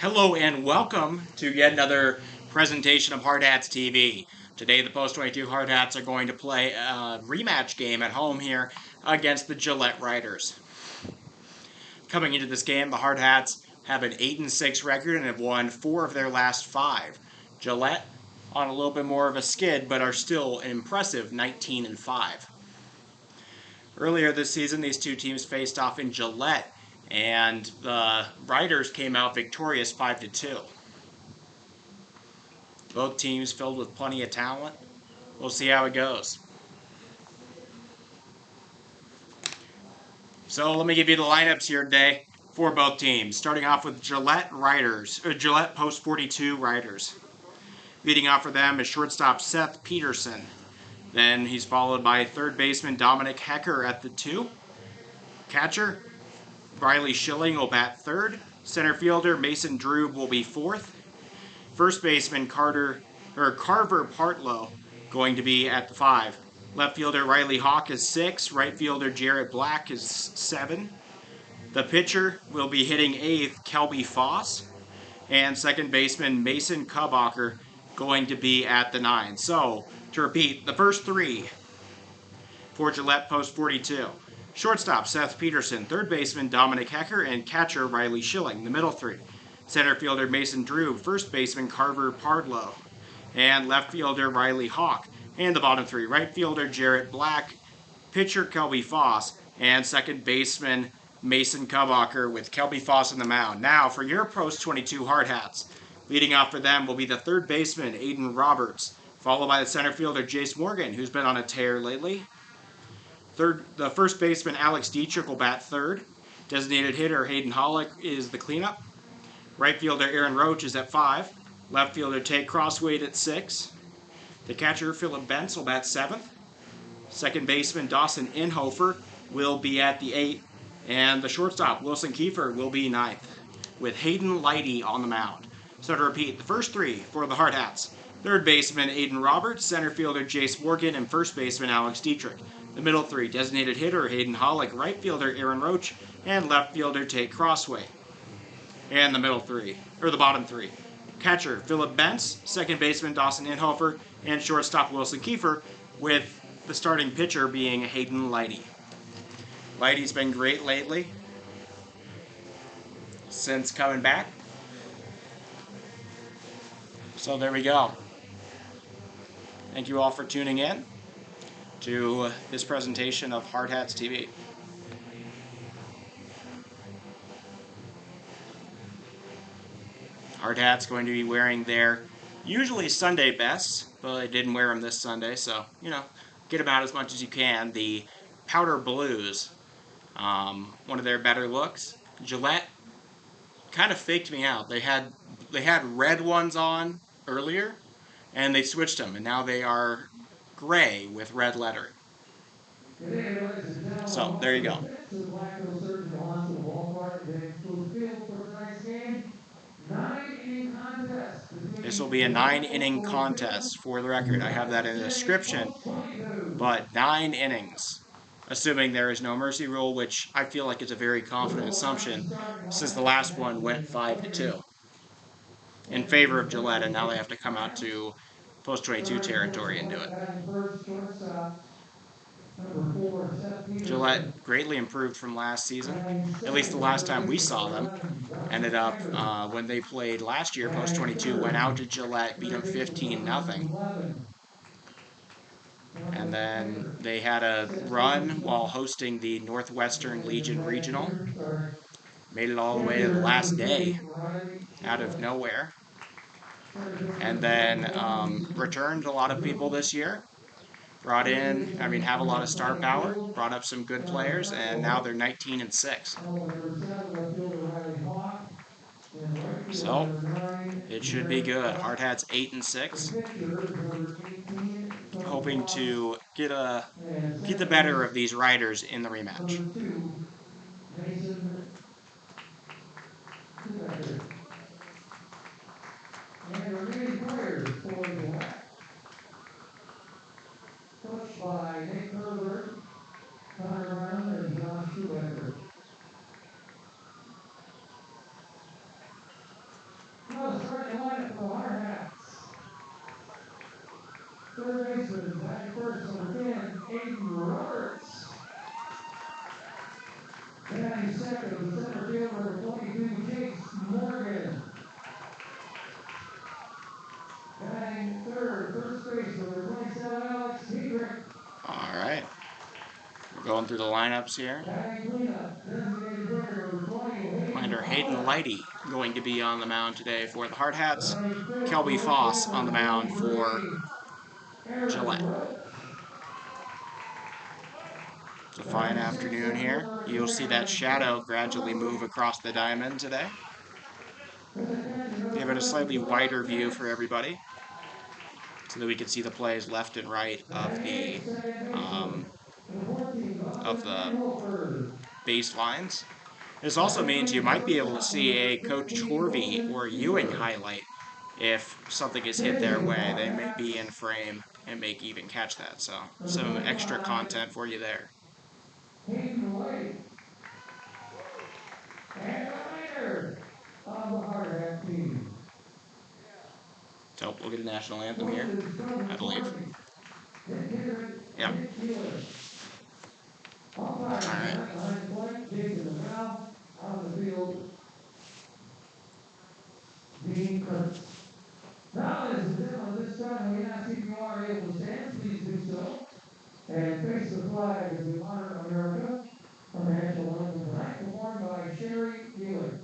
Hello and welcome to yet another presentation of Hardhats TV. Today the Post 22 Hardhats are going to play a rematch game at home here against the Gillette Riders. Coming into this game, the Hardhats have an 8-6 record and have won 4 of their last 5. Gillette on a little bit more of a skid, but are still an impressive 19-5. Earlier this season, these two teams faced off in Gillette, and the Riders came out victorious 5-2. Both teams filled with plenty of talent. We'll see how it goes. So let me give you the lineups here today for both teams. Starting off with Gillette Post 42 Riders. Leading off for them is shortstop Seth Peterson. Then he's followed by third baseman Dominic Hecker at the 2. Catcher Riley Schilling will bat third. Center fielder Mason Drew will be fourth. First baseman Carver Partlow going to be at the 5. Left fielder Riley Hawk is 6. Right fielder Jarrett Black is 7. The pitcher will be hitting 8th, Kelby Foss. And second baseman Mason Kubacher going to be at the 9. So, to repeat, the first 3 for Gillette Post 42. Shortstop Seth Peterson, third baseman Dominic Hecker, and catcher Riley Schilling. The middle 3. Center fielder Mason Drew, first baseman Carver Partlow, and left fielder Riley Hawk. And the bottom 3, right fielder Jarrett Black, pitcher Kelby Foss, and second baseman Mason Kubacher with Kelby Foss on the mound. Now for your Post 22 Hardhats. Leading off for them will be the third baseman Aiden Roberts, followed by the center fielder Jace Morgan, who's been on a tear lately. The first baseman Alex Dietrich will bat third. Designated hitter Hayden Hollick is the cleanup. Right fielder Aaron Roach is at 5. Left fielder Tate Crosswade at 6. The catcher Philip Bentz will bat 7th. Second baseman Dawson Inhofer will be at the 8. And the shortstop Wilson Kiefer will be 9th, with Hayden Lighty on the mound. So to repeat, the first 3 for the Hardhats. Third baseman Aiden Roberts, center fielder Jace Morgan, and first baseman Alex Dietrich. The middle 3, designated hitter Hayden Hollick, right fielder Aaron Roach, and left fielder Tate Crossway. And the bottom 3. Catcher Philip Bentz, second baseman Dawson Inhofer, and shortstop Wilson Kiefer, with the starting pitcher being Hayden Lighty. Lighty's been great lately since coming back. So there we go. Thank you all for tuning in to this presentation of Hardhats TV. Hardhats going to be wearing their usually Sunday bests, but I didn't wear them this Sunday, so, get them out as much as you can. The Powder Blues, one of their better looks. Gillette kind of faked me out. They had red ones on earlier, and they switched them, and now they are gray with red lettering. So, there you go. This will be a 9-inning contest for the record. I have that in the description, but 9 innings. Assuming there is no mercy rule, which I feel like is a very confident assumption since the last one went 5-2 in favor of Gillette, and now they have to come out to Post 22 territory and do it. Gillette greatly improved from last season, at least the last time we saw them. Ended up, when they played last year, Post 22 went out to Gillette, beat them 15-0. And then they had a run while hosting the Northwestern Legion Regional. Made it all the way to the last day out of nowhere. And then returned a lot of people this year. Have a lot of star power, brought up some good players, and now they're 19-6. So, it should be good. Hardhats 8-6. Hoping to get the better of these Riders in the rematch. By Nate Herbert, Connor Brown, and John Schumacher. Batting second, the center fielder, 22, Chase Morgan. Batting third, first base, number 27, Alex Hedrick. All right. We're going through the lineups here. Batting cleanup, designated hitter, number 20, Reminder, Hayden Lighty going to be on the mound today for the Hardhats. Running fifth, Kelby Foss on the mound number for 3, Aaron Gillette. Brooks. It's a fine afternoon here. You'll see that shadow gradually move across the diamond today. Give it a slightly wider view for everybody so that we can see the plays left and right of the baselines. This also means you might be able to see a Coach Horvey or Ewing highlight if something is hit their way. They may be in frame and may even catch that. So some extra content for you there. Hayden Lighty. And the leader of the Hardhat team. So we'll get a national anthem here, I believe. Yeah. All right. Out of the field. Dean Kurtz. Now, ladies and gentlemen, this time we ask if you are able to stand, please do so. And face the flag as we honor America. On the national anthem tonight, performed by Sherry Gillette.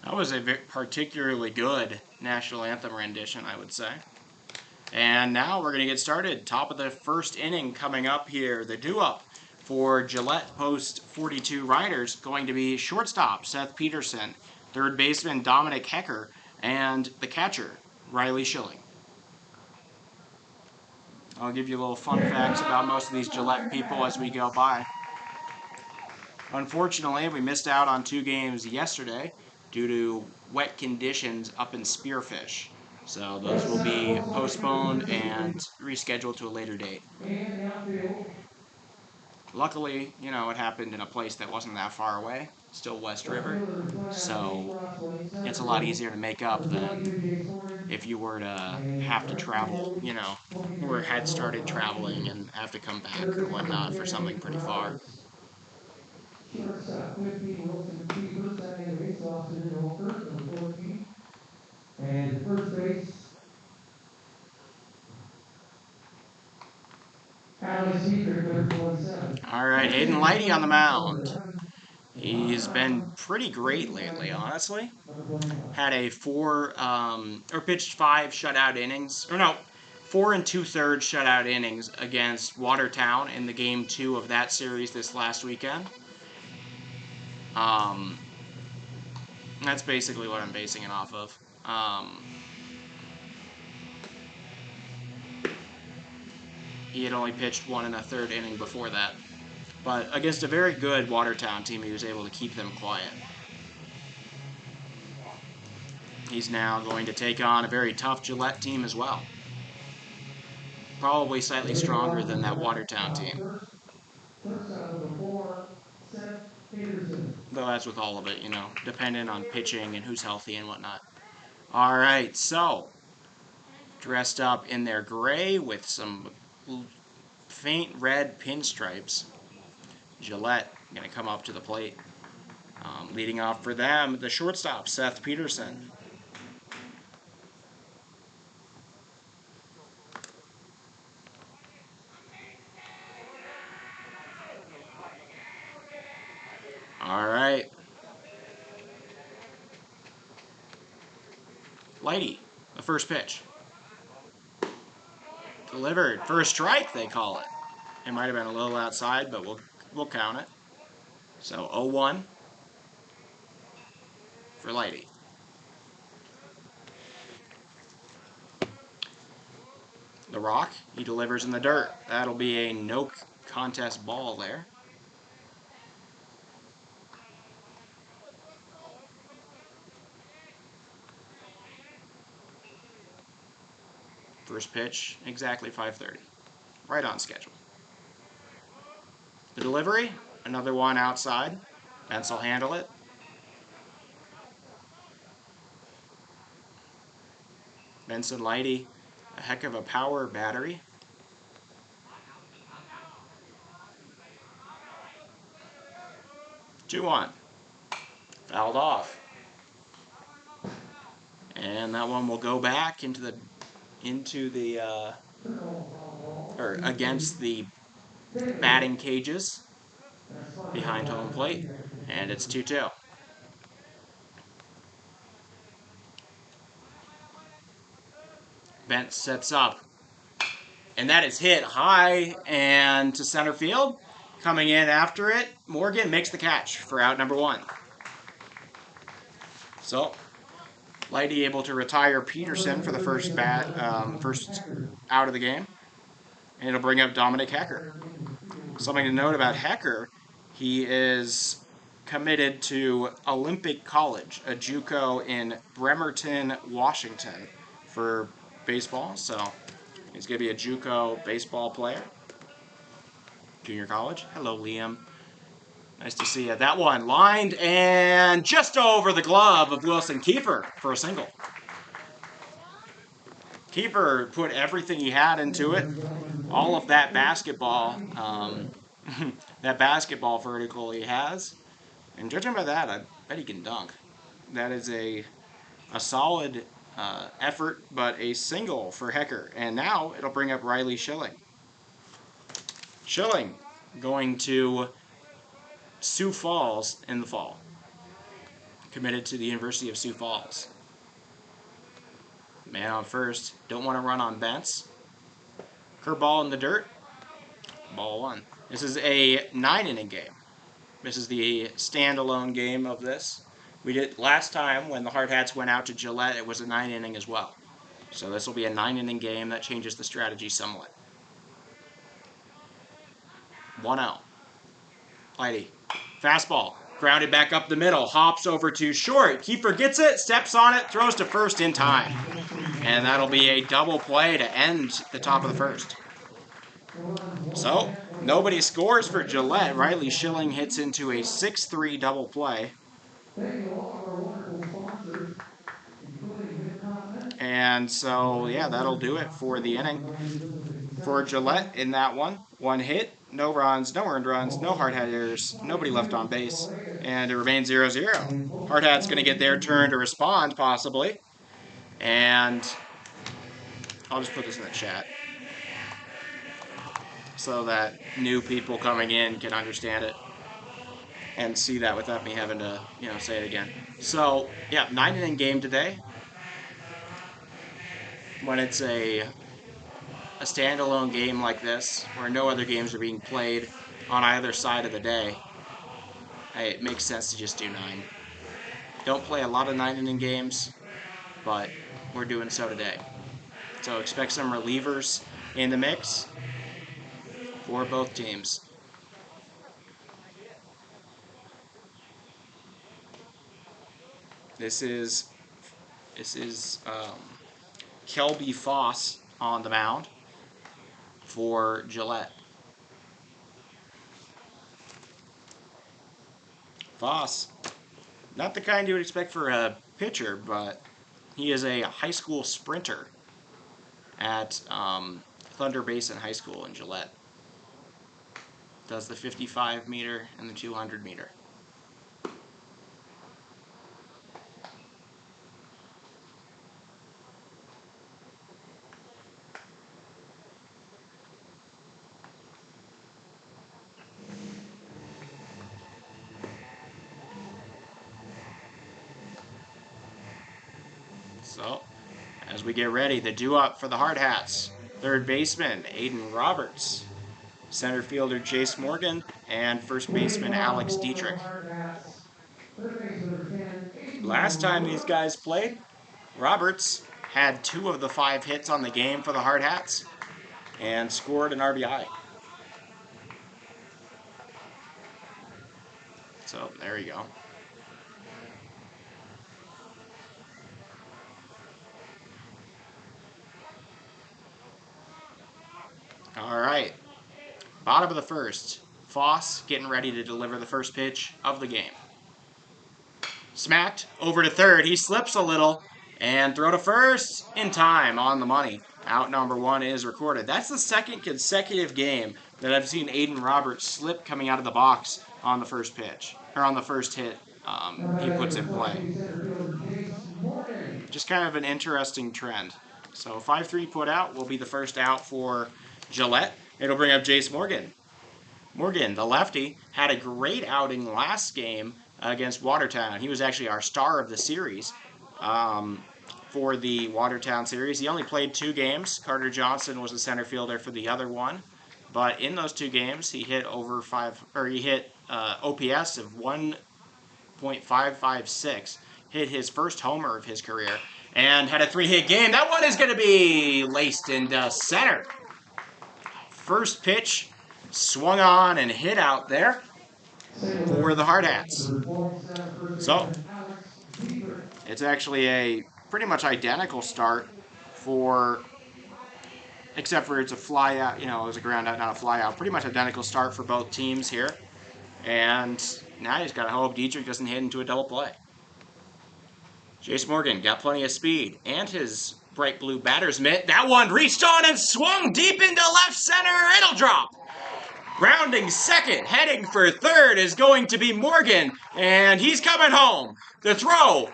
That was a particularly good national anthem rendition, I would say. And now we're going to get started. Top of the first inning coming up here. The due-up for Gillette Post 42 Riders going to be shortstop Seth Peterson, third baseman Dominic Hecker, and the catcher Riley Schilling. I'll give you a little fun facts about most of these Gillette people as we go by. Unfortunately, we missed out on 2 games yesterday due to wet conditions up in Spearfish. So those will be postponed and rescheduled to a later date. Luckily, you know, it happened in a place that wasn't that far away, still West River. So it's a lot easier to make up than if you were to have to travel, you know, or had started traveling and have to come back or whatnot for something pretty far. Shortstop 15, Wilson Keeper, second base, Austin Holker, number 14. And first base, Alex Hedrick, number 27. All right, Hayden Lighty on the mound. He's been pretty great lately, honestly. Had a pitched 5 shutout innings, 4 2/3 shutout innings against Watertown in the game 2 of that series this last weekend. That's basically what I'm basing it off of. He had only pitched 1 1/3 inning before that. But against a very good Watertown team, he was able to keep them quiet. He's now going to take on a very tough Gillette team as well. Probably slightly stronger than that Watertown team. Though that's with all of it, you know, depending on pitching and who's healthy and whatnot. All right, so dressed up in their gray with some faint red pinstripes. Gillette going to come up to the plate. Leading off for them, the shortstop, Seth Peterson. All right. Lighty, the first pitch. Delivered. First strike, they call it. It might have been a little outside, but we'll count it. So 0-1 for Lighty. The Rock, he delivers in the dirt. That'll be a no contest ball there. First pitch, exactly 5:30. Right on schedule. The delivery, another one outside. Bence will handle it. Benson Lighty, a heck of a power battery. Two on. Fouled off. And that one will go back into the or against the batting cages behind home plate, and it's 2-2. Bence sets up, and that is hit high and to center field. Coming in after it, Morgan makes the catch for out number 1. So, Lighty able to retire Peterson for the first first out of the game, and it'll bring up Dominic Hecker. Something to note about Hecker, he is committed to Olympic College, a JUCO in Bremerton, Washington, for baseball. So he's going to be a JUCO baseball player. Junior college. Hello, Liam. Nice to see you. That one lined and just over the glove of Wilson Keeper for a single. Keeper put everything he had into it. All of that basketball, that basketball vertical he has. And judging by that, I bet he can dunk. That is a solid effort, but a single for Hecker. And now it'll bring up Riley Schilling. Schilling going to Sioux Falls in the fall. Committed to the University of Sioux Falls. Man on first. Don't want to run on Bence. Curveball in the dirt. Ball 1. This is a 9-inning game. This is the standalone game of this. We did last time when the Hardhats went out to Gillette, it was a 9-inning as well. So this will be a 9-inning game that changes the strategy somewhat. 1-0. Lighty. Fastball. Grounded back up the middle. Hops over to short. Keeper gets it, steps on it, throws to first in time. And that'll be a double play to end the top of the first. So, nobody scores for Gillette. Riley Schilling hits into a 6-3 double play. And so, yeah, that'll do it for the inning. For Gillette in that one. 1 hit, no runs, no earned runs, no hard hitters, nobody left on base. And it remains 0-0. Hardhat's going to get their turn to respond, possibly. And I'll just put this in the chat so that new people coming in can understand it and see that without me having to, say it again. So, yeah, 9-inning game today. When it's a standalone game like this, where no other games are being played on either side of the day, it makes sense to just do 9. Don't play a lot of 9-inning games, but we're doing so today. So expect some relievers in the mix for both teams. This is Kelby Foss on the mound for Gillette. Foss. Not the kind you would expect for a pitcher, but he is a high school sprinter at Thunder Basin High School in Gillette. Does the 55 meter and the 200 meter. So, as we get ready, the due-up for the Hardhats. Third baseman, Aiden Roberts. Center fielder, Jace Morgan. And first baseman, Alex Dietrich. Last time these guys played, Roberts had 2 of the 5 hits on the game for the Hardhats and scored an RBI. So, there you go. All right, bottom of the first. Foss getting ready to deliver the first pitch of the game. Smacked over to third. He slips a little and throw to first in time on the money. Out number 1 is recorded. That's the second consecutive game that I've seen Aiden Roberts slip coming out of the box on the first pitch, or on the first hit he puts in play. Just kind of an interesting trend. So 5-3 put out will be the first out for Gillette. It'll bring up Jace Morgan. Morgan, the lefty, had a great outing last game against Watertown. He was actually our star of the series for the Watertown series. He only played 2 games. Carter Johnson was the center fielder for the other one. But in those 2 games, he hit OPS of 1.556. Hit his first homer of his career and had a 3-hit game. That one is going to be laced into center. First pitch swung on and hit out there for the Hardhats. So, it's actually a pretty much identical start for, except for it's a fly out, it was a ground out, not a fly out. Pretty much identical start for both teams here. And now he's got to hope Dietrich doesn't hit into a double play. Jace Morgan got plenty of speed and his bright blue batter's mitt. That one reached on and swung deep into left center. It'll drop. Grounding second, heading for third is going to be Morgan, and he's coming home. The throw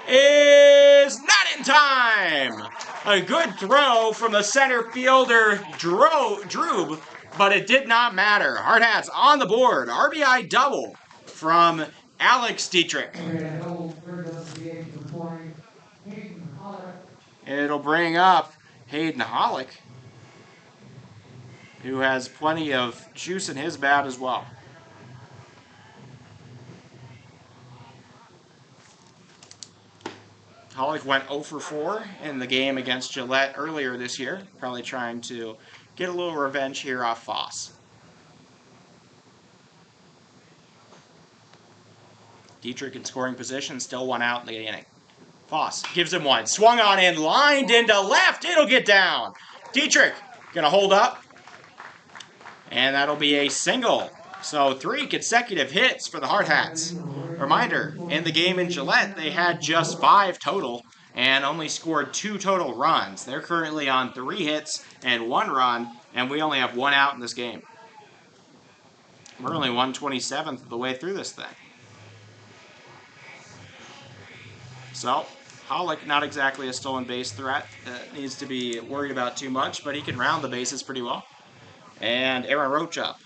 is not in time. A good throw from the center fielder, Droob, but it did not matter. Hardhats on the board. RBI double from Alex Dietrich. It'll bring up Hayden Hollick, who has plenty of juice in his bat as well. Hollick went 0 for 4 in the game against Gillette earlier this year, probably trying to get a little revenge here off Foss. Dietrich in scoring position, still 1 out in the inning. Foss gives him one, swung on and lined into left. It'll get down. Dietrich gonna hold up, and that'll be a single. So 3 consecutive hits for the Hardhats. Reminder, in the game in Gillette, they had just 5 total and only scored 2 total runs. They're currently on 3 hits and 1 run, and we only have 1 out in this game. We're only 1/27th of the way through this thing. So, Hollick, not exactly a stolen base threat that needs to be worried about too much, but he can round the bases pretty well. And Aaron Roach up.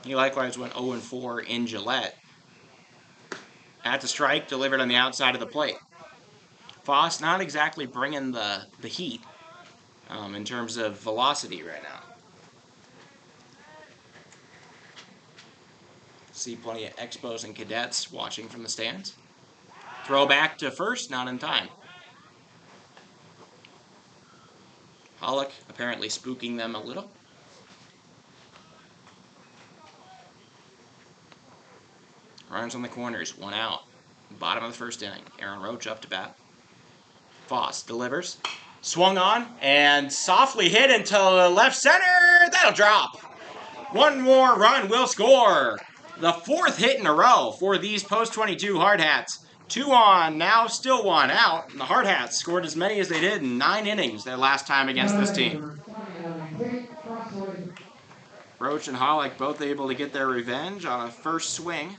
He likewise went 0 and 4 in Gillette. At the strike, delivered on the outside of the plate. Foss not exactly bringing the heat in terms of velocity right now. See plenty of expos and cadets watching from the stands. Throw back to first, not in time. Hollick apparently spooking them a little. Runners on the corners, 1 out. Bottom of the first inning. Aaron Roach up to bat. Foss delivers. Swung on and softly hit into left center. That'll drop. 1 more run will score. The 4th hit in a row for these post-22 Hardhats. 2 on, now still 1 out. And the Hardhats scored as many as they did in 9 innings their last time against this team. Roach and Hollick both able to get their revenge on a first swing.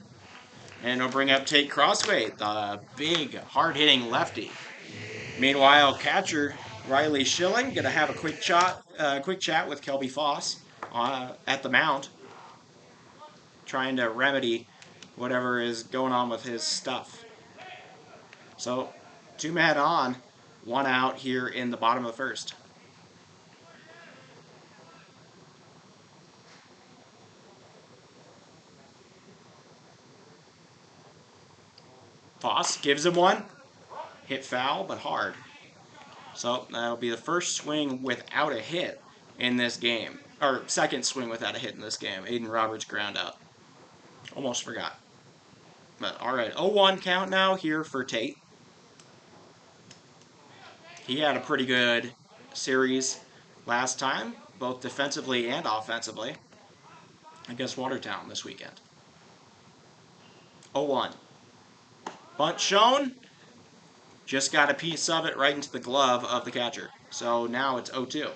And it'll bring up Tate Crossway, the big, hard-hitting lefty. Meanwhile, catcher Riley Schilling going to have a quick chat with Kelby Foss at the mound, trying to remedy whatever is going on with his stuff. So, 2 men on, 1 out here in the bottom of the 1st. Foss gives him one. Hit foul, but hard. So that'll be the first swing without a hit in this game. Or second swing without a hit in this game. Aiden Roberts ground out. Almost forgot. But alright, 0-1 count now here for Tate. He had a pretty good series last time, both defensively and offensively, against Watertown this weekend. 0-1. Bunt shown. Just got a piece of it right into the glove of the catcher. So now it's 0-2.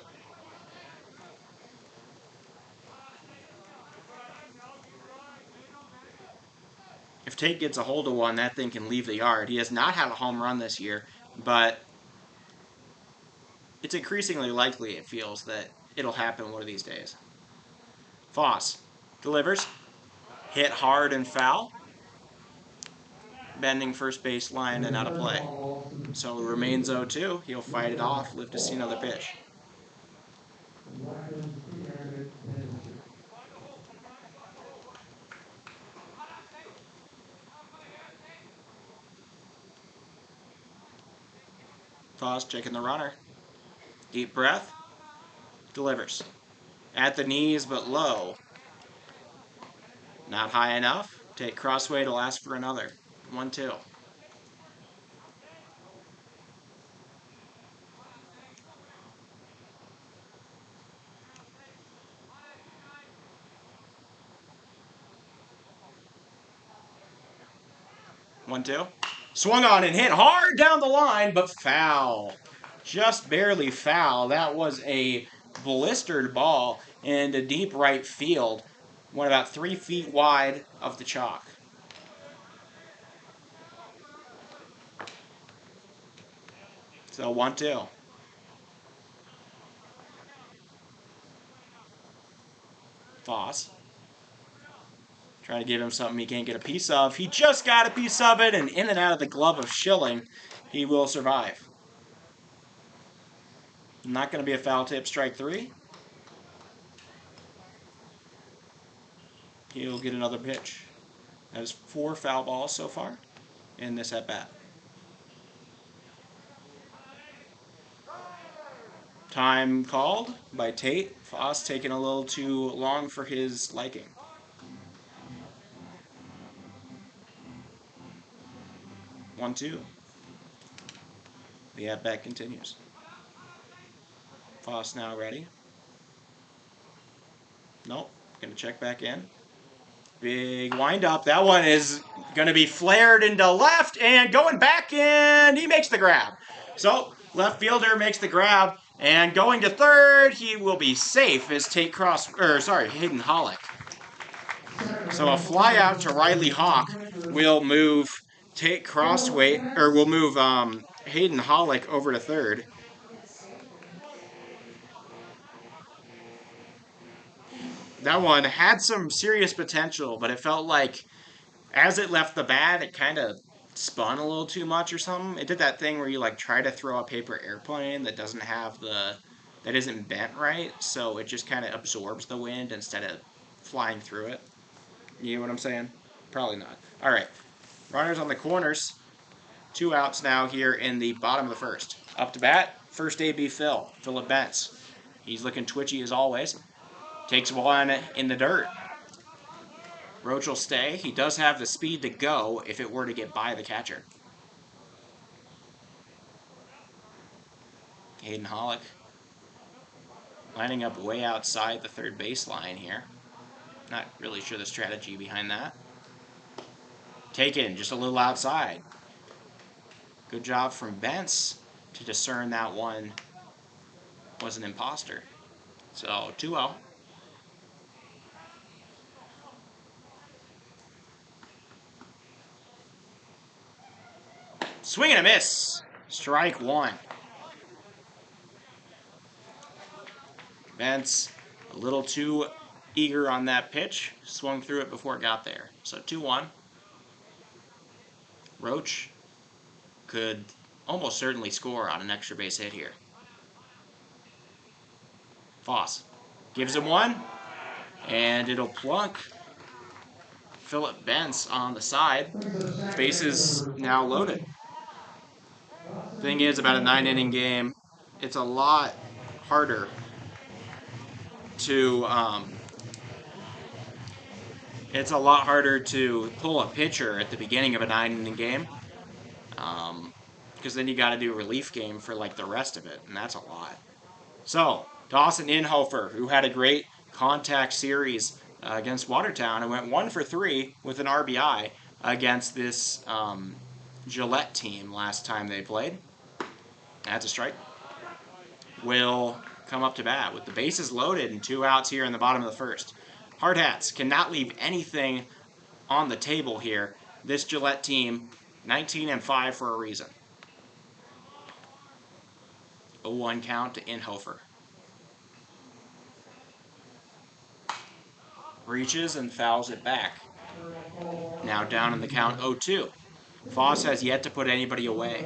If Tate gets a hold of one, that thing can leave the yard. He has not had a home run this year, but it's increasingly likely, it feels, that it'll happen one of these days. Foss delivers. Hit hard and foul. Bending first base line and out of play. So it remains 0-2. He'll fight it off, live to see another pitch. Foss checking the runner. Deep breath. Delivers. At the knees, but low. Not high enough. Tate Crossway to last for another. 1-2. One, two. Swung on and hit hard down the line, but foul. Just barely foul. That was a blistered ball into deep right field. Went about 3 feet wide of the chalk. So 1-2. Foss. Trying to give him something he can't get a piece of. He just got a piece of it, and in and out of the glove of Schilling, he will survive. Not going to be a foul tip, strike 3. He'll get another pitch. That is 4 foul balls so far in this at-bat. Time called by Tate. Foss taking a little too long for his liking. 1-2. The at-bat continues. Foss now ready. Nope. Going to check back in. Big windup. That one is going to be flared into left and going back in. He makes the grab. So left fielder makes the grab and going to third. He will be safe as Hayden Hollick. So a fly out to Riley Hawk will move Tate Crossway, or will move Hayden Hollick over to third. That one had some serious potential, but it felt like as it left the bat, it kind of spun a little too much or something. It did that thing where you like try to throw a paper airplane that doesn't have that isn't bent right, so it just kind of absorbs the wind instead of flying through it. You know what I'm saying? Probably not. All right, runners on the corners. 2 outs now here in the bottom of the 1st. Up to bat, first AB Philip Bentz. He's looking twitchy as always. Takes one in the dirt. Roach will stay. He does have the speed to go if it were to get by the catcher. Hayden Hollick lining up way outside the third baseline here. Not really sure the strategy behind that. Taken just a little outside. Good job from Bence to discern that one was an imposter. So 2-0. Swing and a miss. Strike one. Bence a little too eager on that pitch. Swung through it before it got there. So 2-1. Roach could almost certainly score on an extra base hit here. Foss gives him one, and it'll plunk Philip Bence on the side. Bases now loaded. Thing is, about a 9-inning game, it's a lot harder to pull a pitcher at the beginning of a 9-inning game, because then you got to do a relief game for like the rest of it, and that's a lot. So Dawson Inhofer, who had a great contact series against Watertown and went 1 for 3 with an RBI against this Gillette team last time they played. That's a strike. Will come up to bat with the bases loaded and 2 outs here in the bottom of the first. Hardhats cannot leave anything on the table here. This Gillette team, 19-5 for a reason. 0-1 count to Inhofer. Reaches and fouls it back. Now down in the count 0-2. Foss has yet to put anybody away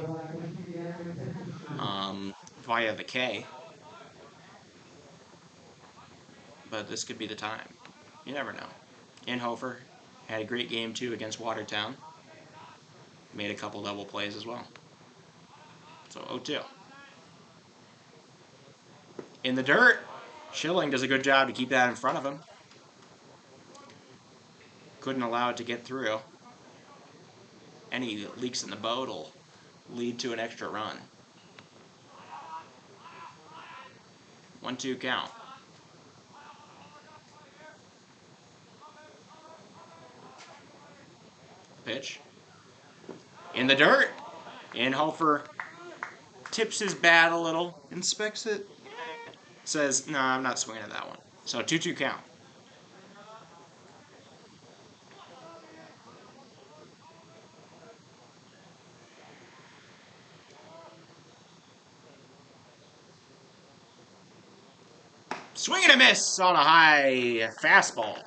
via the K. But this could be the time. You never know. Inhofer had a great game too against Watertown. Made a couple double plays as well. So 0-2. In the dirt. Schilling does a good job to keep that in front of him. Couldn't allow it to get through. Any leaks in the boat will lead to an extra run. 1-2 count. Pitch. In the dirt. Inhofer tips his bat a little, inspects it, says, no, I'm not swinging at that one. So 2-2 count. Swing and a miss on a high fastball.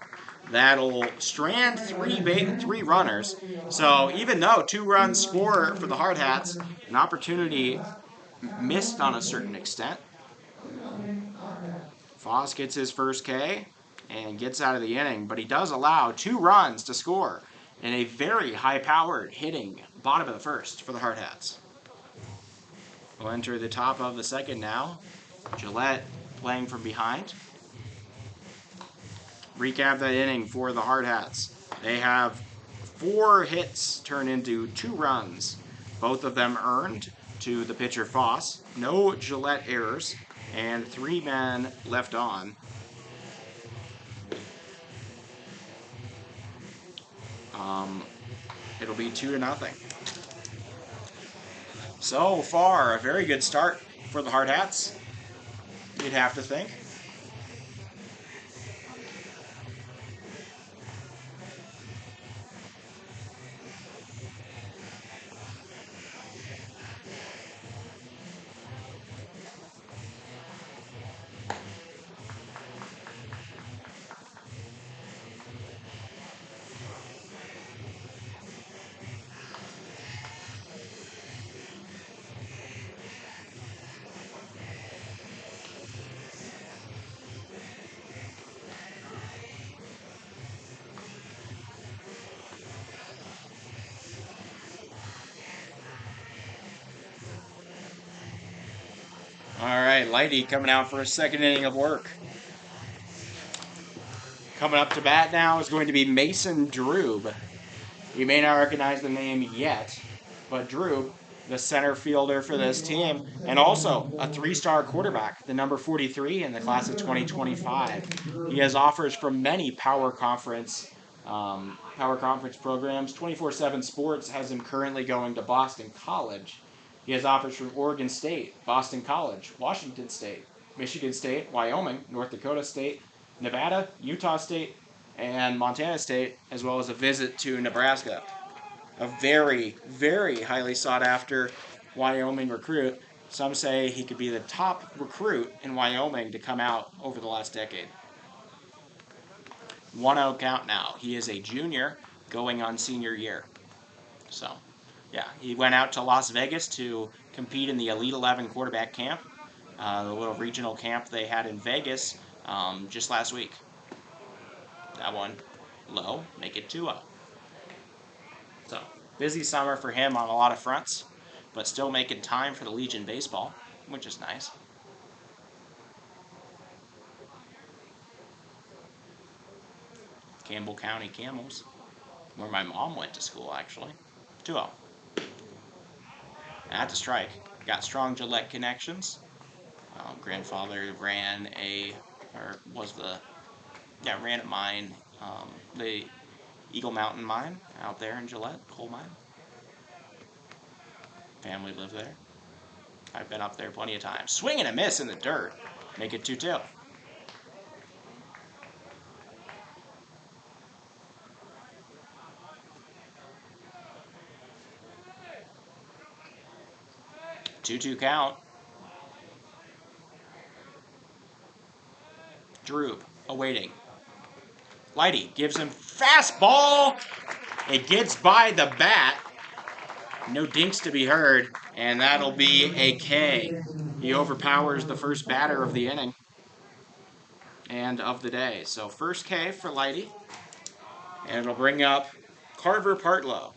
That'll strand three runners. So even though 2 runs score for the Hardhats, an opportunity missed on a certain extent. Foss gets his first K and gets out of the inning, but he does allow 2 runs to score in a very high-powered hitting bottom of the first for the Hardhats. We'll enter the top of the second now. Gillette playing from behind. Recap that inning for the Hardhats. They have 4 hits turn into 2 runs, both of them earned to the pitcher Foss. No Gillette errors, and 3 men left on. It'll be 2-0. So far, a very good start for the Hardhats, you'd have to think. All right, Lighty coming out for a second inning of work. Coming up to bat now is going to be Mason Drube. You may not recognize the name yet, but Drube the center fielder for this team, and also a 3-star quarterback, the number 43 in the class of 2025. He has offers from many power conference programs. 24/7 Sports has him currently going to Boston College. He has offers from Oregon State, Boston College, Washington State, Michigan State, Wyoming, North Dakota State, Nevada, Utah State, and Montana State, as well as a visit to Nebraska. A very, very highly sought after Wyoming recruit. Some say he could be the top recruit in Wyoming to come out over the last decade. 1-0 count now. He is a junior going on senior year. So, yeah, he went out to Las Vegas to compete in the Elite 11 quarterback camp, the little regional camp they had in Vegas just last week. That one low, make it 2-0. So, busy summer for him on a lot of fronts, but still making time for the Legion baseball, which is nice. Campbell County Camels, where my mom went to school, actually. 2-0. At the strike. Got strong Gillette connections. Grandfather ran a mine, the Eagle Mountain mine out there in Gillette, coal mine. Family lived there. I've been up there plenty of times. Swing and a miss in the dirt. Make it 2-2. Two-two count. Droop, awaiting. Lighty gives him fastball. It gets by the bat. No dinks to be heard, and that'll be a K. He overpowers the first batter of the inning and of the day. So first K for Lighty, and it'll bring up Carver Partlow.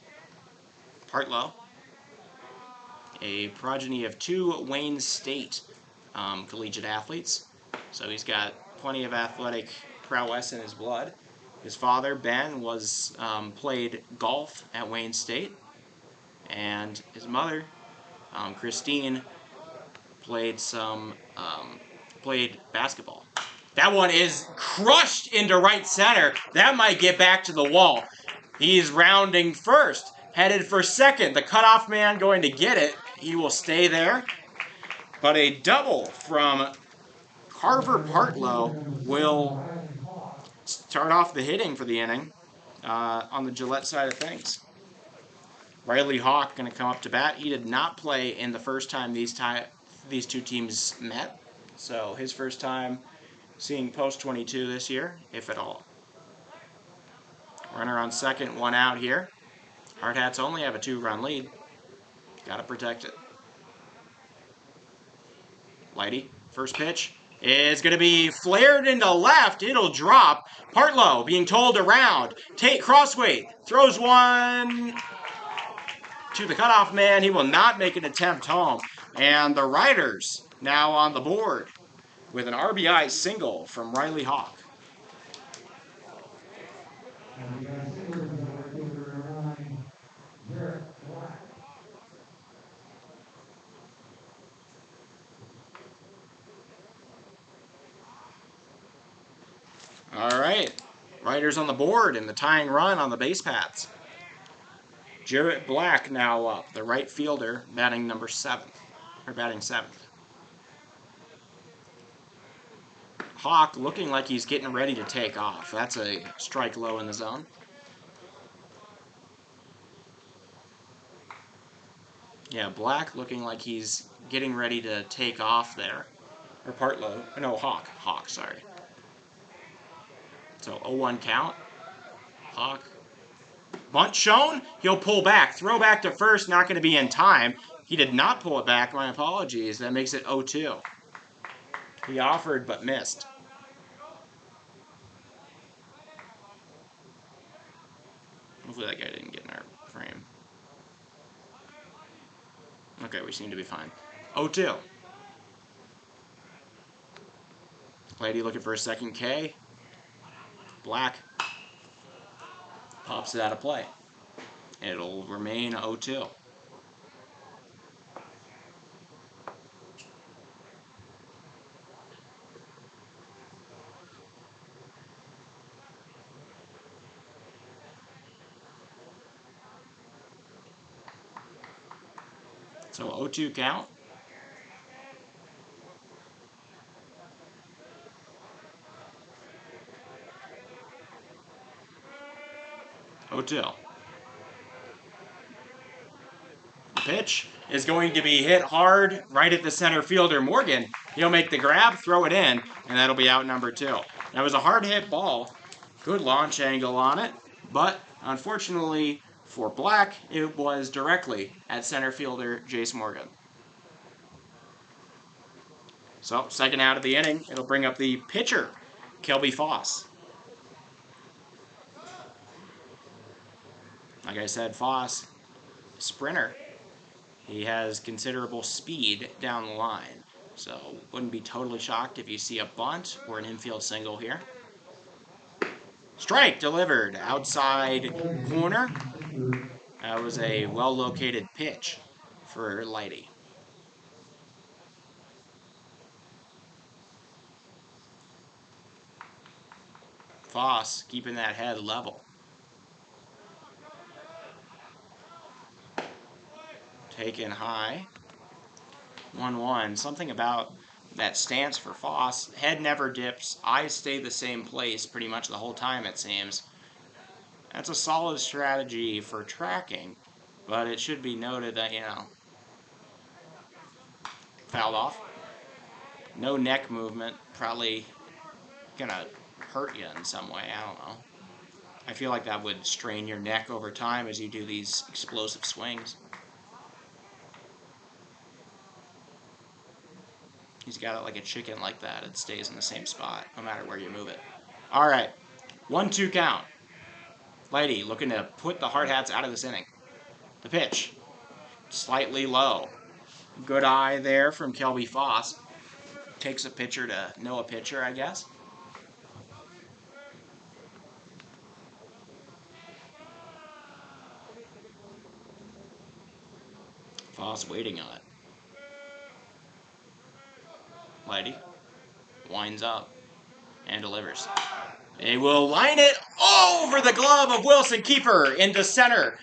Partlow, a progeny of 2 Wayne State collegiate athletes. So he's got plenty of athletic prowess in his blood. His father, Ben, played golf at Wayne State. And his mother, Christine, played basketball. That one is crushed into right center. That might get back to the wall. He's rounding first, headed for second. The cutoff man going to get it. He will stay there. But a double from Carver Partlow will start off the hitting for the inning on the Gillette side of things. Riley Hawk going to come up to bat. He did not play in the first time these two teams met. So his first time seeing post 22 this year, if at all. Runner on second, 1 out here. Hardhats only have a 2-run lead. Got to protect it. Lighty, first pitch is going to be flared into left. It'll drop. Partlow being told around. Tate Crossway throws one to the cutoff man. He will not make an attempt home. And the Riders now on the board with an RBI single from Riley Hawk. All right, Riders on the board and the tying run on the base paths. Jarrett Black now up, the right fielder, batting 7th. Hawk looking like he's getting ready to take off. That's a strike low in the zone. Yeah, Black looking like he's getting ready to take off there. Or Partlow. No, Hawk. Hawk, sorry. So 0-1 count. Hawk. Bunt shown. He'll pull back. Throw back to first. Not going to be in time. He did not pull it back. My apologies. That makes it 0-2. He offered but missed. Hopefully that guy didn't get in our frame. Okay, we seem to be fine. 0-2. Lady looking for a second K. Black pops it out of play. It'll remain 0-2. So 0-2 count. O'Till. The pitch is going to be hit hard right at the center fielder, Morgan. He'll make the grab, throw it in, and that'll be out number 2. That was a hard hit ball. Good launch angle on it, but unfortunately for Black, it was directly at center fielder Jace Morgan. So, second out of the inning, it'll bring up the pitcher, Kelby Foss. Like I said, Foss, sprinter. He has considerable speed down the line. So, wouldn't be totally shocked if you see a bunt or an infield single here. Strike delivered outside corner. That was a well-located pitch for Lighty. Foss keeping that head level. Taken high. 1-1. Something about that stance for Foss. Head never dips. Eyes stay the same place pretty much the whole time, it seems. That's a solid strategy for tracking, but it should be noted that, fouled off. No neck movement. Probably gonna hurt you in some way. I don't know. I feel like that would strain your neck over time as you do these explosive swings. He's got it like a chicken like that. It stays in the same spot no matter where you move it. All right. 1-2 count. Lighty looking to put the Hardhats out of this inning. The pitch. Slightly low. Good eye there from Kelby Foss. Takes a pitcher to know a pitcher, I guess. Foss waiting on it. Lighty winds up and delivers. They will line it over the glove of Wilson Kiefer into center.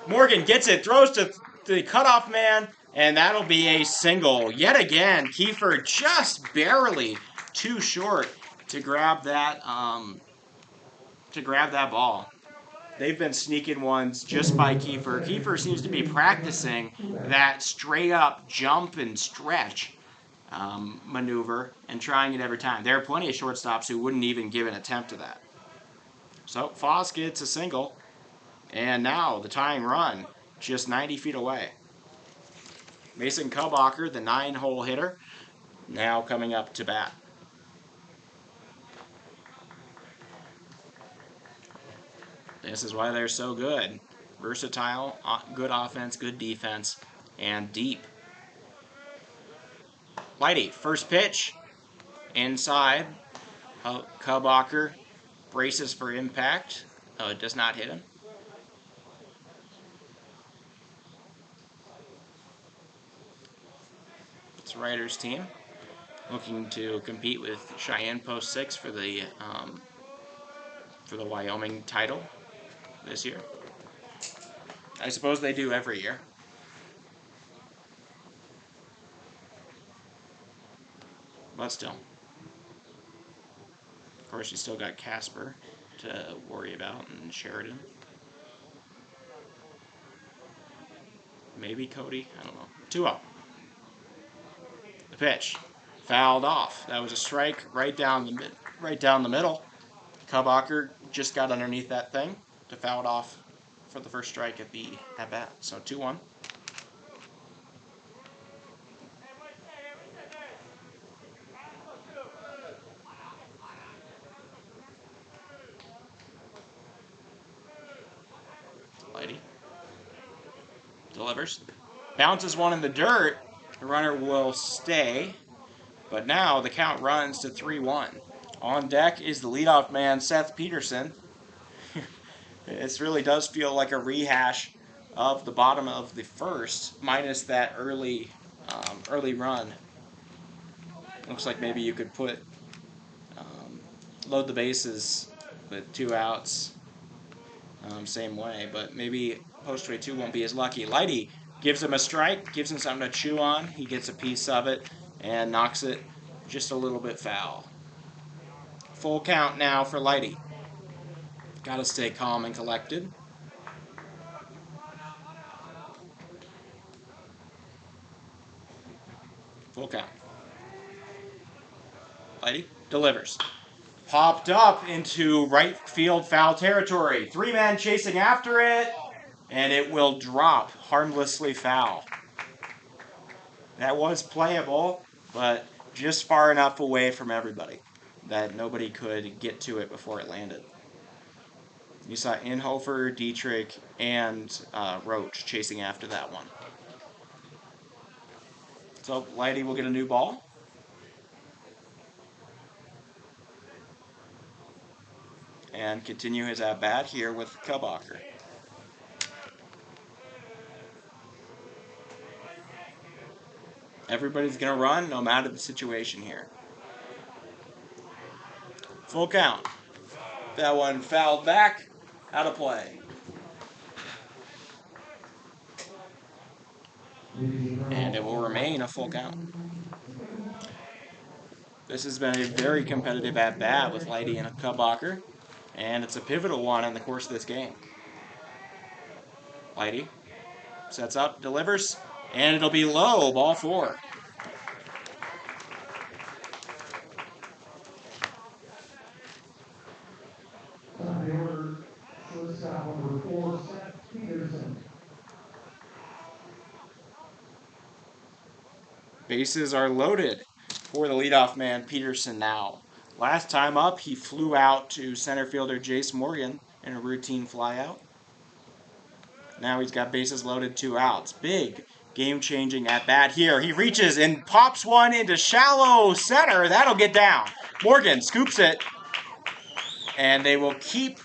Morgan gets it, throws to the cutoff man, and that'll be a single. Yet again, Kiefer just barely too short to grab that ball. They've been sneaking ones just by Kiefer. Kiefer seems to be practicing that straight up jump and stretch maneuver and trying it every time. There are plenty of shortstops who wouldn't even give an attempt to that. So Foss gets a single, and now the tying run just 90 feet away. Mason Kubacher, the 9-hole hitter, now coming up to bat. This is why they're so good. Versatile, good offense, good defense, and deep. Lighty, first pitch, inside. Kubacher braces for impact. It does not hit him. It's Riders team looking to compete with Cheyenne Post 6 for the Wyoming title this year. I suppose they do every year. But still. Of course, you still got Casper to worry about and Sheridan. Maybe Cody. I don't know. 2-0. The pitch. Fouled off. That was a strike right down the middle. Kubacher just got underneath that thing to foul it off for the first strike at the at-bat. So 2-1. Lighty delivers. Bounces one in the dirt. The runner will stay. But now the count runs to 3-1. On deck is the leadoff man, Seth Peterson. This really does feel like a rehash of the bottom of the first, minus that early run. Looks like maybe you could put load the bases with 2 outs same way, but maybe Postway 2 won't be as lucky. Lighty gives him a strike, gives him something to chew on. He gets a piece of it and knocks it just a little bit foul. Full count now for Lighty. Got to stay calm and collected. Full count. Lighty delivers. Popped up into right field foul territory. 3 men chasing after it, and it will drop harmlessly foul. That was playable, but just far enough away from everybody that nobody could get to it before it landed. You saw Inhofer, Dietrich, and Roach chasing after that one. So Lighty will get a new ball. And continue his at-bat here with Kubacher. Everybody's going to run no matter the situation here. Full count. That one fouled back, out of play. And it will remain a full count. This has been a very competitive at-bat with Lighty and Kubacher, and it's a pivotal one in the course of this game. Lighty sets up, delivers, and it'll be low, ball 4. Bases are loaded for the leadoff man, Peterson, now. Last time up, he flew out to center fielder Jace Morgan in a routine flyout. Now he's got bases loaded, 2 outs. Big game-changing at-bat here. He reaches and pops one into shallow center. That'll get down. Morgan scoops it, and they will keep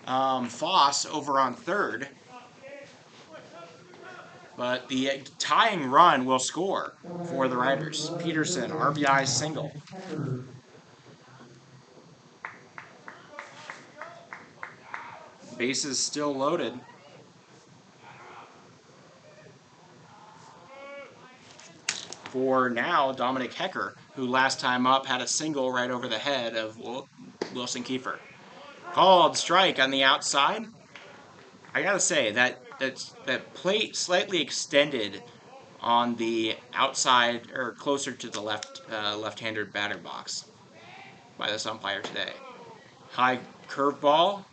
Foss over on third. But the tying run will score for the Riders. Peterson, RBI single. Bases still loaded. For now, Dominic Hecker, who last time up had a single right over the head of Wilson Kiefer. Called strike on the outside. I gotta say, that plate slightly extended on the outside, or closer to the left-handed batter box by this umpire today. High curveball,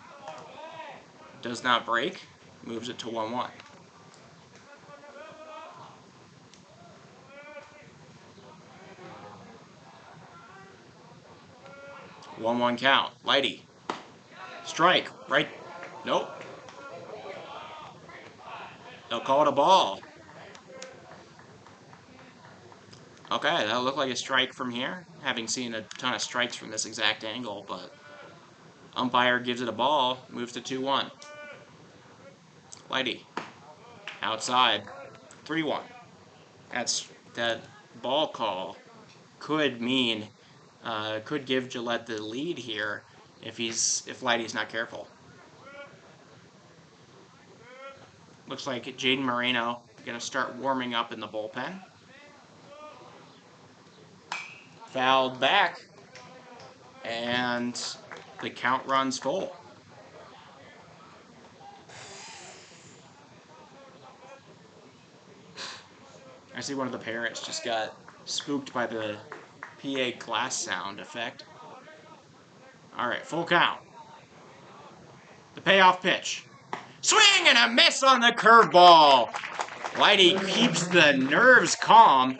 does not break, moves it to 1-1. One count. Lighty. Strike. Right. Nope. They'll call it a ball. Okay, that'll look like a strike from here, having seen a ton of strikes from this exact angle, but umpire gives it a ball, moves to 2-1. Lighty. Outside. 3-1. That ball call could mean, could give Gillette the lead here if Lighty's not careful. Looks like Jaden Moreno going to start warming up in the bullpen. Fouled back, and the count runs full. I see one of the parents just got spooked by the PA glass sound effect. All right, full count. The payoff pitch. Swing and a miss on the curveball. Lighty keeps the nerves calm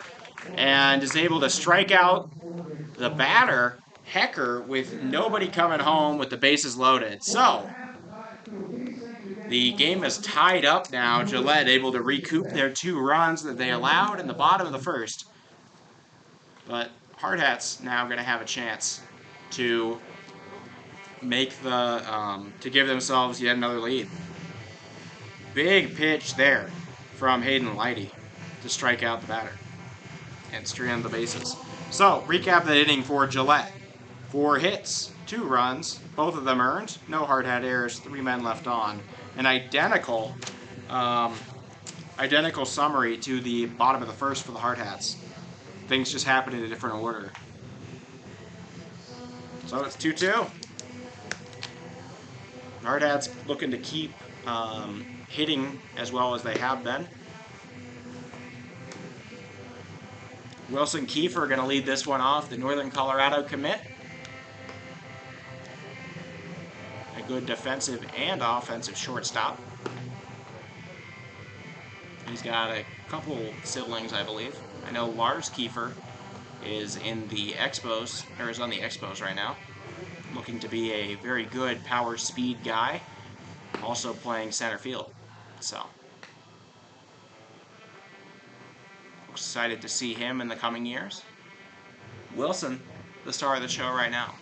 and is able to strike out the batter, Hecker, with nobody coming home with the bases loaded. So, the game is tied up now. Gillette able to recoup their 2 runs that they allowed in the bottom of the first. But Hardhats now going to have a chance to make to give themselves yet another lead. Big pitch there from Hayden Lighty to strike out the batter and strand the bases. So, recap the inning for Gillette. 4 hits, 2 runs, both of them earned, no hard hat errors, 3 men left on. An identical identical summary to the bottom of the first for the Hardhats. Things just happen in a different order. So it's 2-2. Hardhats looking to keep hitting as well as they have been. Wilson Kiefer going to lead this one off, the Northern Colorado commit. A good defensive and offensive shortstop. He's got a couple siblings, I believe. I know Lars Kiefer is in the Expos, or is on the Expos right now. Looking to be a very good power speed guy. Also playing center field. So, excited to see him in the coming years. Wilson, the star of the show right now.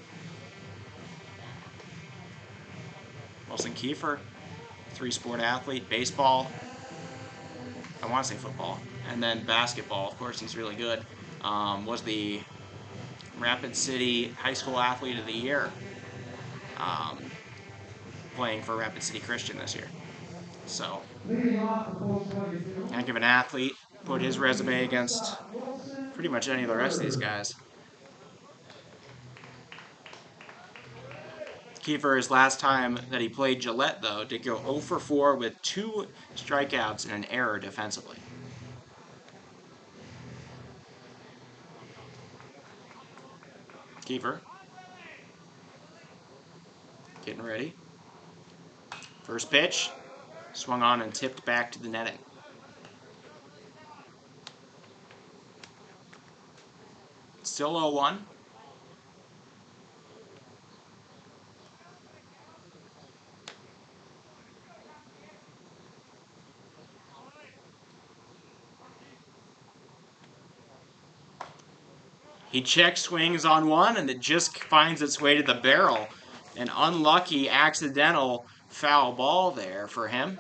Wilson Kiefer, three-sport athlete, baseball, I want to say football, and then basketball. Of course, he's really good. Was the Rapid City High School Athlete of the Year, playing for Rapid City Christian this year. So, heck of an athlete. Put his resume against pretty much any of the rest of these guys. Kiefer, his last time that he played Gillette, though, did go 0 for 4 with 2 strikeouts and an error defensively. Kiefer. Getting ready. First pitch. Swung on and tipped back to the netting. Still 0-1. He check swings on one, and it just finds its way to the barrel. An unlucky, accidental foul ball there for him.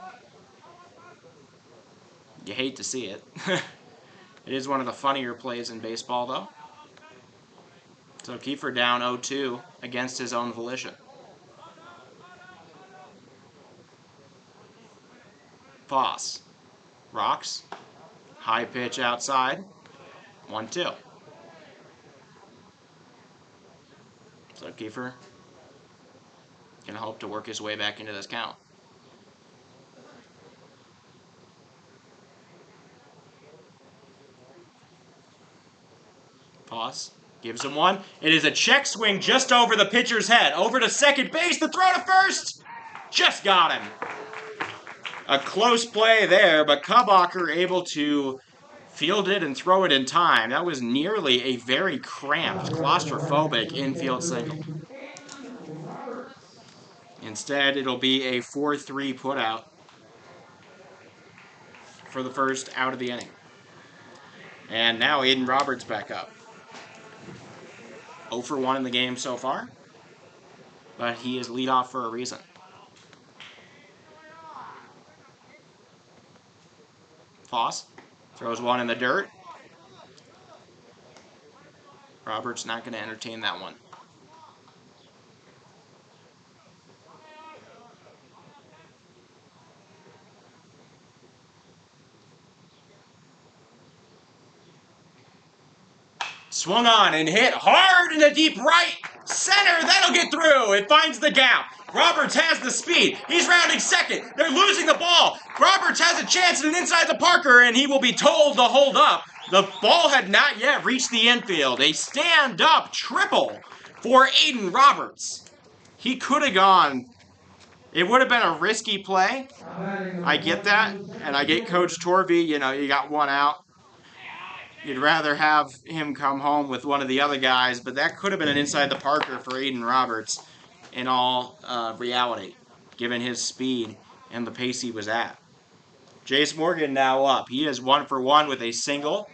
You hate to see it. It is one of the funnier plays in baseball, though. So Kiefer down 0-2 against his own volition. Foss. Rocks. High pitch outside. 1-2. So Kiefer can hope to work his way back into this count. Foss gives him one. It is a check swing just over the pitcher's head. Over to second base. The throw to first. Just got him. A close play there, but Kubacher able to field it and throw it in time. That was nearly a very cramped, claustrophobic infield single. Instead, it'll be a 4-3 putout for the first out of the inning. And now Aiden Roberts back up. 0 for 1 in the game so far, but he is leadoff for a reason. Foss throws one in the dirt. Roberts not going to entertain that one. Swung on and hit hard in the deep right center. That'll get through. It finds the gap. Roberts has the speed. He's rounding second. They're losing the ball. Roberts has a chance at an inside the Parker, and he will be told to hold up. The ball had not yet reached the infield. A stand-up triple for Aiden Roberts. He could have gone. It would have been a risky play. I get that, and I get Coach Torvey. You know, you got one out. You'd rather have him come home with one of the other guys, but that could have been an inside the Parker for Aiden Roberts in all reality, given his speed and the pace he was at. Jace Morgan now up. He is 1 for 1 with a single.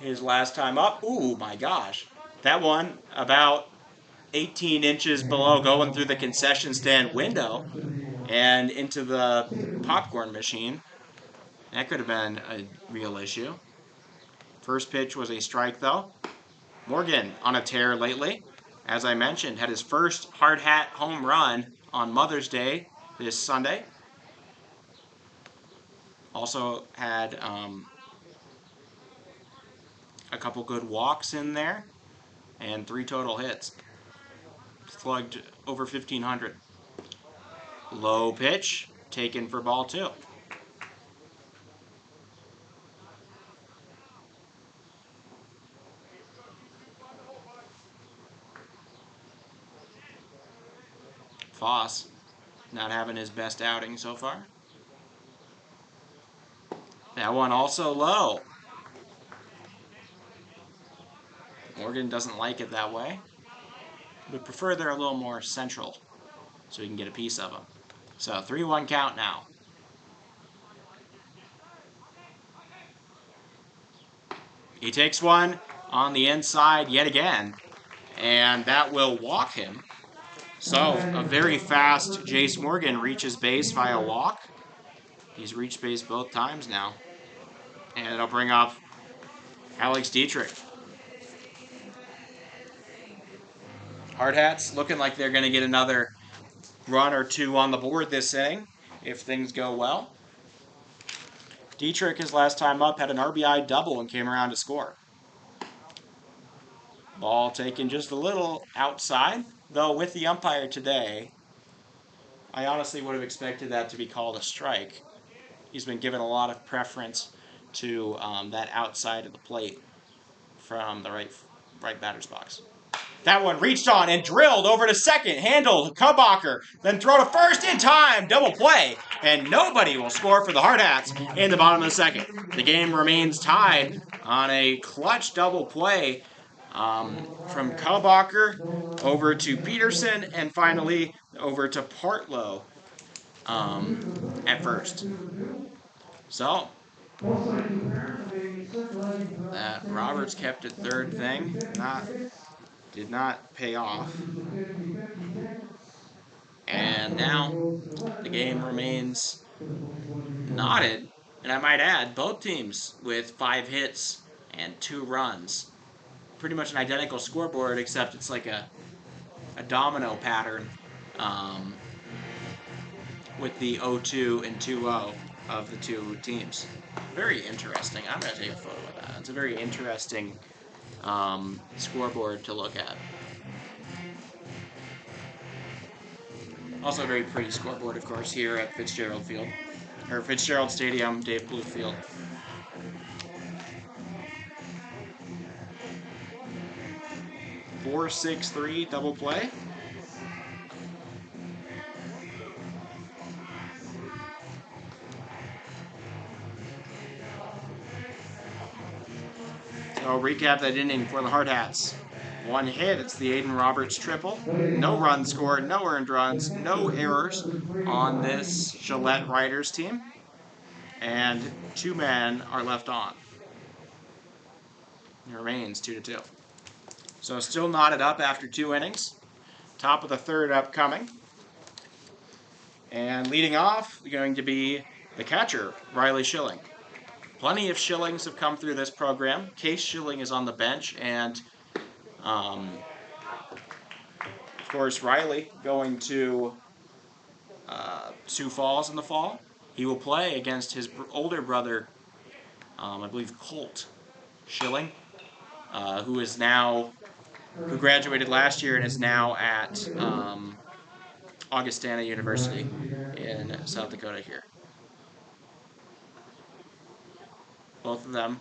His last time up. Ooh, my gosh. That one about 18 inches below, going through the concession stand window and into the popcorn machine. That could have been a real issue. First pitch was a strike, though. Morgan on a tear lately. As I mentioned, had his first hard hat home run on Mother's Day this Sunday. Also had a couple good walks in there and 3 total hits. Slugged over 1,500. Low pitch, taken for ball 2. Foss not having his best outing so far. That one also low. Morgan doesn't like it that way. Would prefer they're a little more central so he can get a piece of them. So 3-1 count now. He takes one on the inside yet again, and that will walk him. So a very fast Jace Morgan reaches base via walk. He's reached base both times now. And it'll bring up Alex Dietrich. Hardhats looking like they're going to get another run or 2 on the board this inning if things go well. Dietrich, his last time up, had an RBI double and came around to score. Ball taken just a little outside, though with the umpire today, I honestly would have expected that to be called a strike. He's been given a lot of preference to that outside of the plate from the right batter's box. That one reached on and drilled over to second, handled Kubacher, then throw to first in time, double play, and nobody will score for the Hardhats in the bottom of the second. The game remains tied on a clutch double play from Kubacher over to Peterson and finally over to Partlow at first. So, that Roberts kept at third thing did not pay off. And now the game remains knotted. And I might add, both teams with 5 hits and 2 runs. Pretty much an identical scoreboard, except it's like a domino pattern with the 0-2 and 2-0 of the 2 teams. Very interesting. I'm going to take a photo of that. It's a very interesting scoreboard to look at. Also a very pretty scoreboard, of course, here at Fitzgerald Field, or Fitzgerald Stadium, Dave Blue Field. (4-6-3) double play. So recap that inning for the Hardhats. 1 hit, it's the Aiden Roberts triple. No runs scored, no earned runs, no errors on this Gillette Riders team. And 2 men are left on. It remains 2-2. So still knotted up after 2 innings. Top of the third upcoming. And leading off, going to be the catcher, Riley Schilling. Plenty of Schillings have come through this program. Case Schilling is on the bench, and of course, Riley going to Sioux Falls in the fall. He will play against his older brother, I believe Colt Schilling, who graduated last year and is now at Augustana University in South Dakota here. Both of them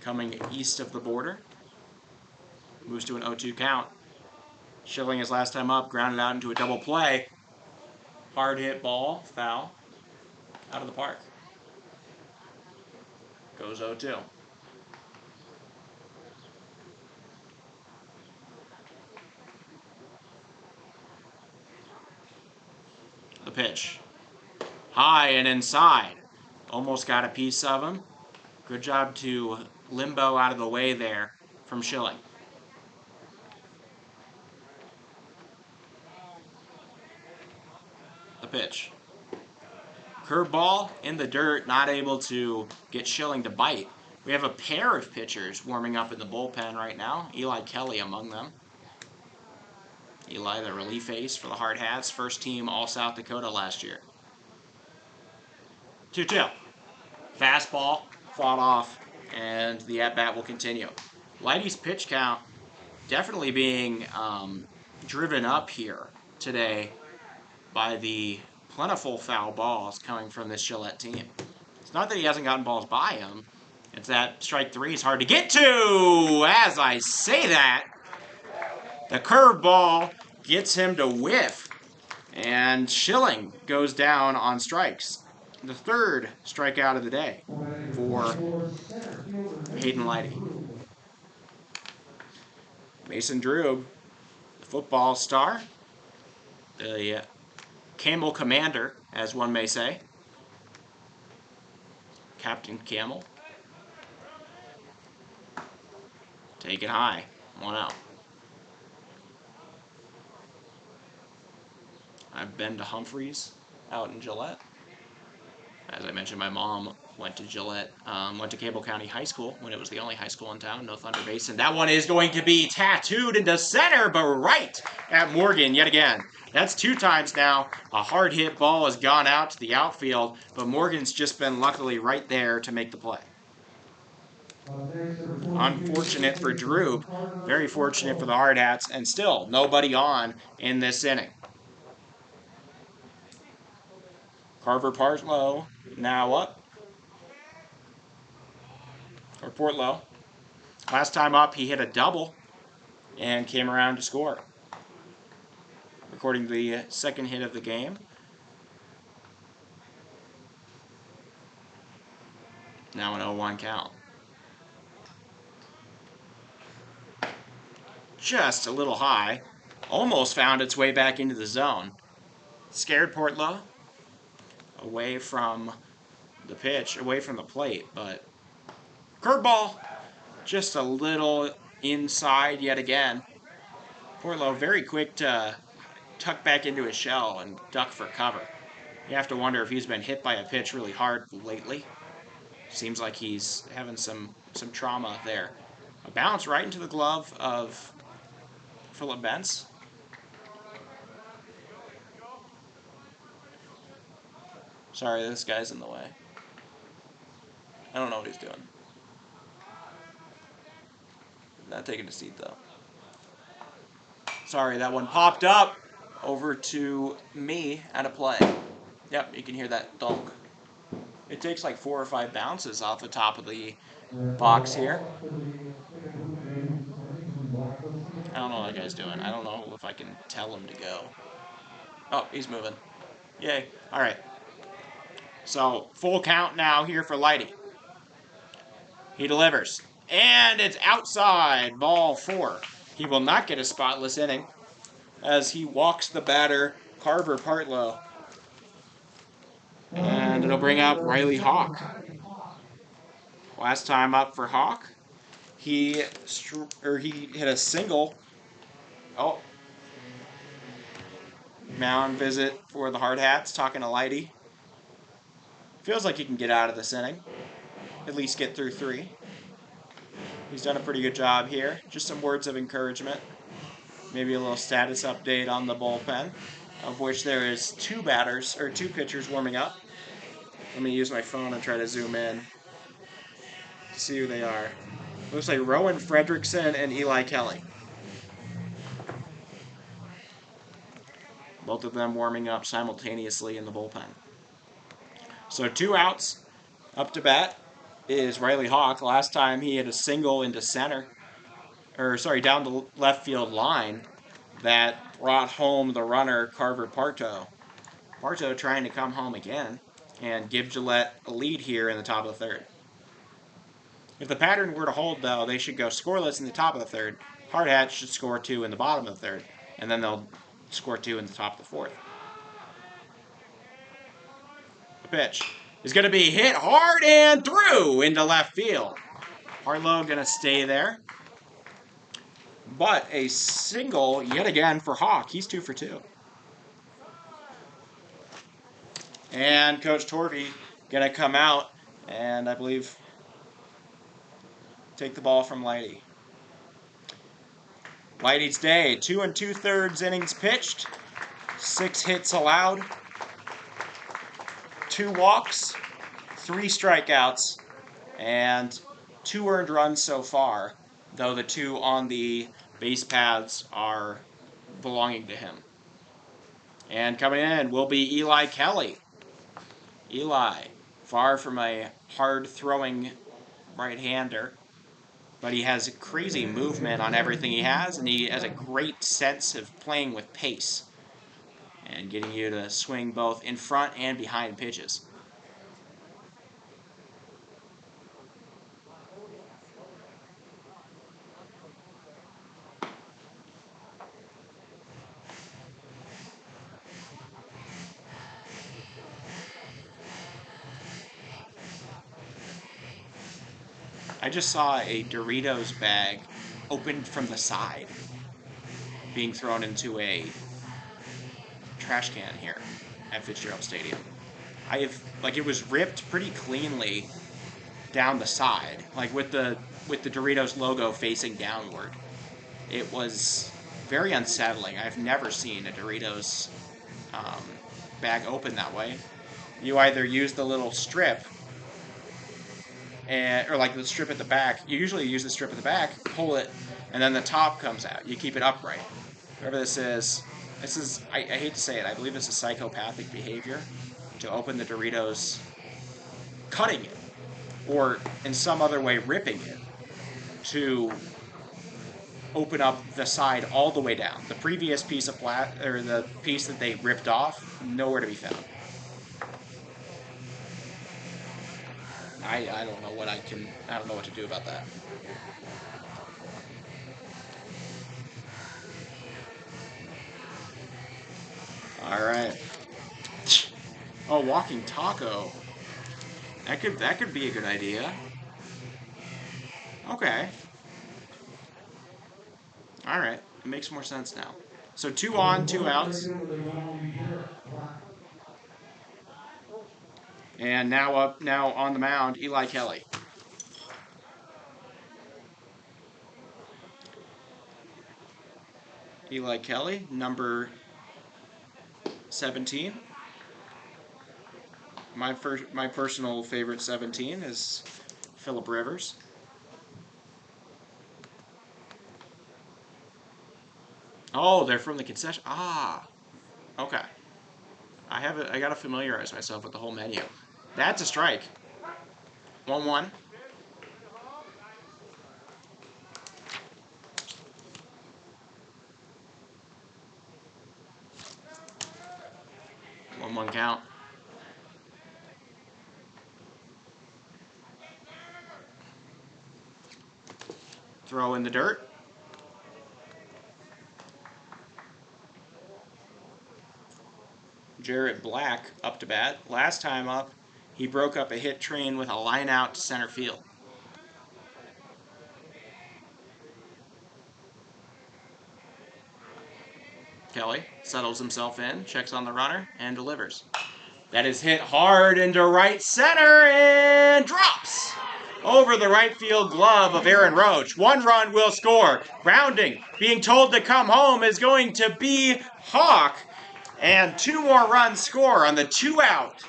coming east of the border. Moves to an 0-2 count. Schilling his last time up, grounded out into a double play. Hard hit ball, foul, out of the park. Goes 0-2. The pitch. High and inside. Almost got a piece of him. Good job to limbo out of the way there from Schilling. The pitch. Curveball in the dirt, not able to get Schilling to bite. We have a pair of pitchers warming up in the bullpen right now. Eli Kelly among them. Eli, the relief ace for the Hardhats, first team All South Dakota last year. 2-2. Fastball fought off, and the at-bat will continue. Lighty's pitch count definitely being driven up here today by the plentiful foul balls coming from this Gillette team. It's not that he hasn't gotten balls by him. It's that strike three is hard to get to. As I say that, the curveball gets him to whiff, and Schilling goes down on strikes. The third strikeout of the day for Hayden Lighty. Mason Drube, the football star, the Camel Commander, as one may say. Captain Camel. Take it high. 1 out. I've been to Humphreys out in Gillette. As I mentioned, my mom went to Gillette, went to Cable County High School when it was the only high school in town, no Thunder Basin. That one is going to be tattooed into center, but right at Morgan yet again. That's 2 times now. A hard hit ball has gone out to the outfield, but Morgan's just been luckily right there to make the play. Unfortunate for Drube, very fortunate for the Hardhats, and still nobody on in this inning. Carver Partlow now up. Or Portlow. Last time up, he hit a double and came around to score. Recording the second hit of the game. Now an 0-1 count. Just a little high. Almost found its way back into the zone. Scared Portlow away from the pitch, away from the plate, but curveball just a little inside yet again. Portlow very quick to tuck back into his shell and duck for cover. You have to wonder if he's been hit by a pitch really hard lately. Seems like he's having some trauma there. A bounce right into the glove of Phillip Bentz. Sorry, this guy's in the way. I don't know what he's doing. Not taking a seat, though. Sorry, that one popped up over to me at a play. Yep, you can hear that dunk. It takes like 4 or 5 bounces off the top of the box here. I don't know what that guy's doing. I don't know if I can tell him to go. Oh, he's moving. Yay. All right. So, full count now here for Lighty. He delivers. And it's outside, ball 4. He will not get a spotless inning as he walks the batter, Carver Partlow. And it'll bring up Riley Hawk. Last time up for Hawk, he hit a single. Oh. Mound visit for the Hardhats, talking to Lighty. Feels like he can get out of this inning. At least get through 3. He's done a pretty good job here. Just some words of encouragement. Maybe a little status update on the bullpen, of which there is 2 pitchers warming up. Let me use my phone and try to zoom in to see who they are. Looks like Rowan Fredrickson and Eli Kelly. Both of them warming up simultaneously in the bullpen. So 2 outs. Up to bat is Riley Hawk. Last time he had a single into center. Down the left field line that brought home the runner, Carver Partlow. Partlow trying to come home again and give Gillette a lead here in the top of the 3rd. If the pattern were to hold, though, they should go scoreless in the top of the 3rd. Hardhats should score 2 in the bottom of the 3rd. And then they'll score 2 in the top of the 4th. The pitch is going to be hit hard and through into left field. Partlow going to stay there. But a single yet again for Hawk. He's 2 for 2. And Coach Torvey going to come out and I believe take the ball from Lighty. Lighty's day, 2 2/3 innings pitched, 6 hits allowed, 2 walks, 3 strikeouts and 2 earned runs so far, though the 2 on the base paths are belonging to him. And coming in will be Eli Kelly. Eli, far from a hard-throwing right-hander, but he has crazy movement on everything he has, and he has a great sense of playing with pace and getting you to swing both in front and behind pitches. I just saw a Doritos bag opened from the side being thrown into a trash can here at Fitzgerald Stadium. It was ripped pretty cleanly down the side, like with the Doritos logo facing downward. It was very unsettling. I've never seen a Doritos bag open that way. You either use the little strip, or like the strip at the back. You usually use the strip at the back, pull it, and then the top comes out. You keep it upright. Whatever this is, I hate to say it, I believe this is psychopathic behavior to open the Doritos, cutting it, or in some other way ripping it, to open up the side all the way down. The previous piece of the piece that they ripped off, nowhere to be found. I don't know what I don't know what to do about that. All right. Oh, walking taco. That could be a good idea. Okay. All right. It makes more sense now. So 2 on, 2 outs. And now on the mound, Eli Kelly. Eli Kelly, number 17. My personal favorite 17 is Phillip Rivers. Oh, they're from the concession. Ah, okay. I gotta familiarize myself with the whole menu. That's a strike. 1-1. One count. Throw in the dirt. Jarrett Black up to bat. Last time up, he broke up a hit train with a line out to center field. Kelly settles himself in, checks on the runner, and delivers. That is hit hard into right center and drops over the right field glove of Aaron Roach. 1 run will score. Grounding, being told to come home, is going to be Hawk. And 2 more runs score on the 2-out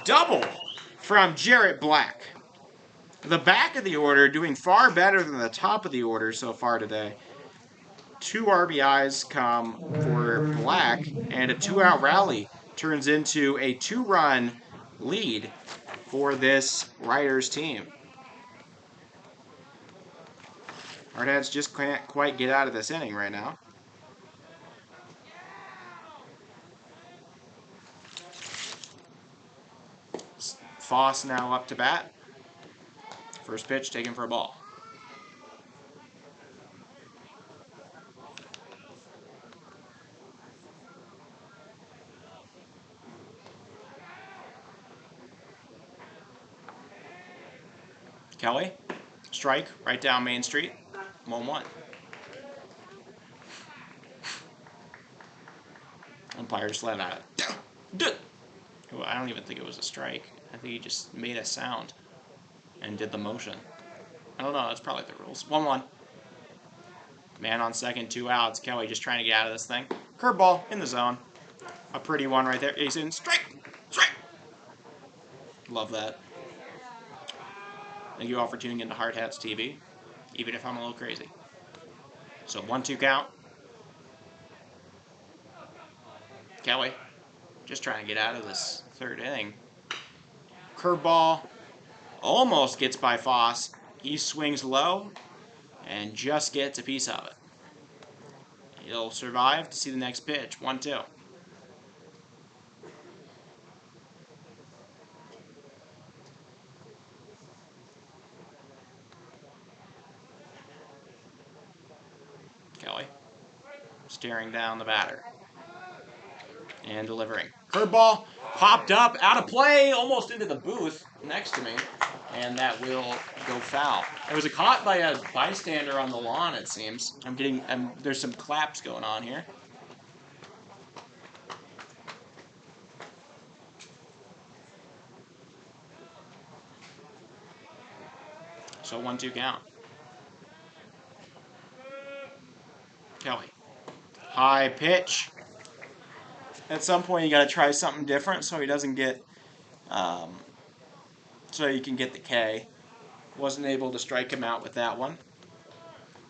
double from Jarrett Black. The back of the order doing far better than the top of the order so far today. 2 RBIs come for Black, and a 2-out rally turns into a 2-run lead for this Riders team. Hardhats just can't quite get out of this inning right now. Foss now up to bat. First pitch taken for a ball. Kelly, strike right down Main Street. 1-1. Umpire just let out it. I don't even think it was a strike. I think he just made a sound and did the motion. I don't know. That's probably the rules. 1-1. Man on second, 2 outs. Kelly just trying to get out of this thing. Curveball in the zone. A pretty one right there. He's in. Strike! Strike! Love that. Thank you all for tuning into Hardhats TV, even if I'm a little crazy. So 1-2 count. Kelly, just trying to get out of this third inning. Curveball almost gets by Foss. He swings low and just gets a piece of it. He'll survive to see the next pitch. 1-2. Kelly staring down the batter and delivering. Curveball popped up, out of play, almost into the booth next to me, and that will go foul. It was caught by a bystander on the lawn, it seems. There's some claps going on here. So 1-2 count. Kelly. High pitch. At some point, you got to try something different so he doesn't get, so you can get the K. Wasn't able to strike him out with that one.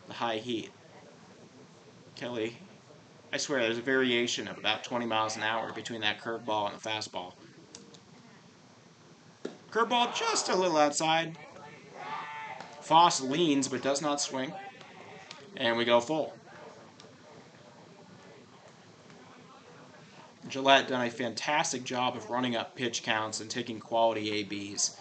The high heat. Kelly, I swear there's a variation of about 20 miles an hour between that curveball and the fastball. Curveball just a little outside. Foss leans but does not swing. And we go full. Gillette done a fantastic job of running up pitch counts and taking quality ABs.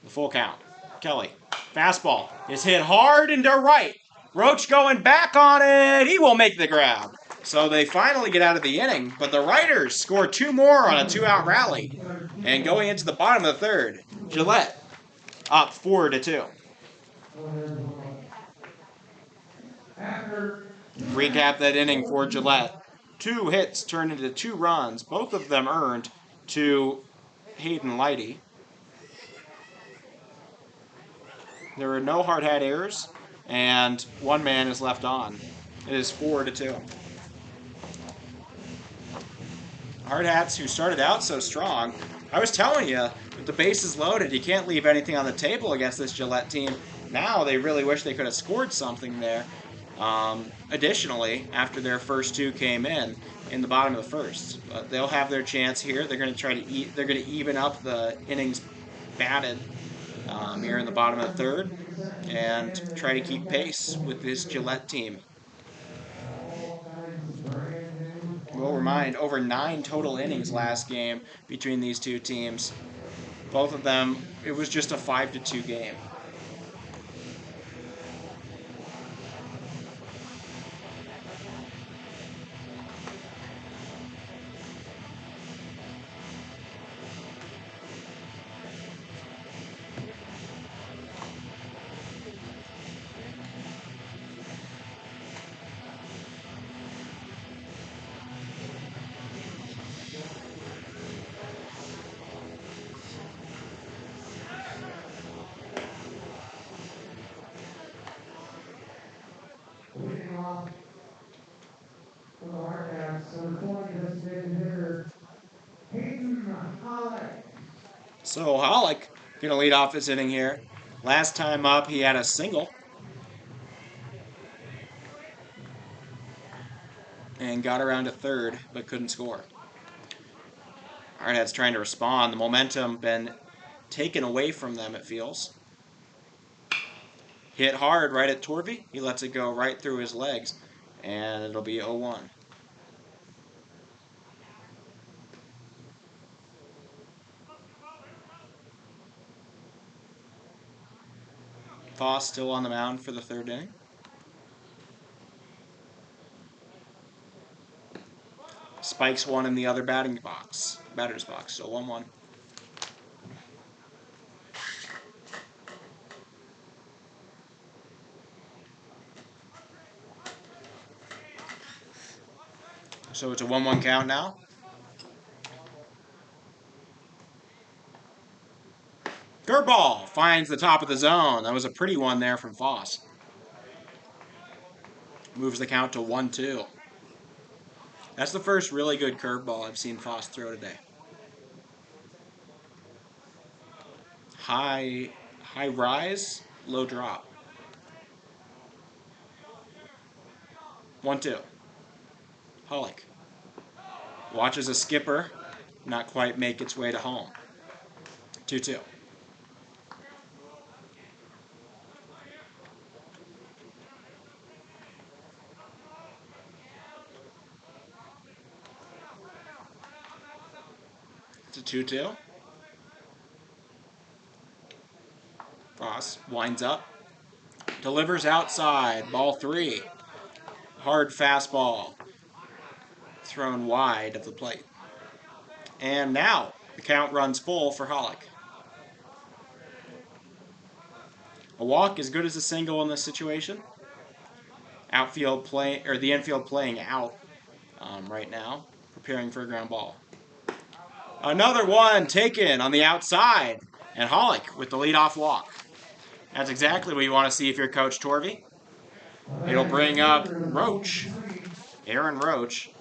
The full count. Kelly. Fastball is hit hard into right. Roach going back on it. He will make the grab. So they finally get out of the inning, but the Riders score 2 more on a 2-out rally. And going into the bottom of the third, Gillette up 4-2. Recap that inning for Gillette. 2 hits turned into 2 runs, both of them earned to Hayden Lighty. There were no hard hat errors, and 1 man is left on. It is 4-2. Hard hats who started out so strong. I was telling you, with the bases loaded, you can't leave anything on the table against this Gillette team. Now they really wish they could have scored something there. Additionally, after their first 2 came in the bottom of the first, but they'll have their chance here. They're going to try to They're going to even up the innings batted here in the bottom of the third and try to keep pace with this Gillette team. We'll remind, over 9 total innings last game between these 2 teams. Both of them, it was just a 5-2 game. So Hollick going to lead off this inning here. Last time up, he had a single. And got around to third, but couldn't score. Hardhats trying to respond. The momentum been taken away from them, it feels. Hit hard right at Torvey. He lets it go right through his legs. And it'll be 0-1. Foss still on the mound for the third inning. Spikes 1 in the other batter's box. So 1-1. So it's a 1-1 count now. Curveball finds the top of the zone. That was a pretty one there from Foss. Moves the count to 1-2. That's the first really good curveball I've seen Foss throw today. High rise, low drop. 1-2. Hollick watches a skipper not quite make its way to home. 2-2. It's a 2-2. Foss winds up, delivers outside, ball 3. Hard fastball, thrown wide of the plate. And now the count runs full for Hollick. A walk as good as a single in this situation. Outfield play, or the infield playing out right now, preparing for a ground ball. Another one taken on the outside, and Hollick with the leadoff walk. That's exactly what you want to see if you're Coach Torvey. It'll bring up Roach, Aaron Roach,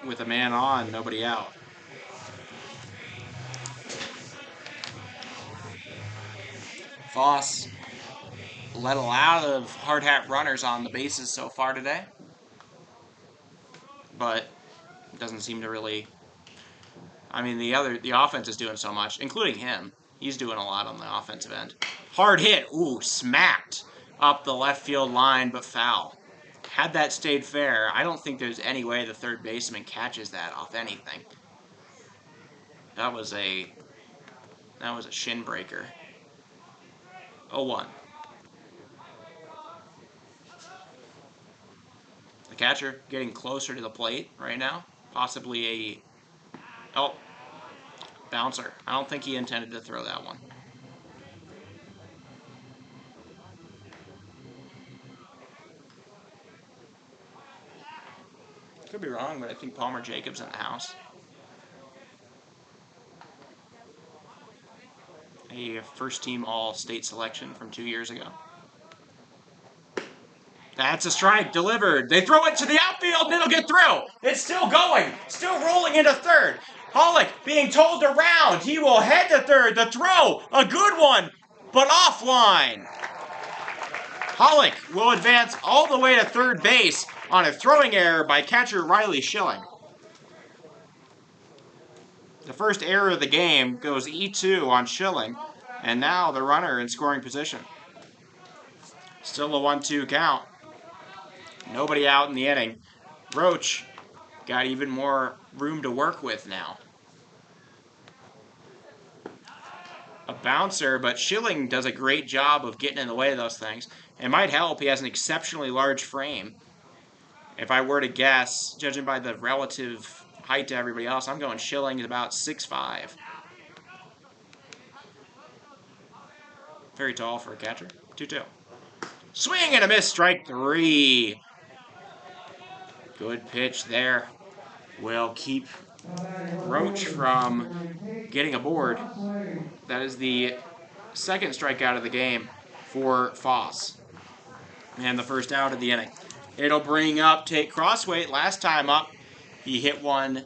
with a man on, nobody out. Foss let a lot of hard hat runners on the bases so far today, but it doesn't seem to really. I mean, the offense is doing so much, including him. He's doing a lot on the offensive end. Hard hit, ooh, smacked up the left field line, but foul. Had that stayed fair, I don't think there's any way the third baseman catches that off anything. That was a shin breaker. 0-1. The catcher getting closer to the plate right now. Possibly a bouncer. I don't think he intended to throw that one. Could be wrong, but I think Palmer Jacobs in the house. A first-team All-State selection from 2 years ago. That's a strike delivered. They throw it to the outfield and it'll get through. It's still going. Still rolling into third. Hollick being told to round. He will head to third. The throw, a good one, but offline. Hollick will advance all the way to third base on a throwing error by catcher Riley Schilling. The first error of the game goes E2 on Schilling, and now the runner in scoring position. Still a 1-2 count. Nobody out in the inning. Roach got even more room to work with now. A bouncer, but Schilling does a great job of getting in the way of those things. It might help. He has an exceptionally large frame. If I were to guess, judging by the relative height to everybody else, I'm going Schilling is about 6'5". Very tall for a catcher. 2-2. Swing and a miss, strike 3. Good pitch there. Will keep Roach from getting aboard. That is the second strikeout of the game for Foss. And the first out of the inning. It'll bring up Tate Crossway. Last time up, he hit one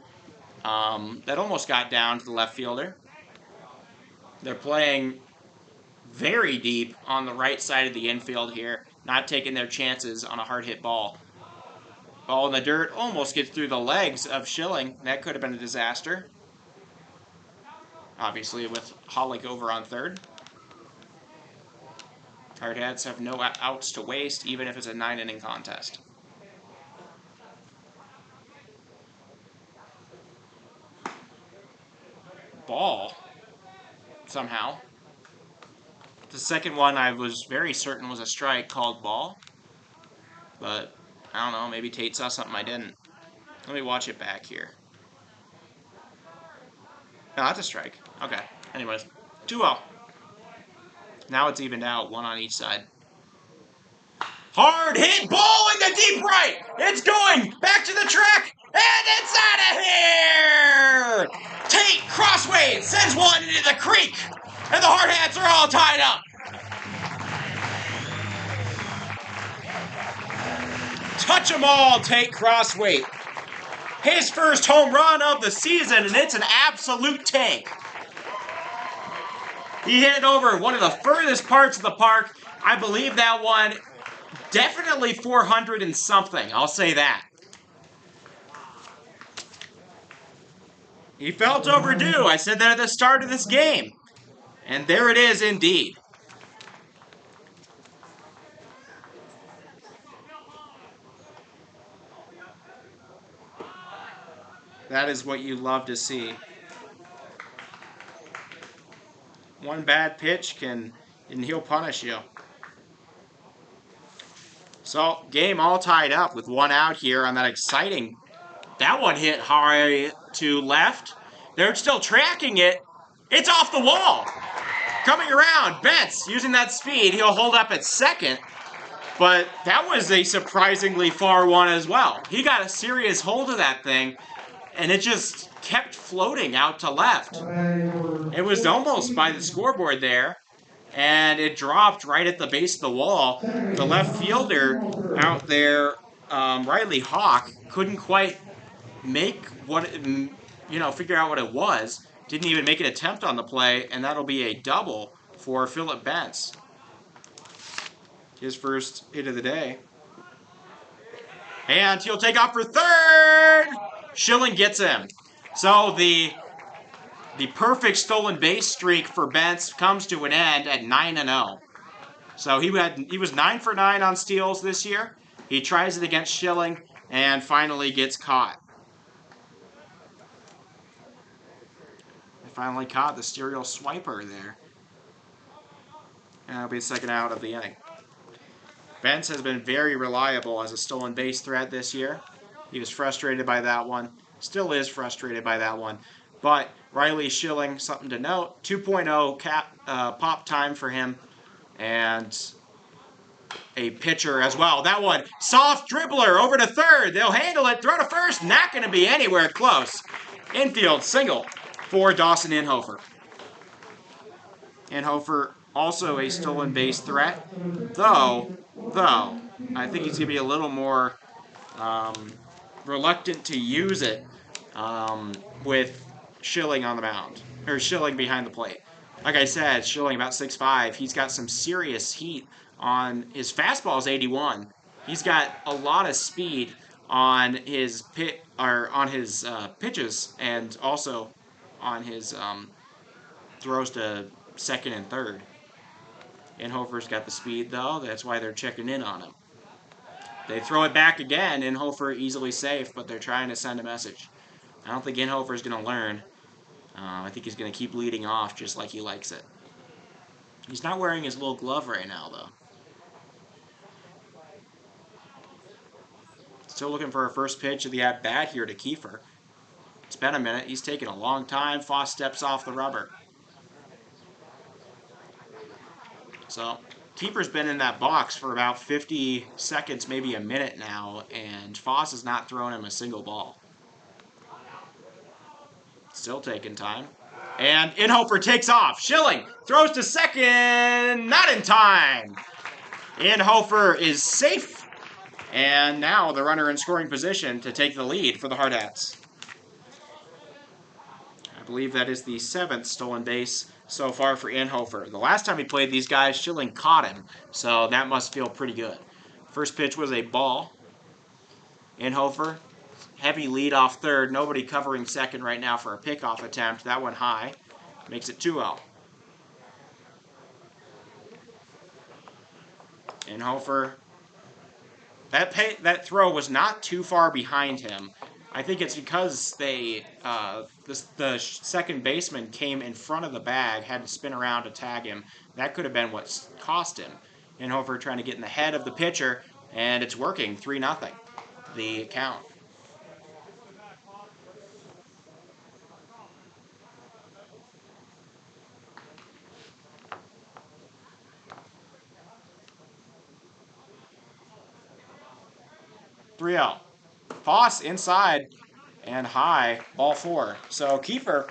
that almost got down to the left fielder. They're playing very deep on the right side of the infield here, not taking their chances on a hard hit ball. Ball in the dirt almost gets through the legs of Schilling. That could have been a disaster. Obviously with Hollick over on third. Hardhats have no outs to waste, even if it's a 9-inning contest. Ball, somehow. The second one I was very certain was a strike called ball. But, I don't know, maybe Tate saw something I didn't. Let me watch it back here. No, that's a strike. Okay. Anyways, 2-0. Now it's evened out, one on each side. Hard hit ball in the deep right. It's going back to the track, and it's out of here. Tate Crossway sends one into the creek, and the Hardhats are all tied up. Touch 'em all, Tate Crossway. his first home run of the season, and it's an absolute tank. He hit it over one of the furthest parts of the park. I believe that one definitely 400 and something. I'll say that. He felt overdue. I said that at the start of this game. And there it is indeed. That is what you love to see. One bad pitch and he'll punish you. So, game all tied up with one out here on that exciting. That one hit high to left. They're still tracking it. It's off the wall. Coming around, Betts using that speed. He'll hold up at second. But that was a surprisingly far one as well. He got a serious hold of that thing, and it just kept floating out to left. It was almost by the scoreboard there, and it dropped right at the base of the wall. The left fielder out there, Riley Hawk, couldn't quite make figure out what it was. Didn't even make an attempt on the play, and that'll be a double for Phillip Betts. His first hit of the day. And he'll take off for third. Schilling gets him. So the perfect stolen base streak for Betts comes to an end at 9-0. So he was 9 for 9 on steals this year. He tries it against Schilling and finally gets caught. They finally caught the serial swiper there. And that'll be the second out of the inning. Betts has been very reliable as a stolen base threat this year. He was frustrated by that one. Still is frustrated by that one. But Riley Schilling, something to note, 2.0 pop time for him. And a pitcher as well. That one, soft dribbler over to third. They'll handle it. Throw to first. Not going to be anywhere close. Infield single for Dawson Inhofer. Inhofer also a stolen base threat. Though, I think he's going to be a little more reluctant to use it with Schilling on the mound, or Schilling behind the plate. Like I said, Schilling about 6'5". He's got some serious heat on his fastball is 81. He's got a lot of speed on his pitches and also on his throws to second and third. Inhofer's got the speed though. That's why they're checking in on him. They throw it back again. Inhofer easily safe, but they're trying to send a message. I don't think Inhofer's going to learn. I think he's going to keep leading off just like he likes it. He's not wearing his little glove right now, though. Still looking for a first pitch of the at-bat here to Kiefer. It's been a minute. He's taking a long time. Foss steps off the rubber. So, Kiefer's been in that box for about 50 seconds, maybe a minute now, and Foss has not thrown him a single ball. Still taking time. And Inhofer takes off. Schilling throws to second. Not in time. Inhofer is safe. And now the runner in scoring position to take the lead for the Hardhats. I believe that is the 7th stolen base so far for Inhofer. The last time he played these guys, Schilling caught him. So that must feel pretty good. First pitch was a ball. Inhofer. Heavy lead off third. Nobody covering second right now for a pickoff attempt. That one high. Makes it 2-0. Inhofer. That throw was not too far behind him. I think it's because the second baseman came in front of the bag, had to spin around to tag him. That could have been what cost him. Inhofer trying to get in the head of the pitcher, and it's working. 3-0. The count. Foss inside and high, ball 4. So Kiefer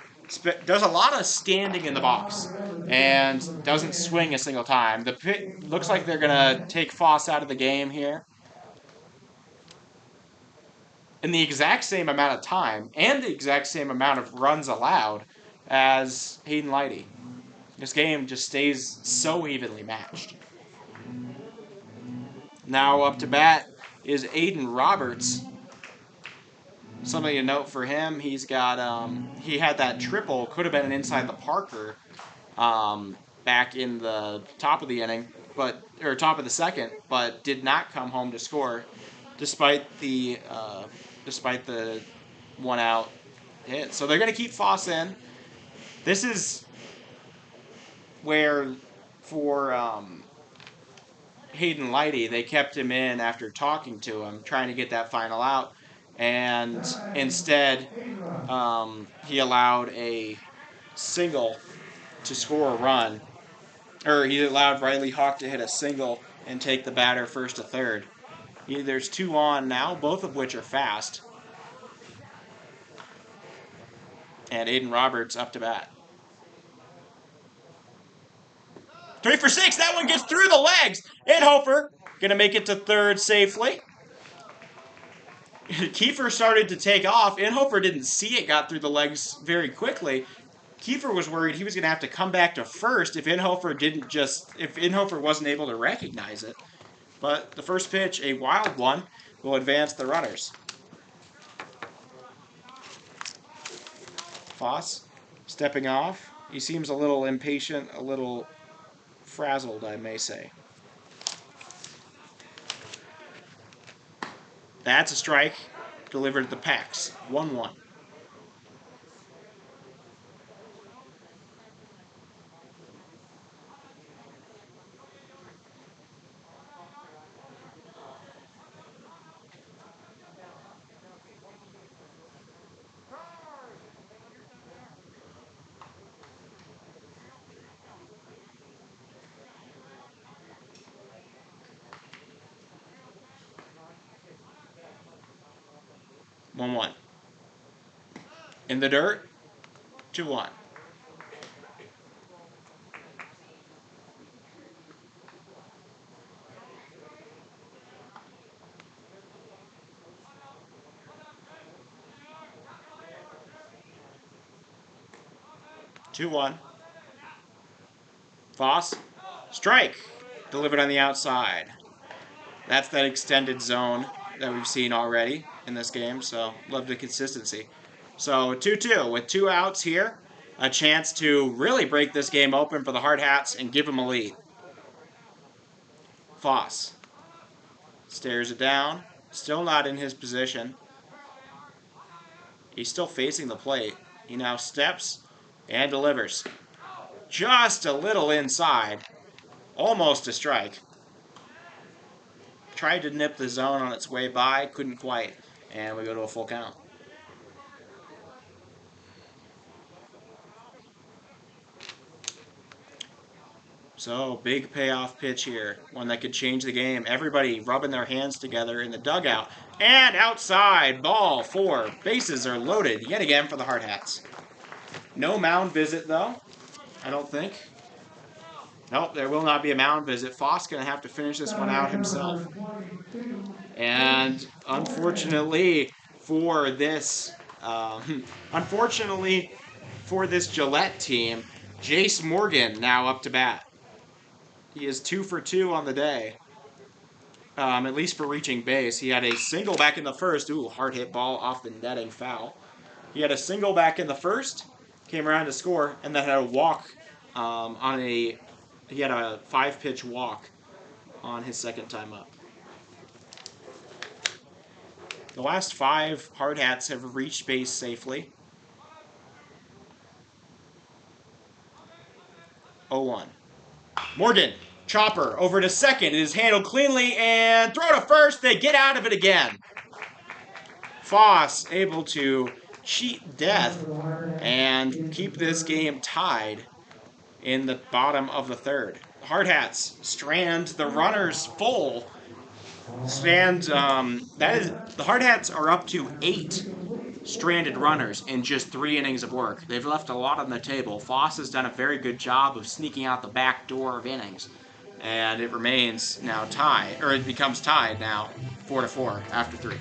does a lot of standing in the box and doesn't swing a single time. The pit looks like they're going to take Foss out of the game here. in the exact same amount of time and the exact same amount of runs allowed as Hayden Lighty. This game just stays so evenly matched. Now up to bat is Aiden Roberts. Something to note for him, he's got he had that triple, could have been an inside the Parker back in the top of the inning, or top of the second, but did not come home to score, despite the 1-out hit. So they're going to keep Foss in. This is where for Hayden Lighty, they kept him in after talking to him, trying to get that final out, and instead he allowed a single to score a run, or he allowed Riley Hawk to hit a single and take the batter first to third. There's 2 on now, both of which are fast. And Aiden Roberts up to bat. 3 for 6. That one gets through the legs. Inhofer going to make it to third safely. Kiefer started to take off. Inhofer didn't see it got through the legs very quickly. Kiefer was worried he was going to have to come back to first if Inhofer wasn't able to recognize it. But the first pitch, a wild one, will advance the runners. Foss stepping off. He seems a little impatient, a little frazzled, I may say. That's a strike delivered to the Packs. 1-1. In the dirt, 2-1. Foss, strike, delivered on the outside. That's that extended zone that we've seen already in this game, so love the consistency. So 2-2 with 2 outs here. A chance to really break this game open for the Hardhats and give them a lead. Foss stares it down. Still not in his position. He's still facing the plate. He now steps and delivers. Just a little inside. Almost a strike. Tried to nip the zone on its way by. Couldn't quite. And we go to a full count. So, big payoff pitch here. One that could change the game. Everybody rubbing their hands together in the dugout. And outside, ball 4. Bases are loaded yet again for the Hardhats. No mound visit, though. I don't think. Nope, there will not be a mound visit. Foss going to have to finish this one out himself. And unfortunately for this Gillette team, Jace Morgan now up to bat. He is 2 for 2 on the day, at least for reaching base. He had a single back in the first. Ooh, hard hit ball off the netting, foul. He had a single back in the first, came around to score, and then had a walk he had a 5-pitch walk on his second time up. The last 5 Hardhats have reached base safely. 0-1. Morgan, chopper, over to second. It is handled cleanly, and throw to first. They get out of it again. Foss able to cheat death and keep this game tied in the bottom of the third. Hardhats strand the runners full. The Hardhats are up to 8 stranded runners in just 3 innings of work. They've left a lot on the table. Foss has done a very good job of sneaking out the back door of innings. And it remains now tied, or it becomes tied now, 4-4 after 3.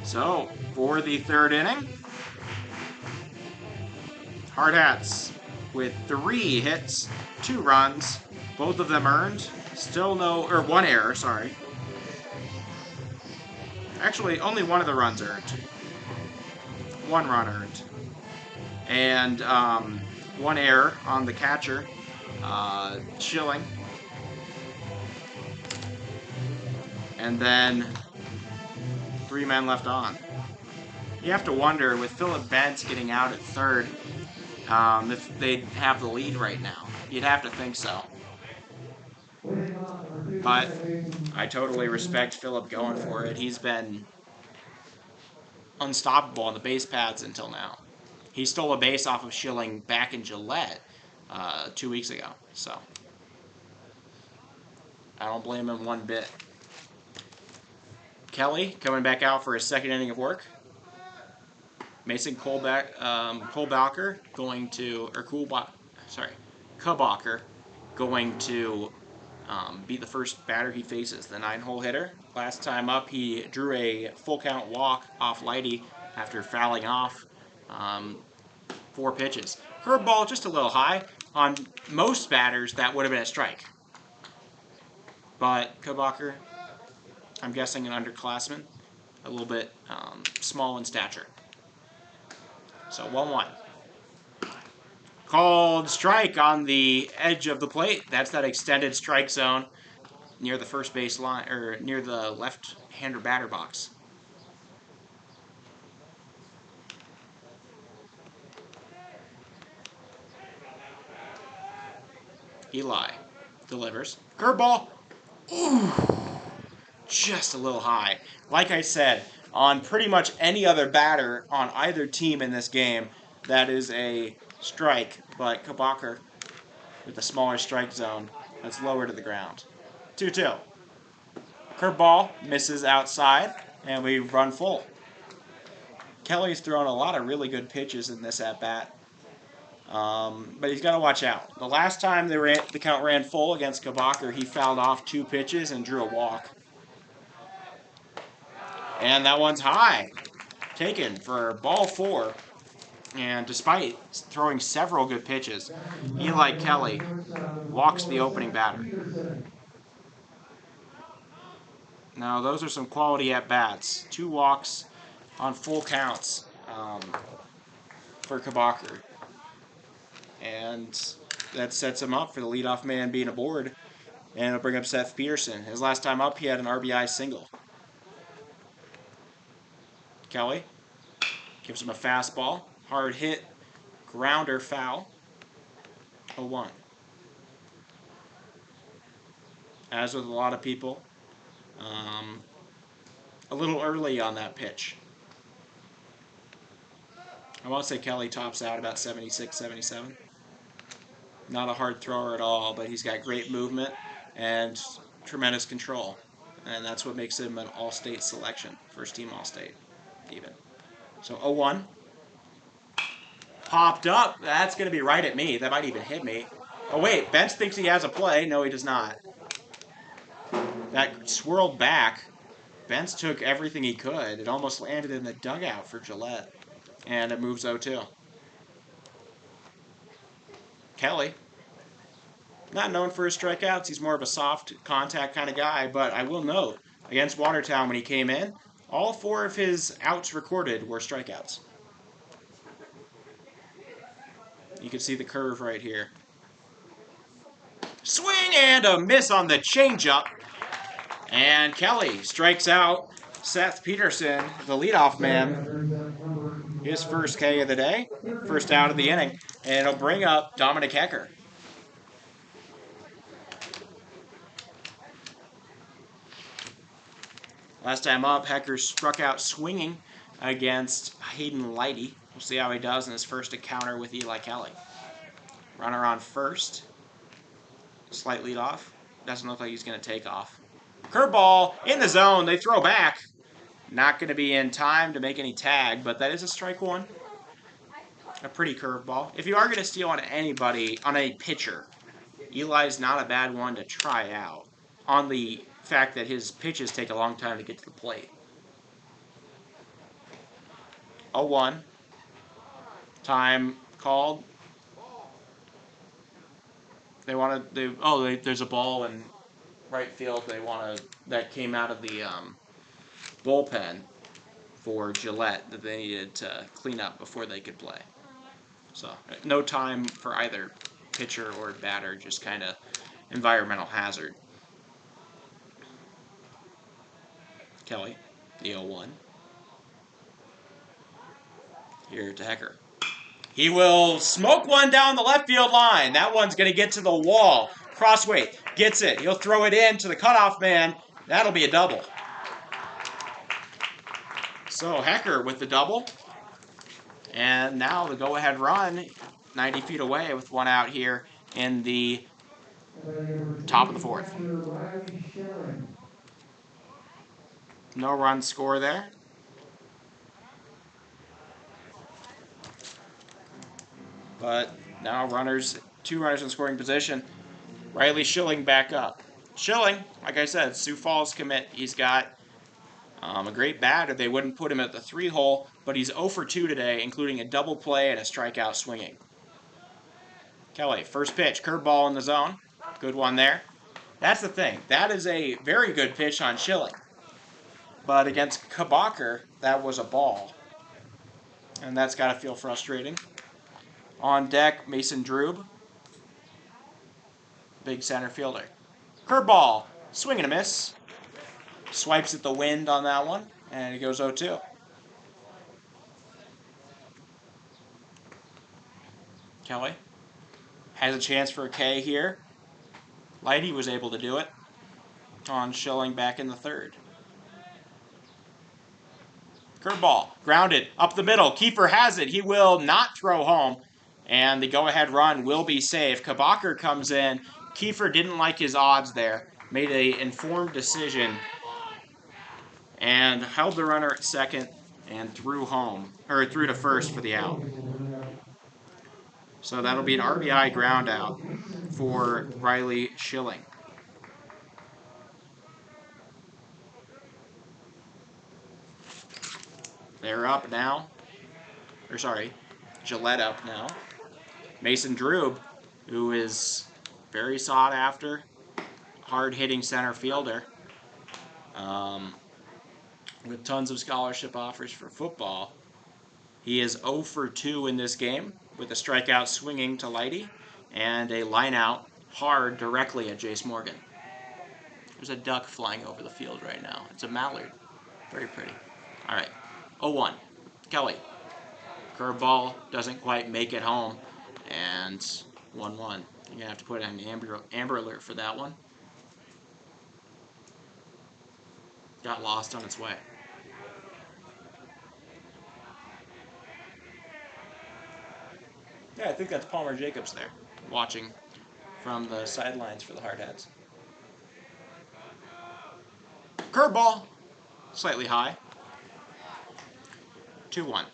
So, for the third inning, Hardhats with 3 hits, 2 runs, both of them earned. Still no, or 1 error, sorry. Actually, only 1 of the runs earned. 1 run earned. And 1 error on the catcher, Schilling. And then 3 men left on. You have to wonder, with Philip Bentz getting out at third, if they'd have the lead right now. You'd have to think so. But I totally respect Philip going for it. He's been unstoppable on the base paths until now. He stole a base off of Schilling back in Gillette 2 weeks ago. So I don't blame him one bit. Kelly coming back out for his second inning of work. Mason Kubacher going to be the first batter he faces, the 9-hole hitter. Last time up, he drew a full count walk off Lighty after fouling off 4 pitches. Curveball just a little high. On most batters, that would have been a strike. But Kubacher, I'm guessing an underclassman, a little bit small in stature. So 1-1. Called strike on the edge of the plate. That's that extended strike zone near the first base line, or near the left-hander batter box. Eli delivers. Curveball. Ooh, just a little high. Like I said, on pretty much any other batter on either team in this game, that is a strike. But Kubacher, with the smaller strike zone, that's lower to the ground. 2-2. Curveball misses outside, and we run full. Kelly's thrown a lot of really good pitches in this at-bat. But he's got to watch out. The last time the count ran full against Kubacher, he fouled off 2 pitches and drew a walk. And that one's high. Taken for ball 4. And despite throwing several good pitches, Eli Kelly walks the opening batter. Now, those are some quality at-bats. 2 walks on full counts for Kubacher. And that sets him up for the leadoff man being aboard. And it'll bring up Seth Peterson. His last time up, he had an RBI single. Kelly gives him a fastball. Hard hit. Grounder foul. 0-1. As with a lot of people, a little early on that pitch. I want to say Kelly tops out about 76, 77. Not a hard thrower at all, but he's got great movement and tremendous control. And that's what makes him an all-state selection. First team all-state, even. So 0-1. Popped up. That's going to be right at me. That might even hit me. Oh, wait. Bentz thinks he has a play. No, he does not. That swirled back. Bentz took everything he could. It almost landed in the dugout for Gillette. And it moves 0-2. Kelly, not known for his strikeouts. He's more of a soft contact kind of guy. But I will note, against Watertown when he came in, all 4 of his outs recorded were strikeouts. You can see the curve right here. Swing and a miss on the changeup. And Kelly strikes out Seth Peterson, the leadoff man. His first K of the day, first out of the inning. And it'll bring up Dominic Hecker. Last time up, Hecker struck out swinging against Hayden Lighty. We'll see how he does in his first encounter with Eli Kelly. Runner on first. Slight lead off. Doesn't look like he's going to take off. Curveball in the zone. They throw back. Not going to be in time to make any tag, but that is a strike 1. A pretty curveball. If you are going to steal on anybody, on a pitcher, Eli's not a bad one to try out. On the fact that his pitches take a long time to get to the plate. 0-1. Time called. There's a ball in right field. That came out of the bullpen for Gillette that they needed to clean up before they could play. So no time for either pitcher or batter, just kind of environmental hazard. Kelly, the 0-1. Here to Hecker. He will smoke one down the left field line. That one's going to get to the wall. Crossway gets it. He'll throw it in to the cutoff man. That'll be a double. So Hecker with the double. And now the go-ahead run, 90 feet away with one out here in the top of the fourth. No run score there. But now two runners in scoring position. Riley Schilling back up. Schilling, like I said, Sioux Falls commit. He's got a great batter. They wouldn't put him at the 3-hole, but he's 0 for 2 today, including a double play and a strikeout swinging. Kelly, first pitch, curveball in the zone. Good one there. That's the thing. That is a very good pitch on Schilling. But against Kabacher, that was a ball. And that's got to feel frustrating. On deck, Mason Drube. Big center fielder. Curveball. Swing and a miss. Swipes at the wind on that one. And it goes 0-2. Kelly has a chance for a K here. Lighty was able to do it on Schilling back in the third. Curveball. Grounded. Up the middle. Kiefer has it. He will not throw home. And the go-ahead run will be safe. Kabacher comes in. Kiefer didn't like his odds there. Made an informed decision. And held the runner at second and threw to first for the out. So that'll be an RBI ground out for Riley Schilling. They're up now. Gillette up now. Mason Drube, who is very sought after, hard-hitting center fielder, with tons of scholarship offers for football. He is 0 for 2 in this game, with a strikeout swinging to Lighty and a line out hard directly at Jace Morgan. There's a duck flying over the field right now. It's a mallard. Very pretty. All right, 0-1. Kelly. Curveball doesn't quite make it home, and 1-1. You're going to have to put an amber alert for that one. Got lost on its way. Yeah, I think that's Palmer Jacobs there, watching from the sidelines for the Hardhats. Curveball, slightly high. 2-1.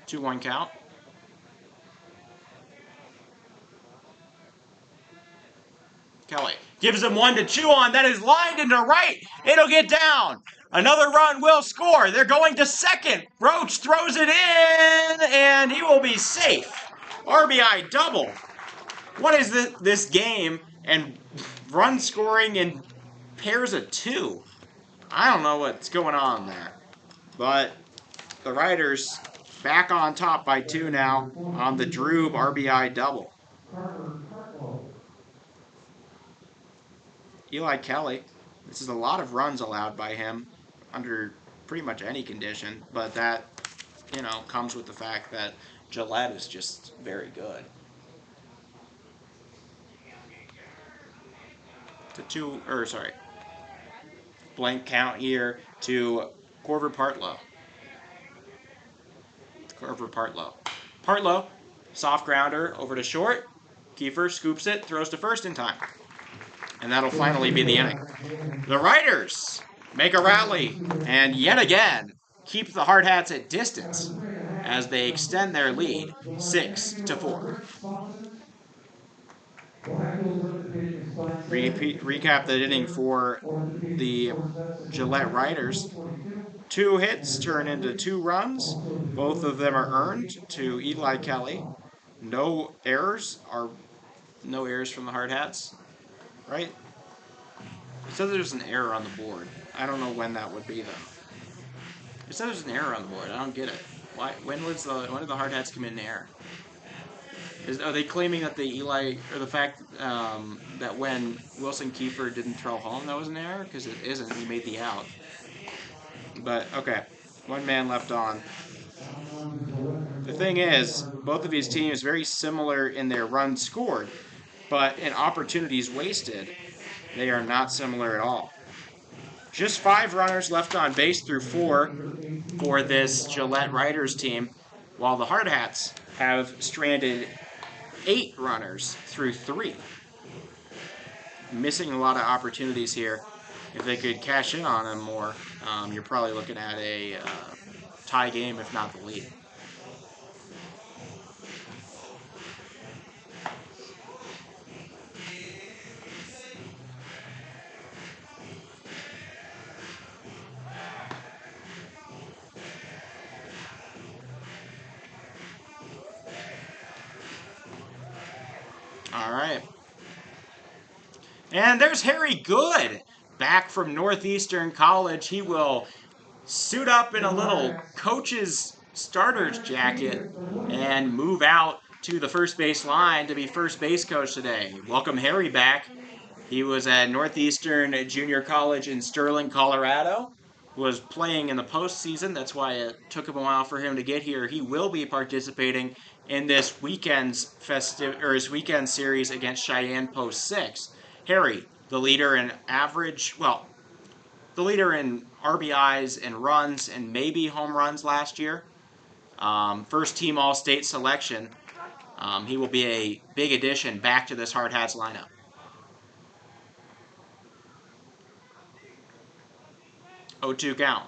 Two-one count. Kelly gives him one to chew on. That is lined into right. It'll get down. Another run will score. They're going to second. Roach throws it in, and he will be safe. RBI double. What is this game and run scoring in pairs of two? I don't know what's going on there. But the Riders back on top by 2 now on the Drube RBI double. Eli Kelly, this is a lot of runs allowed by him under pretty much any condition, but that, comes with the fact that Gillette is just very good. Blank count here to Corver Partlow. Partlow, soft grounder over to short. Kiefer scoops it, throws to first in time. And that'll finally be the inning. The Riders make a rally and yet again keep the Hardhats at distance. as they extend their lead 6-4. Recap the inning for the Gillette Riders. 2 hits turn into 2 runs. Both of them are earned to Eli Kelly. No errors from the Hardhats, right? It says there's an error on the board. I don't know when that would be though. It says there's an error on the board. I don't get it. Why? When did the Hardhats commit an error? Are they claiming that the fact that when Wilson Kiefer didn't throw home that was an error? Because it isn't. He made the out. But okay, 1 man left on. The thing is, both of these teams very similar in their runs scored, but in opportunities wasted, they are not similar at all. Just 5 runners left on base through 4 for this Gillette Riders team, while the Hardhats have stranded 8 runners through 3. Missing a lot of opportunities here. If they could cash in on them more, you're probably looking at a tie game, if not the lead. All right. And there's Harry Good, back from Northeastern College. He will suit up in a little coach's starter's jacket and move out to the first base line to be first base coach today. Welcome Harry back. He was at Northeastern Junior College in Sterling, Colorado. Was playing in the postseason. That's why it took him a while for him to get here. He will be participating in this weekend's weekend series against Cheyenne Post 6. Harry, the leader in the leader in RBIs and runs and maybe home runs last year. First team All-State selection. He will be a big addition back to this Hardhats lineup. 0-2 count.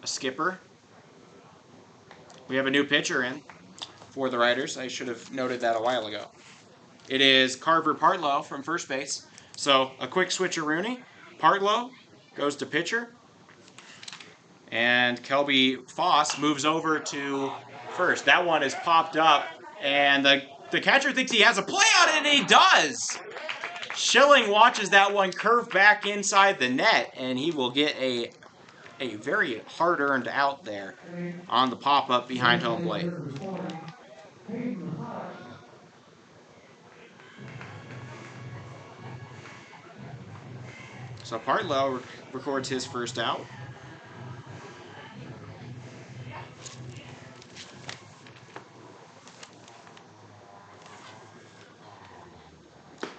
A skipper. We have a new pitcher in for the Riders. I should have noted that a while ago. It is Carver Partlow from first base. So a quick switcheroony. Partlow goes to pitcher. And Kelby Foss moves over to first. That one is popped up. And the catcher thinks he has a play on it, and he does. Schilling watches that one curve back inside the net, and he will get a very hard-earned out there on the pop-up behind home plate. So Partlow records his first out.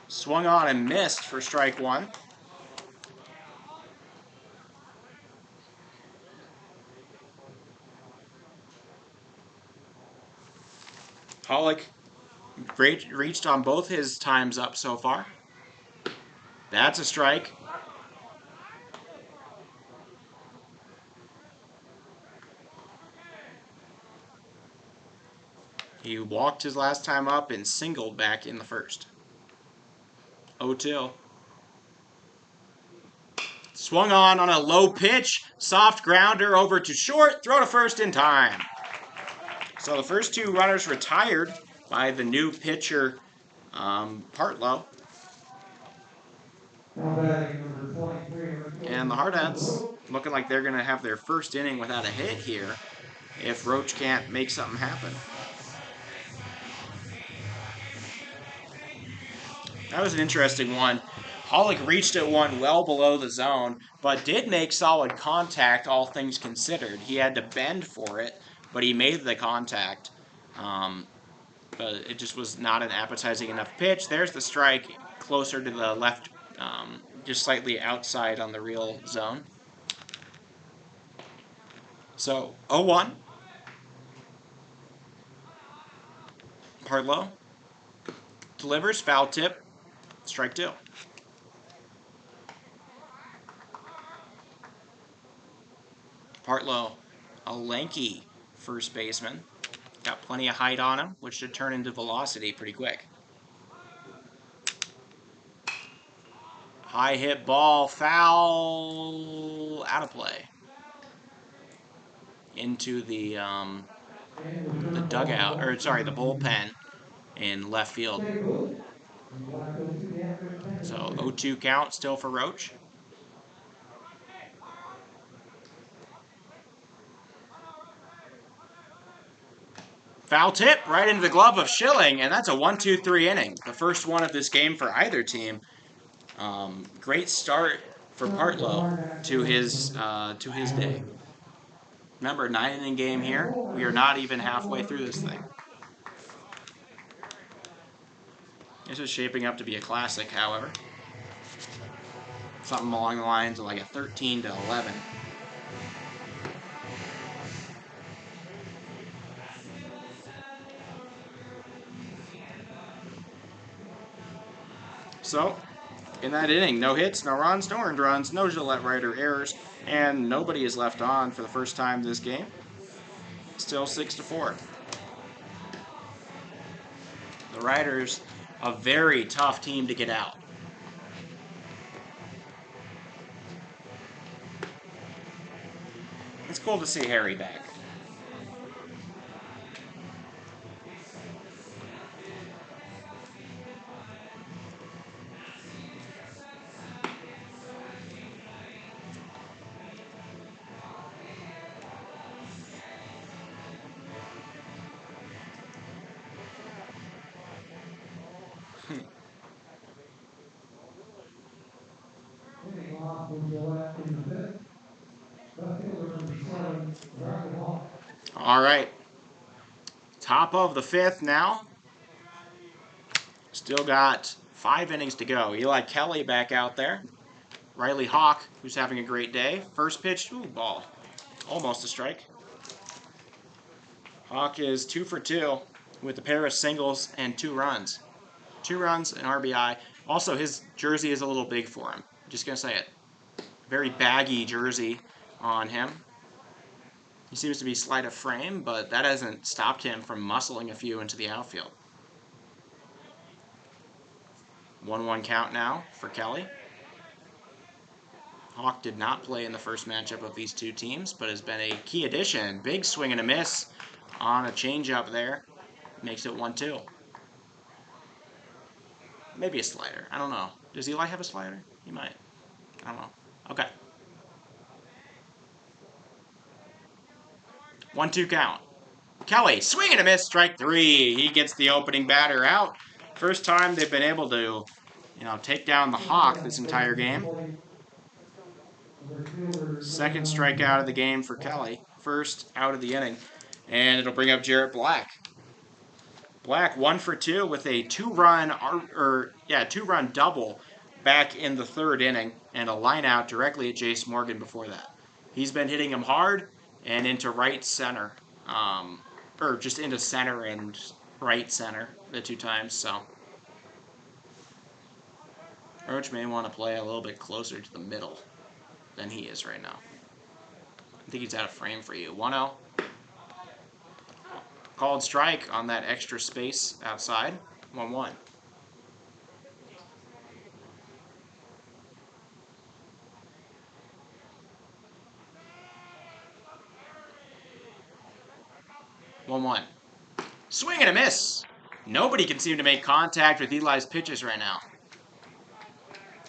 Swung on and missed for strike 1. Pollock reached on both his times up so far. That's a strike. He walked his last time up and singled back in the first. 0-2. Swung on a low pitch. Soft grounder over to short. Throw to first in time. So the first 2 runners retired by the new pitcher, Partlow. And the Hardhats looking like they're going to have their first inning without a hit here if Roach can't make something happen. That was an interesting one. Pollock reached at one well below the zone, but did make solid contact, all things considered. He had to bend for it, but he made the contact. But it just was not an appetizing enough pitch. There's the strike closer to the left, just slightly outside on the real zone. So 0-1. Partlow delivers, foul tip, strike 2. Partlow, a lanky first baseman. Got plenty of height on him, which should turn into velocity pretty quick. High hit ball, foul, out of play. Into the dugout, or sorry, the bullpen in left field. So 0-2 count still for Roach. Foul tip right into the glove of Schilling, and that's a 1-2-3 inning. The first one of this game for either team. Great start for Partlow to his day. Remember, 9-inning game here. We are not even halfway through this thing. This is shaping up to be a classic, however. Something along the lines of like a 13-11. So, in that inning, no hits, no runs, no earned runs, no Gillette Rider errors, and nobody is left on for the first time this game. Still 6-4. The Riders, a very tough team to get out. It's cool to see Harry back. All right. Top of the 5th now. Still got 5 innings to go. Eli Kelly back out there. Riley Hawk, who's having a great day. First pitch, ooh, ball. Almost a strike. Hawk is 2 for 2 with a pair of singles and 2 runs. 2 runs and RBI. Also, his jersey is a little big for him. Just going to say it. Very baggy jersey on him. He seems to be slight of frame, but that hasn't stopped him from muscling a few into the outfield. 1-1 count now for Kelly. Hawk did not play in the first matchup of these two teams, but has been a key addition. Big swing and a miss on a changeup there. Makes it 1-2. Maybe a slider. I don't know. Does Eli have a slider? He might. I don't know. Okay. 1-2 count. Kelly, swing and a miss, strike 3. He gets the opening batter out. First time they've been able to, take down the Hawk this entire game. Second strikeout of the game for Kelly. First out of the inning. And it'll bring up Jarrett Black. Black 1 for 2 with a 2-run double back in the 3rd inning and a line out directly at Jace Morgan before that. He's been hitting him hard and into right center, or just into center and right center the 2 times. So Roach may want to play a little bit closer to the middle than he is right now. I think he's out of frame for you. 1-0. Called strike on that extra space outside. 1-1. Swing and a miss. Nobody can seem to make contact with Eli's pitches right now.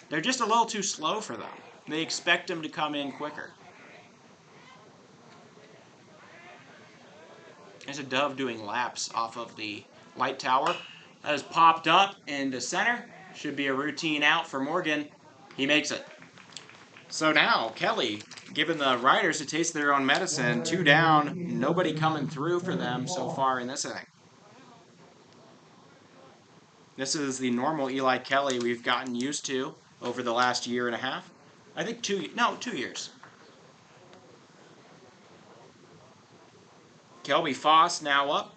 They're just a little too slow for them. They expect him to come in quicker. There's a dove doing laps off of the light tower. That has popped up into center. Should be a routine out for Morgan. He makes it. So now, Kelly, giving the Riders a taste of their own medicine. 2 down. Nobody coming through for them so far in this inning. This is the normal Eli Kelly we've gotten used to over the last year and a half. I think 2 years. Kelby Foss now up.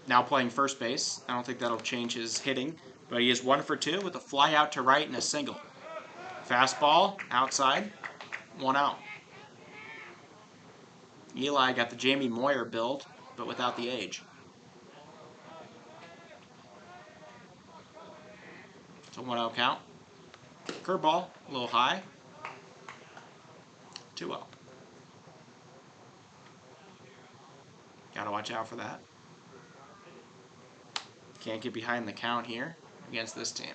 Now playing first base. I don't think that'll change his hitting, but he is 1 for 2 with a fly out to right and a single. Fastball outside, 1 out. Eli got the Jamie Moyer build, but without the age. It's a 1-0 count. Curveball, a little high. 2-0. Gotta watch out for that. Can't get behind the count here against this team.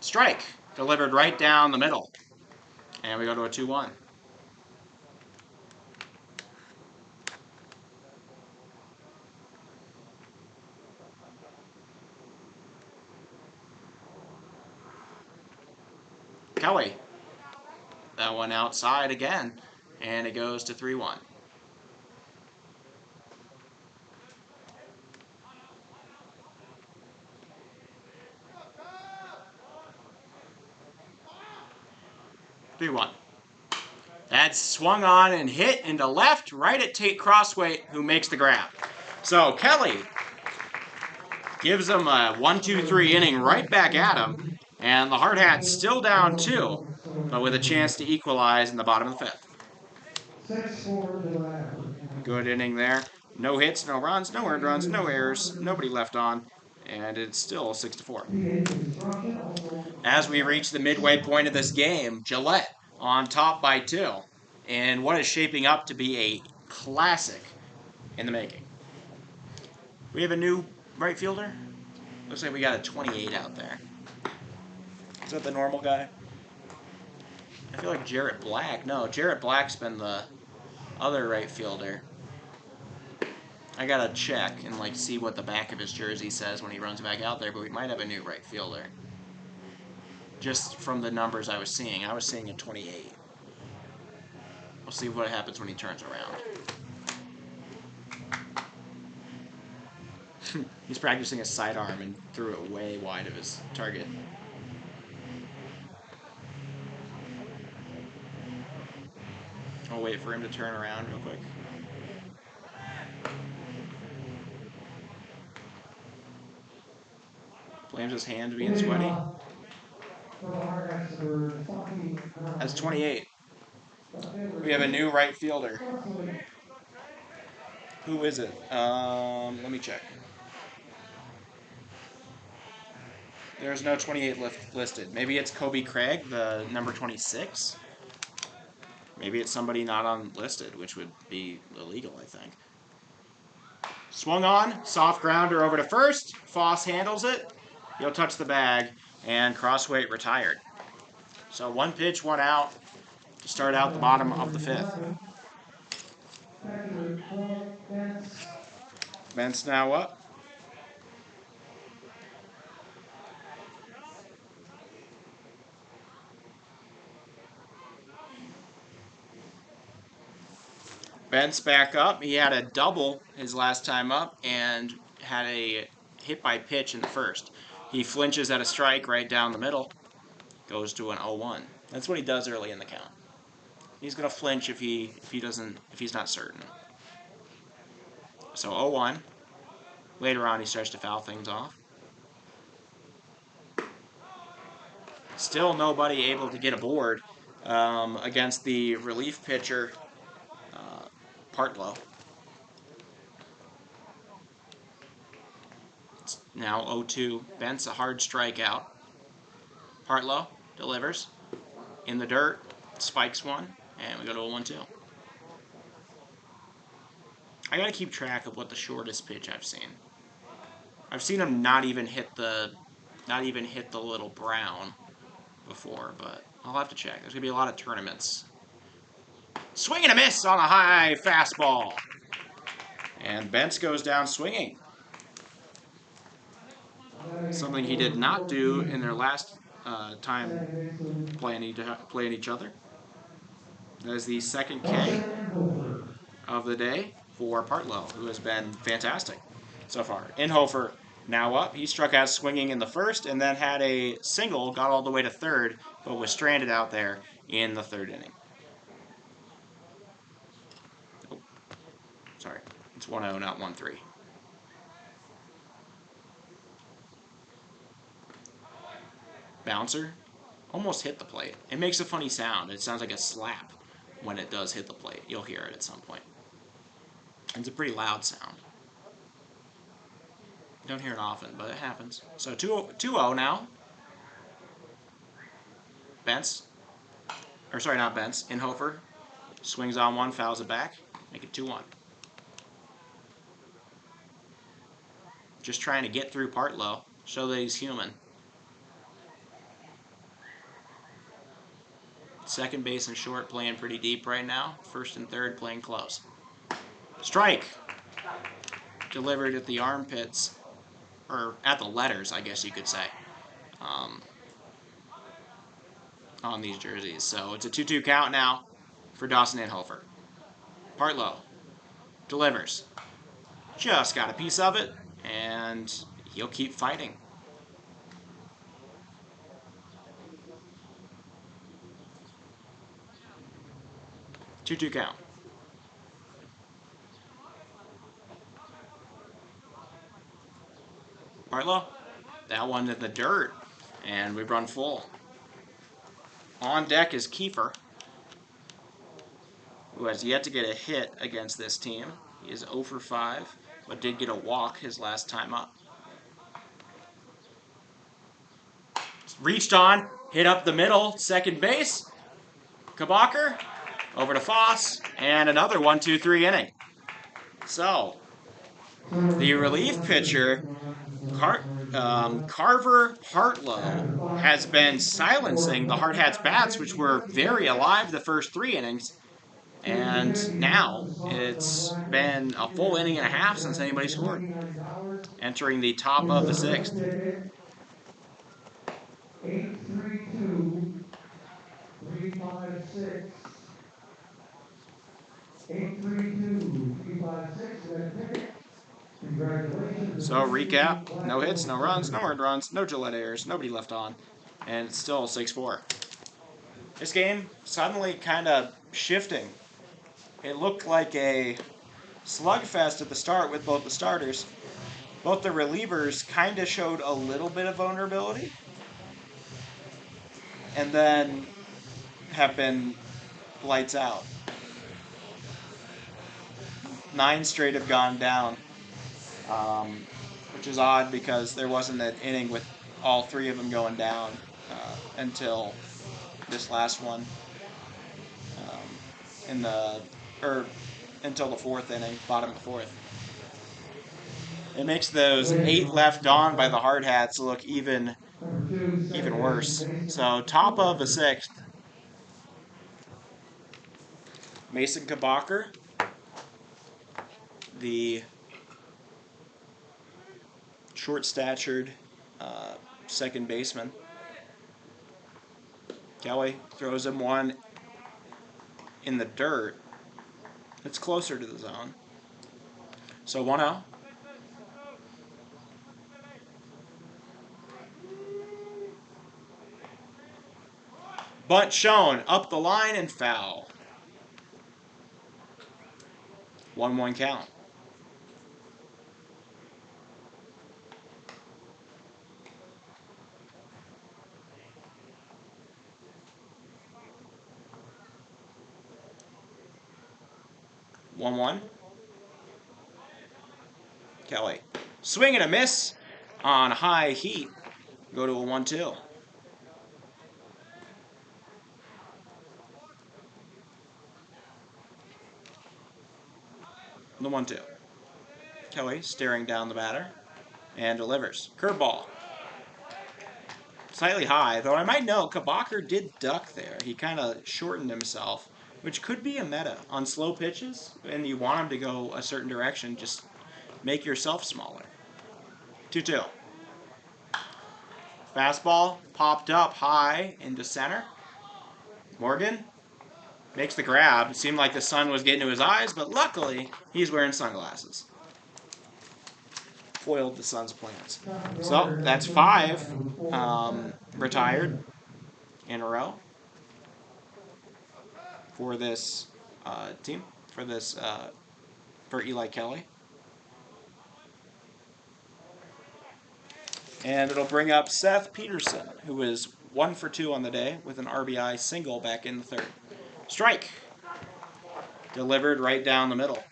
Strike. Delivered right down the middle. And we go to a 2-1. Kelly. That one outside again. And it goes to 3-1. That's swung on and hit into left, right at Tate Crossway, who makes the grab. So Kelly gives them a 1-2-3 inning right back at him, and the Hardhats still down 2, but with a chance to equalize in the bottom of the 5th. Good inning there. No hits, no runs, no earned runs, no errors, nobody left on, and it's still 6-4. As we reach the midway point of this game, Gillette on top by 2, and what is shaping up to be a classic in the making. We have a new right fielder. Looks like we got a 28 out there. Is that the normal guy? I feel like Jarrett Black. No, Jarrett Black's been the other right fielder. I gotta check and see what the back of his jersey says when he runs back out there, but we might have a new right fielder. Just from the numbers I was seeing a 28. We'll see what happens when he turns around. He's practicing a sidearm and threw it way wide of his target. I'll wait for him to turn around real quick. Blames his hand being sweaty. That's 28. We have a new right fielder. Who is it? Let me check. There's no 28 listed. Maybe it's Kobe Craig, the number 26. Maybe it's somebody not unlisted, which would be illegal, I think. Swung on, soft grounder over to first. Foss handles it. He'll touch the bag, and Crossway retired. So 1 pitch, 1 out to start out the bottom of the 5th. Bent's now up. Bent's back up. He had a double his last time up and had a hit by pitch in the first. He flinches at a strike right down the middle. Goes to an 0-1. That's what he does early in the count. He's gonna flinch if he's not certain. So 0-1. Later on, he starts to foul things off. Still nobody able to get aboard against the relief pitcher, Partlow. It's now 0-2. Bent's a hard strikeout. Partlow delivers in the dirt, spikes one, and we go to a 1-2. I gotta keep track of what the shortest pitch I've seen. I've seen him not even hit the little brown before, but I'll have to check. There's gonna be a lot of tournaments. Swing and a miss on a high fastball, and Bentz goes down swinging. Something he did not do in their last time playing each other. That is the second K of the day for Partlow, who has been fantastic so far. Inhofer now up. He struck out swinging in the first and then had a single, got all the way to third, but was stranded out there in the 3rd inning. Oh, sorry. It's 1-0, not 1-3. Bouncer Almost hit the plate. It makes a funny sound. It sounds like a slap when it does hit the plate. You'll hear it at some point. It's a pretty loud sound. You don't hear it often, but it happens. So 2-0 now. Bentz. Or sorry, not Bentz. Inhofer. Swings on one, fouls it back. Make it 2-1. Just trying to get through Partlow. Show that he's human. Second base and short playing pretty deep right now. First and third playing close. Strike. Delivered at the armpits. Or at the letters, I guess you could say. On these jerseys. So it's a 2-2 count now for Dawson Inhofer. Partlow. Delivers. Just got a piece of it. And he'll keep fighting. Two count. Partlow. That one in the dirt. And we run full. On deck is Kiefer, who has yet to get a hit against this team. He is 0 for 5, but did get a walk his last time up. Reached on, hit up the middle, second base. Kabacher, over to Foss, and another 1-2-3 inning. So, the relief pitcher, Carver Partlow, has been silencing the Hardhats bats, which were very alive the first 3 innings. And now it's been a full inning and a half since anybody scored. Entering the top of the 6th. 8-3-2, 3-5-6. 8-3-2, 3-5-6. Congratulations. So recap: no hits, no runs, no earned runs, no Gillette errors, nobody left on, and it's still 6-4. This game suddenly kind of shifting. It looked like a slugfest at the start with both the starters. Both the relievers kind of showed a little bit of vulnerability, and then have been lights out. 9 straight have gone down, which is odd because there wasn't an inning with all 3 of them going down until this last one, until the 4th inning, bottom of the 4th. It makes those 8 left on by the Hardhats look even worse. So top of the 6th. Mason Kabacher, the short-statured second baseman. Kelly throws him one in the dirt. It's closer to the zone. So 1-0. Bunt shown up the line and foul. 1-1 count. Kelly. Swing and a miss on high heat. Go to a 1-2. The 1-2. Kelly staring down the batter and delivers. Curveball. Slightly high, though I might note Kabacher did duck there. He kind of shortened himself, which could be a meta. On slow pitches, and you want him to go a certain direction, just make yourself smaller. 2-2. Fastball popped up high into center. Morgan makes the grab. It seemed like the sun was getting to his eyes, but luckily he's wearing sunglasses. Foiled the sun's plans. So that's 5 retired in a row for this team, for Eli Kelly. And it'll bring up Seth Peterson, who is 1 for 2 on the day with an RBI single back in the third. Strike. Delivered right down the middle.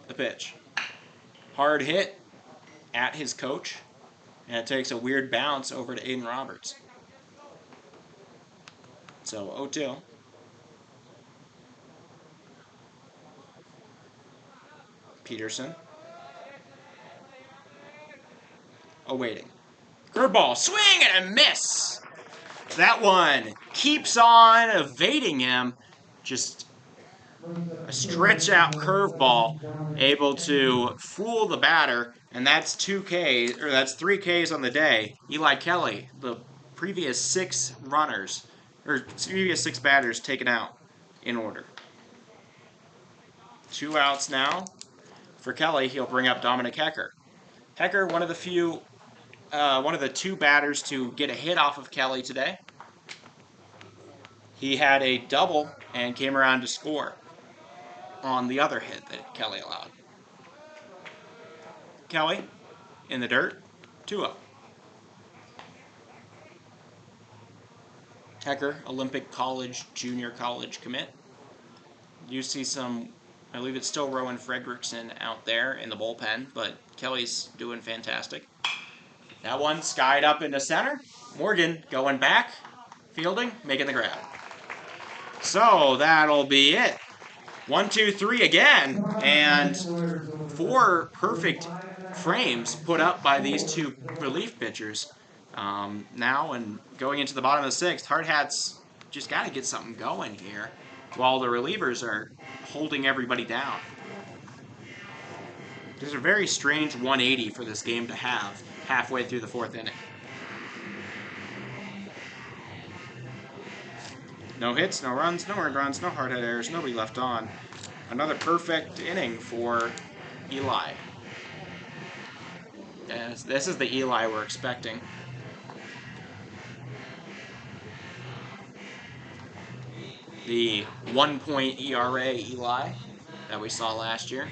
The pitch. Hard hit at his coach, and it takes a weird bounce over to Aiden Roberts. So 0-2. Peterson. Awaiting. Curveball, swing and a miss. That one keeps on evading him. Just a stretch out curveball, able to fool the batter, and that's 2 Ks, or that's 3 Ks on the day. Eli Kelly, the previous 6 runners, or previous 6 batters taken out in order. 2 outs now. For Kelly, he'll bring up Dominic Hecker. Hecker, one of the 2 batters to get a hit off of Kelly today. He had a double and came around to score on the other hit that Kelly allowed. Kelly in the dirt, 2-0. Hecker, Olympic College, junior college commit. You see some, I believe it's still Rowan Fredrickson out there in the bullpen, but Kelly's doing fantastic. That one skied up into center. Morgan going back, fielding, making the grab. So that'll be it. 1, 2, 3 again, and 4 perfect frames put up by these 2 relief pitchers. Now, and going into the bottom of the 6th, Hardhats just got to get something going here while the relievers are holding everybody down. There's a very strange 180 for this game to have halfway through the 4th inning. No hits, no runs, no earned runs, no hard hit errors, nobody left on. Another perfect inning for Eli. Yes, this is the Eli we're expecting. The 1-point ERA Eli that we saw last year.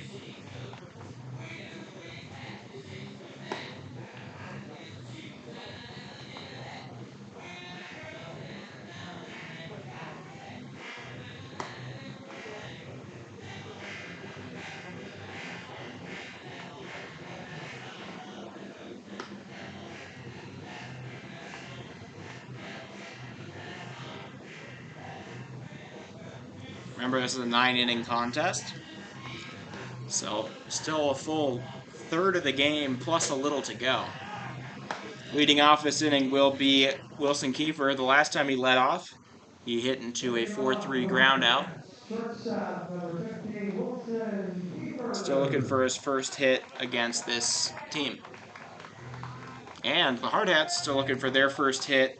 Remember, this is a 9-inning contest. So, still a full third of the game, plus a little to go. Leading off this inning will be Wilson Kiefer. The last time he led off, he hit into a 4-3 ground out. Still looking for his first hit against this team. And the Hardhats still looking for their first hit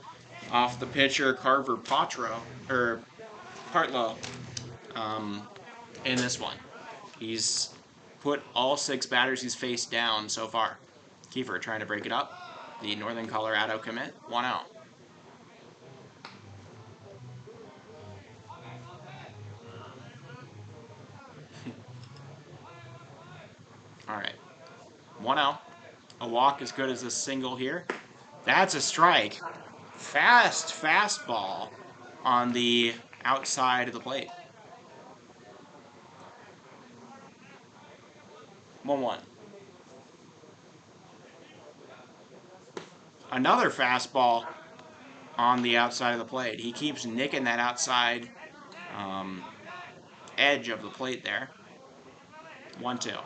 off the pitcher Carver Partlow in this one. He's put all 6 batters he's faced down so far. Kiefer trying to break it up. The Northern Colorado commit, 1 out. All right, 1 out. A walk as good as a single here. That's a strike. Fast fastball on the outside of the plate. 1-1. Another fastball on the outside of the plate. He keeps nicking that outside edge of the plate there. 1-2.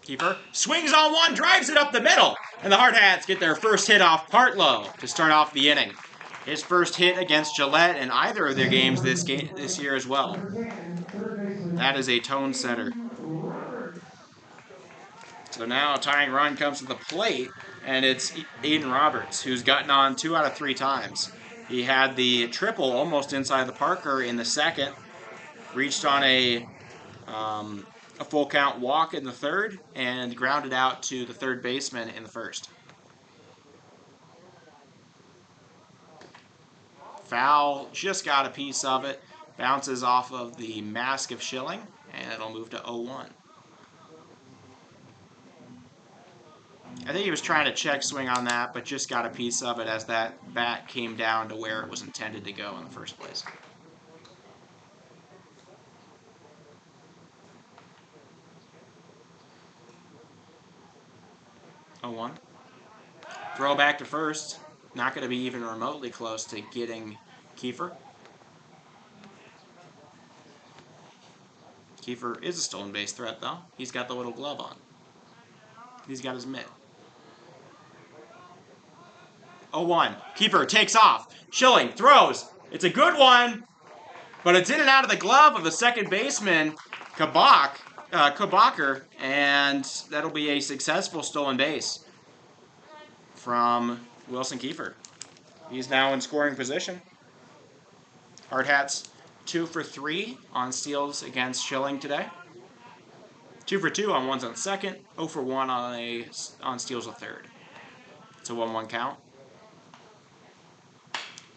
Kiefer swings on one, drives it up the middle, and the Hardhats get their first hit off Partlow to start off the inning. His first hit against Gillette in either of their games this year as well. That is a tone setter. So now a tying run comes to the plate, and it's Aiden Roberts, who's gotten on 2 out of 3 times. He had the triple almost inside the Parker in the second, reached on a full count walk in the third, and grounded out to the third baseman in the first. Foul, just got a piece of it. Bounces off of the mask of Schilling, and it'll move to 0-1. I think he was trying to check swing on that, but just got a piece of it as that bat came down to where it was intended to go in the first place. Oh, 1. Throw back to first. Not going to be even remotely close to getting Kiefer. Kiefer is a stolen base threat, though. He's got the little glove on. He's got his mitt. 0-1. Kiefer takes off. Schilling throws. It's a good one, but it's in and out of the glove of the second baseman, Kabacher, and that'll be a successful stolen base from Wilson Kiefer. He's now in scoring position. Hardhats 2 for 3 on steals against Schilling today. 2 for 2 on ones on second. 0 for 1 on steals a third. It's a 1-1 count.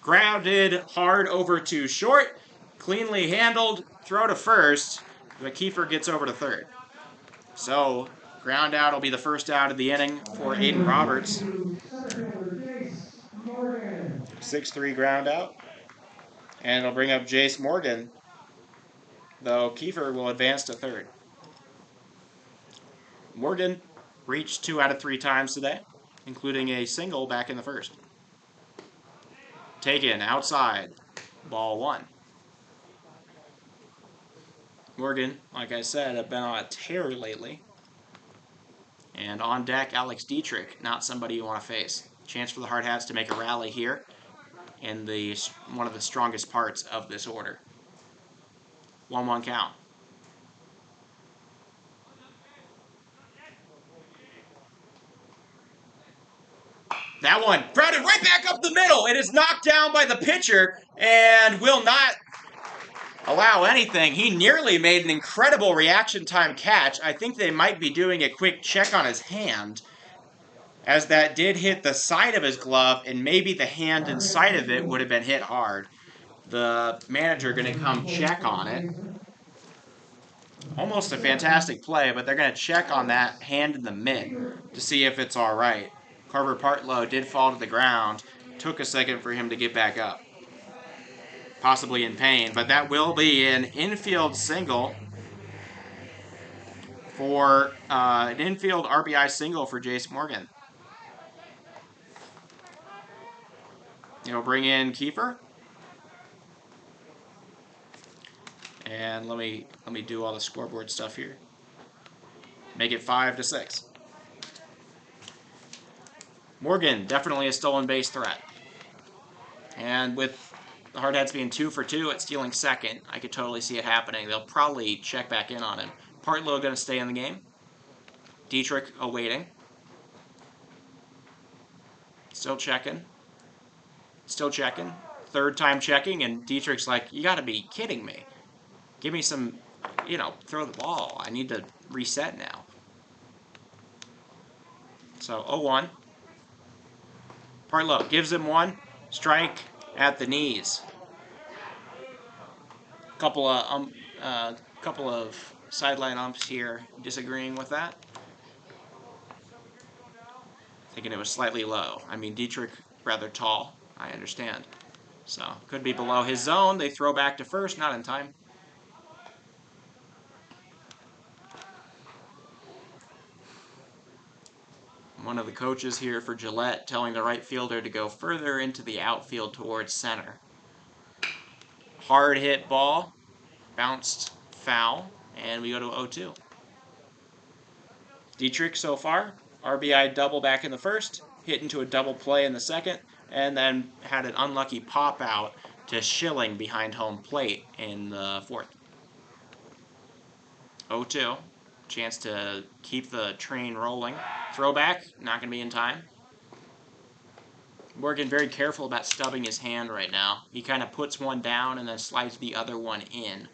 Grounded hard over to short. Cleanly handled. Throw to first. But Kiefer gets over to third. So, ground out will be the first out of the inning for Aiden Roberts. 6-3 ground out. And it'll bring up Jace Morgan, though Kiefer will advance to third. Morgan reached 2 out of 3 times today, including a single back in the first. Taken outside, ball 1. Morgan, like I said, have been on a tear lately. And on deck, Alex Dietrich, not somebody you want to face. Chance for the Hardhats to make a rally here in one of the strongest parts of this order. 1-1 count. That one grounded right back up the middle. It is knocked down by the pitcher and will not allow anything. He nearly made an incredible reaction time catch. I think they might be doing a quick check on his hand, as that did hit the side of his glove, and maybe the hand inside of it would have been hit hard. The manager going to come check on it. Almost a fantastic play, but they're going to check on that hand in the mitt to see if it's all right. Carver Partlow did fall to the ground. Took a second for him to get back up. Possibly in pain, but that will be an infield single for an infield RBI single for Jace Morgan. It'll bring in Kiefer. And let me do all the scoreboard stuff here. Make it 5-6. Morgan, definitely a stolen base threat. And with the Hardhats being 2 for 2 at stealing second, I could totally see it happening. They'll probably check back in on him. Partlow going to stay in the game. Dietrich awaiting. Still checking. Still checking. Third time checking, and Dietrich's like, you got to be kidding me. Give me some, throw the ball. I need to reset now. So 0-1. Partlow gives him one. Strike at the knees. Couple of sideline umps here disagreeing with that. Thinking it was slightly low. I mean, Dietrich rather tall. I understand. So could be below his zone. They throw back to first, not in time. One of the coaches here for Gillette telling the right fielder to go further into the outfield towards center. Hard hit ball, bounced foul, and we go to 0-2. Dietrich so far, RBI double back in the first, hit into a double play in the second, and then had an unlucky pop out to Schilling behind home plate in the fourth. 0-2. Chance to keep the train rolling. Throwback, not going to be in time. Morgan very careful about stubbing his hand right now. He kind of puts one down and then slides the other one in.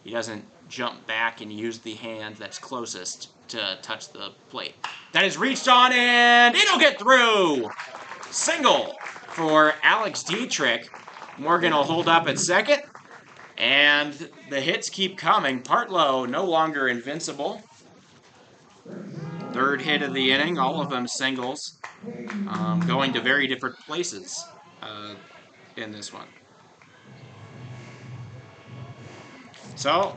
He doesn't jump back and use the hand that's closest to touch the plate. That is reached on, and it'll get through! Single for Alex Dietrich. Morgan will hold up at second. And the hits keep coming. Partlow no longer invincible. Third hit of the inning, all of them singles, going to very different places in this one. So,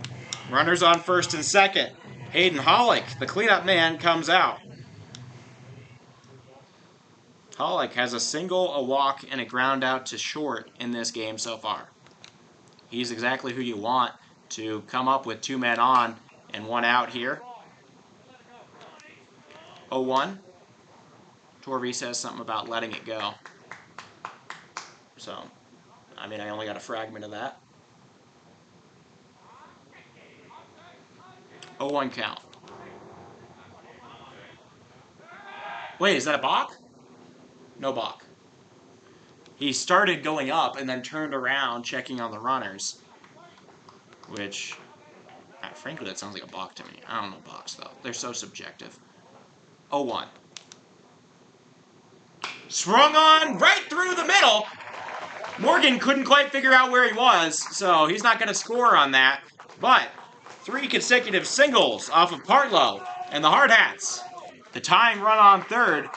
runners on first and second. Hayden Hollick, the cleanup man, comes out. Hollick has a single, a walk, and a ground out to short in this game so far. He's exactly who you want to come up with 2 men on and 1 out here. 0-1. Torvey says something about letting it go. So, I mean, I only got a fragment of that. 0-1 count. Wait, is that a balk? No balk. He started going up and then turned around checking on the runners, which, frankly, that sounds like a balk to me. I don't know balks, though. They're so subjective. 0-1. Swung on right through the middle. Morgan couldn't quite figure out where he was, so he's not going to score on that. But 3 consecutive singles off of Partlow and the Hardhats. The tying run on third,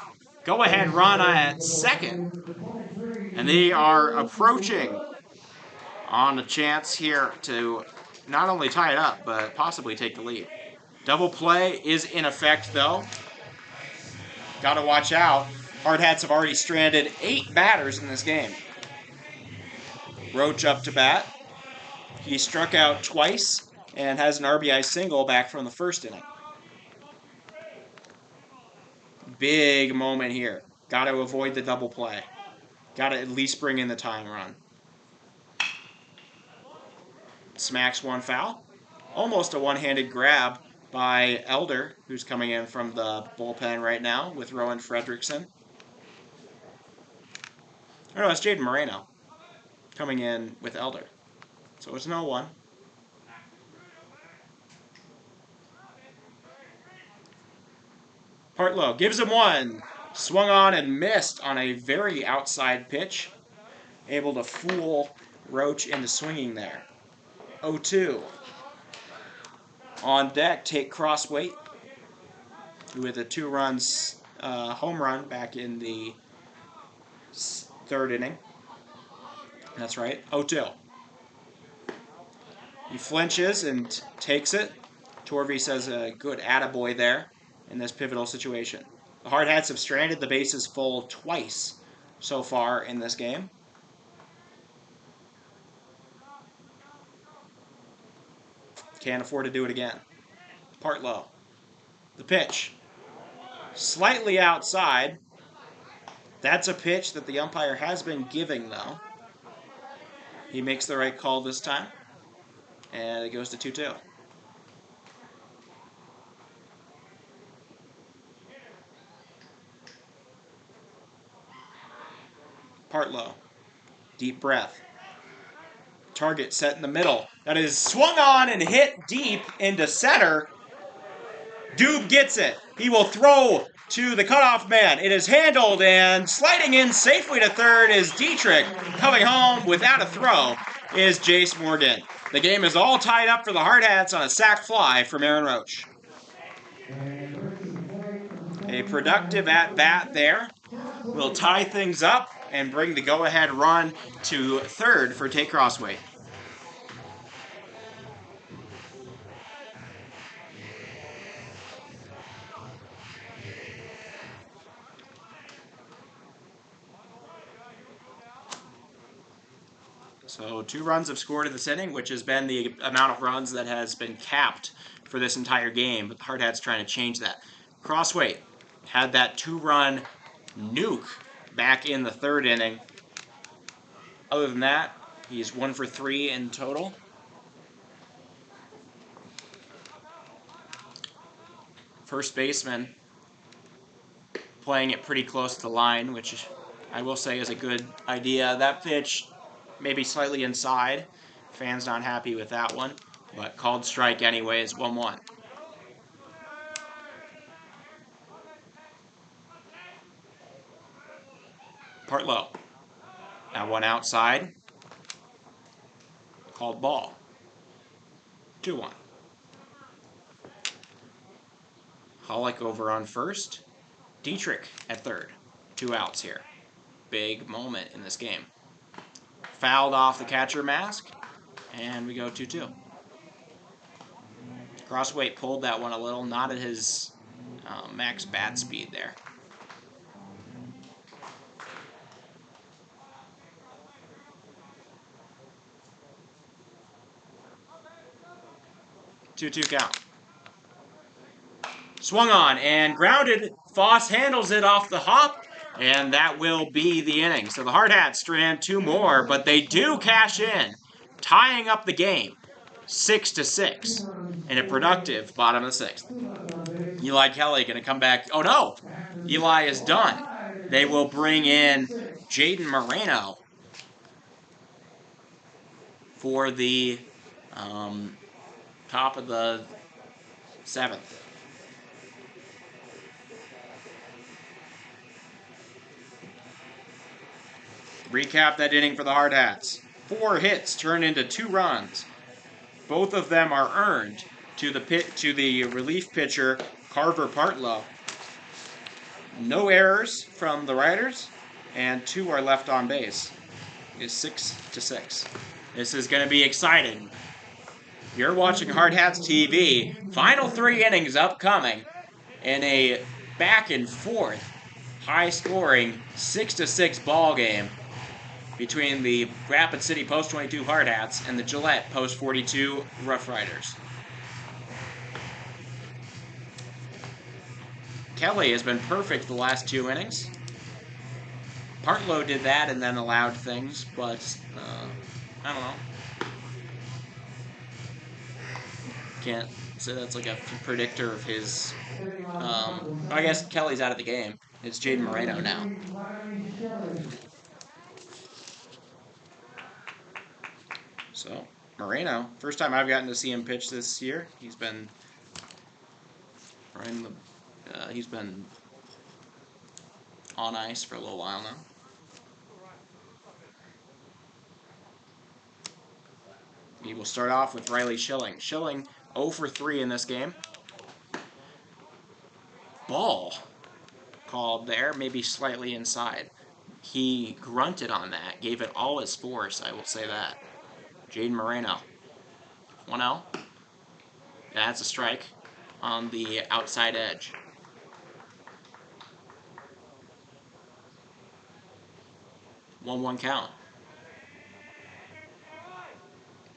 go-ahead run at second. And they are approaching on a chance here to not only tie it up, but possibly take the lead. Double play is in effect, though. Got to watch out. Hardhats have already stranded 8 batters in this game. Roach up to bat. He struck out twice and has an RBI single back from the first inning. Big moment here. Got to avoid the double play. Got to at least bring in the tying run. Smacks 1 foul. Almost a one-handed grab by Elder, who's coming in from the bullpen right now with Rowan Fredrickson. Oh, no, it's Jaden Moreno coming in with Elder. So it's an 0-1. Partlow gives him 1. Swung on and missed on a very outside pitch. Able to fool Roach into swinging there. 0-2. On deck, Tate Crossweight with a 2 runs home run back in the 3rd inning. That's right, 0-2. He flinches and takes it. Torvey says a good attaboy there in this pivotal situation. The Hardhats have stranded the bases full twice so far in this game. Can't afford to do it again. Partlow. The pitch. Slightly outside. That's a pitch that the umpire has been giving, though. He makes the right call this time. And it goes to 2-2. Partlow. Deep breath. Target set in the middle. That is swung on and hit deep into center. Doob gets it. He will throw to the cutoff man. It is handled, and sliding in safely to third is Dietrich. Coming home without a throw is Jace Morgan. The game is all tied up for the Hardhats on a sac fly from Aaron Roach. A productive at-bat there will tie things up and bring the go-ahead run to third for Tate Crossway. So 2 runs have scored in this inning, which has been the amount of runs that has been capped for this entire game. But the Hardhats trying to change that. Crossway had that 2-run nuke back in the 3rd inning. Other than that, he's 1 for 3 in total. First baseman playing it pretty close to the line, which I will say is a good idea. That pitch maybe slightly inside. Fans not happy with that one, but called strike anyways, 1-1. Partlow. That one outside. Called ball. 2-1. Hollick over on first. Dietrich at third. 2 outs here. Big moment in this game. Fouled off the catcher mask, and we go 2-2. Crossweight pulled that one a little, not at his max bat speed there. Two count. Swung on and grounded. Foss handles it off the hop, and that will be the inning. So the Hardhats strand 2 more, but they do cash in, tying up the game 6-6 in a productive bottom of the 6th. Eli Kelly going to come back. Oh no, Eli is done. They will bring in Jaden Moreno for the top of the 7th. Recap that inning for the Hardhats. 4 hits turned into 2 runs. Both of them are earned to the relief pitcher Carver Partlow. No errors from the Riders, and 2 are left on base. It's 6-6. This is going to be exciting. You're watching Hardhats TV. Final 3 innings upcoming in a back and forth, high-scoring 6-6 ball game between the Rapid City Post 22 Hardhats and the Gillette Post 42 Roughriders. Kelly has been perfect the last 2 innings. Partlow did that and then allowed things, but I don't know. Can't say that's like a predictor of his. I guess Kelly's out of the game. It's Jaden Moreno now. So Moreno, first time I've gotten to see him pitch this year. He's been he's been on ice for a little while now. He will start off with Riley Schilling. Schilling 0 for 3 in this game. Ball called there, maybe slightly inside. He grunted on that, gave it all his force, I will say that. Jaden Moreno. 1-0. That's a strike on the outside edge. 1-1 count.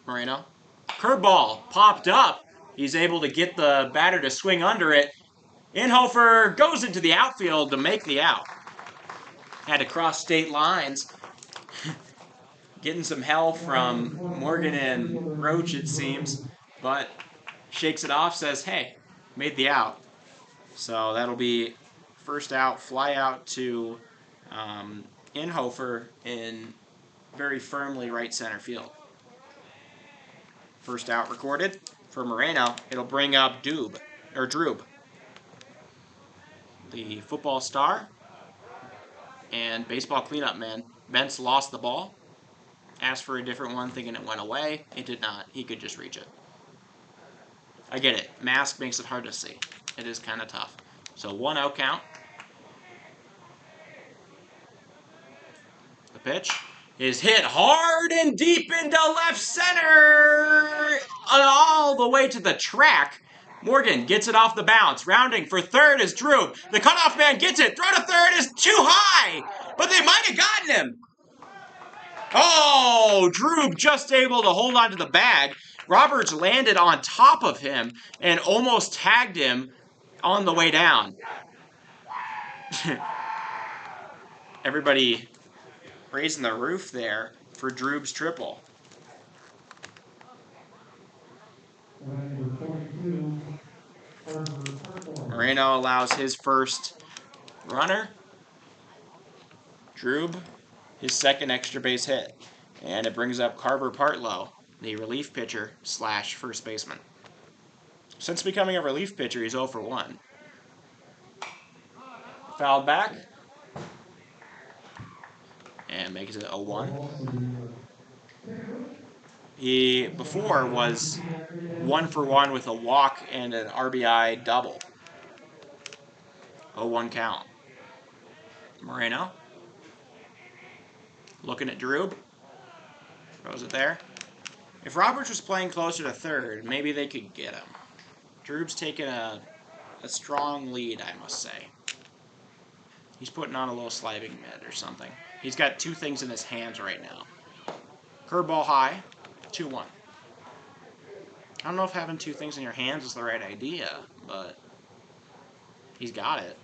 Moreno. Curveball popped up. He's able to get the batter to swing under it. Inhofer goes into the outfield to make the out. Had to cross state lines. Getting some hell from Morgan and Roach, it seems. But shakes it off, says, hey, made the out. So that'll be first out, fly out to Inhofer in very firmly right center field. First out recorded for Moreno. It'll bring up Droob, the football star and baseball cleanup man. Bentz lost the ball, asked for a different one, thinking it went away. It did not. He could just reach it. I get it. Mask makes it hard to see. It is kind of tough. So 1-0 count. The pitch is hit hard and deep into left center, all the way to the track. Morgan gets it off the bounce. Rounding for third is Drew. The cutoff man gets it. Throw to third is too high, but they might have gotten him. Oh, Drew just able to hold on to the bag. Roberts landed on top of him and almost tagged him on the way down. Everybody raising the roof there for Droob's triple. Moreno allows his first runner. Droob, his second extra base hit. And it brings up Carver Partlow, the relief pitcher / first baseman. Since becoming a relief pitcher, he's 0 for 1. Fouled back. And makes it 0-1. He before was 1-for-1 with a walk and an RBI double. 0-1 count. Moreno. Looking at Drube. Throws it there. If Roberts was playing closer to third, maybe they could get him. Drube's taking a strong lead, I must say. He's putting on a little sliding mid or something. He's got two things in his hands right now. Curveball high, 2-1. I don't know if having two things in your hands is the right idea, but he's got it.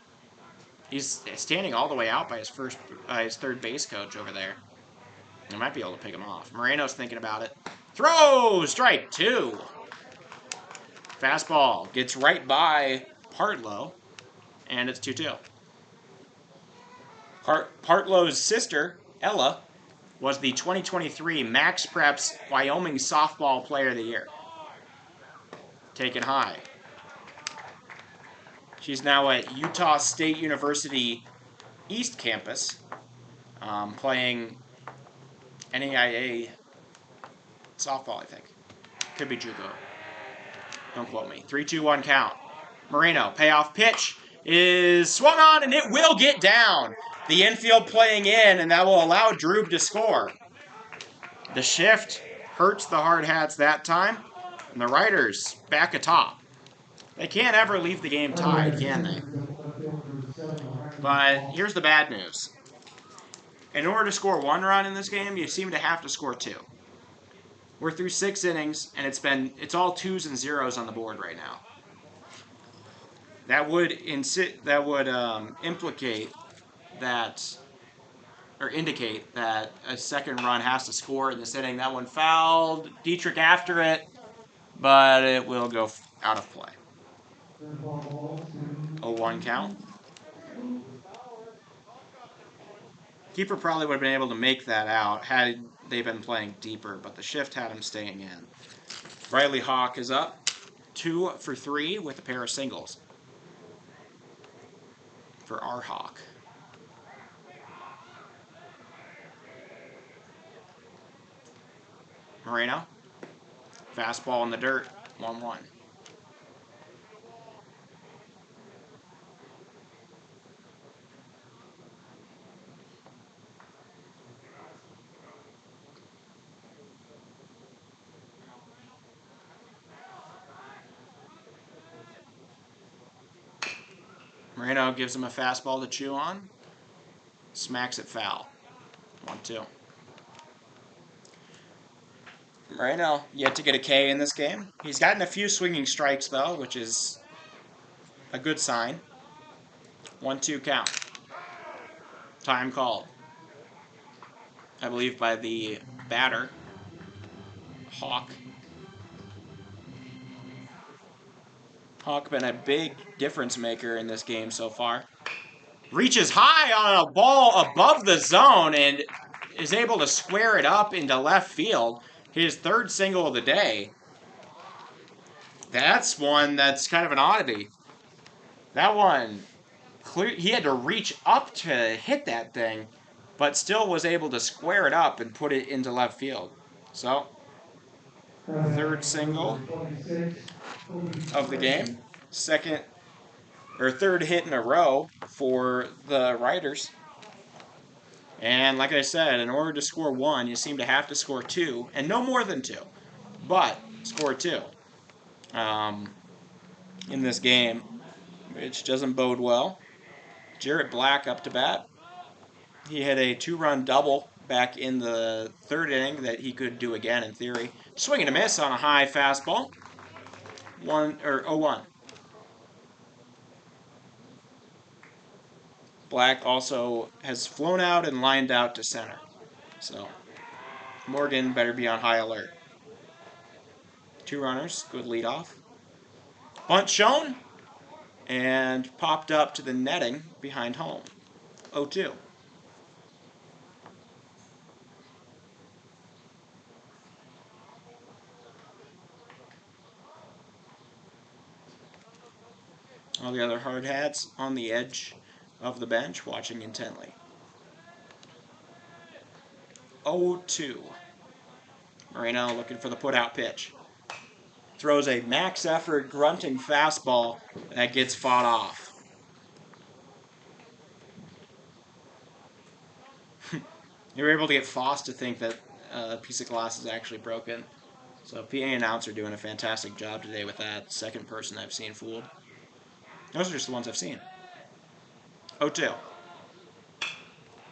He's standing all the way out by his third base coach over there. I might be able to pick him off. Moreno's thinking about it. Throw! Strike 2. Fastball gets right by Partlow, and it's 2-2. Partlow's sister, Ella, was the 2023 Max Preps Wyoming Softball Player of the Year. Taken high. She's now at Utah State University East Campus, playing NAIA softball, I think. Could be JUCO. Don't quote me. 3-2-1 count. Moreno, payoff pitch is swung on, and it will get down. The infield playing in, and that will allow Drube to score. The shift hurts the Hardhats that time, and the Riders back atop. They can't ever leave the game tied, can they? But here's the bad news. In order to score 1 run in this game, you seem to have to score 2. We're through 6 innings, and it's all 2s and 0s on the board right now. That would indicate that a second run has to score in this inning. That one fouled. Dietrich after it, but it will go out of play. 0-1 count. Keeper probably would have been able to make that out had they been playing deeper, but the shift had him staying in. Riley Hawk is up 2 for 3 with a pair of singles for our Hawk. Moreno, fastball in the dirt, 1-1. Moreno gives him a fastball to chew on. Smacks it foul. 1-2. Moreno yet to get a K in this game. He's gotten a few swinging strikes, though, which is a good sign. 1-2 count. Time called. I believe by the batter, Hawk. Hawk been a big difference maker in this game so far. Reaches high on a ball above the zone and is able to square it up into left field. His third single of the day. That's one that's kind of an oddity. That one, he had to reach up to hit that thing, but still was able to square it up and put it into left field. So, third single of the game. Third hit in a row for the Riders. And like I said, in order to score 1, you seem to have to score 2, and no more than 2, but score 2 in this game, which doesn't bode well. Jarrett Black up to bat. He had a 2-run double back in the 3rd inning that he could do again in theory. Swing and a miss on a high fastball. 0-1. Black also has flown out and lined out to center. So Morgan better be on high alert. 2 runners, good leadoff. Bunt shown and popped up to the netting behind home. 0-2. All the other Hardhats on the edge of the bench watching intently. 0-2. Moreno looking for the put-out pitch. Throws a max effort grunting fastball that gets fought off. You were able to get Foss to think that a piece of glass is actually broken. So PA announcer doing a fantastic job today with that. Second person I've seen fooled. Those are just the ones I've seen. 0-2.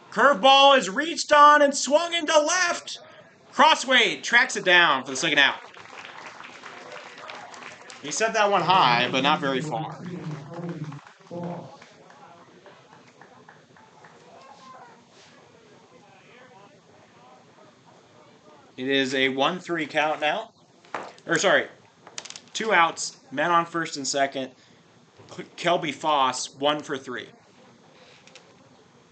Curveball is reached on and swung into left. Crosswade tracks it down for the second out. He set that one high, but not very far. It is a 1-3 count now. Or sorry, 2 outs, men on first and second. Kelby Foss 1 for 3.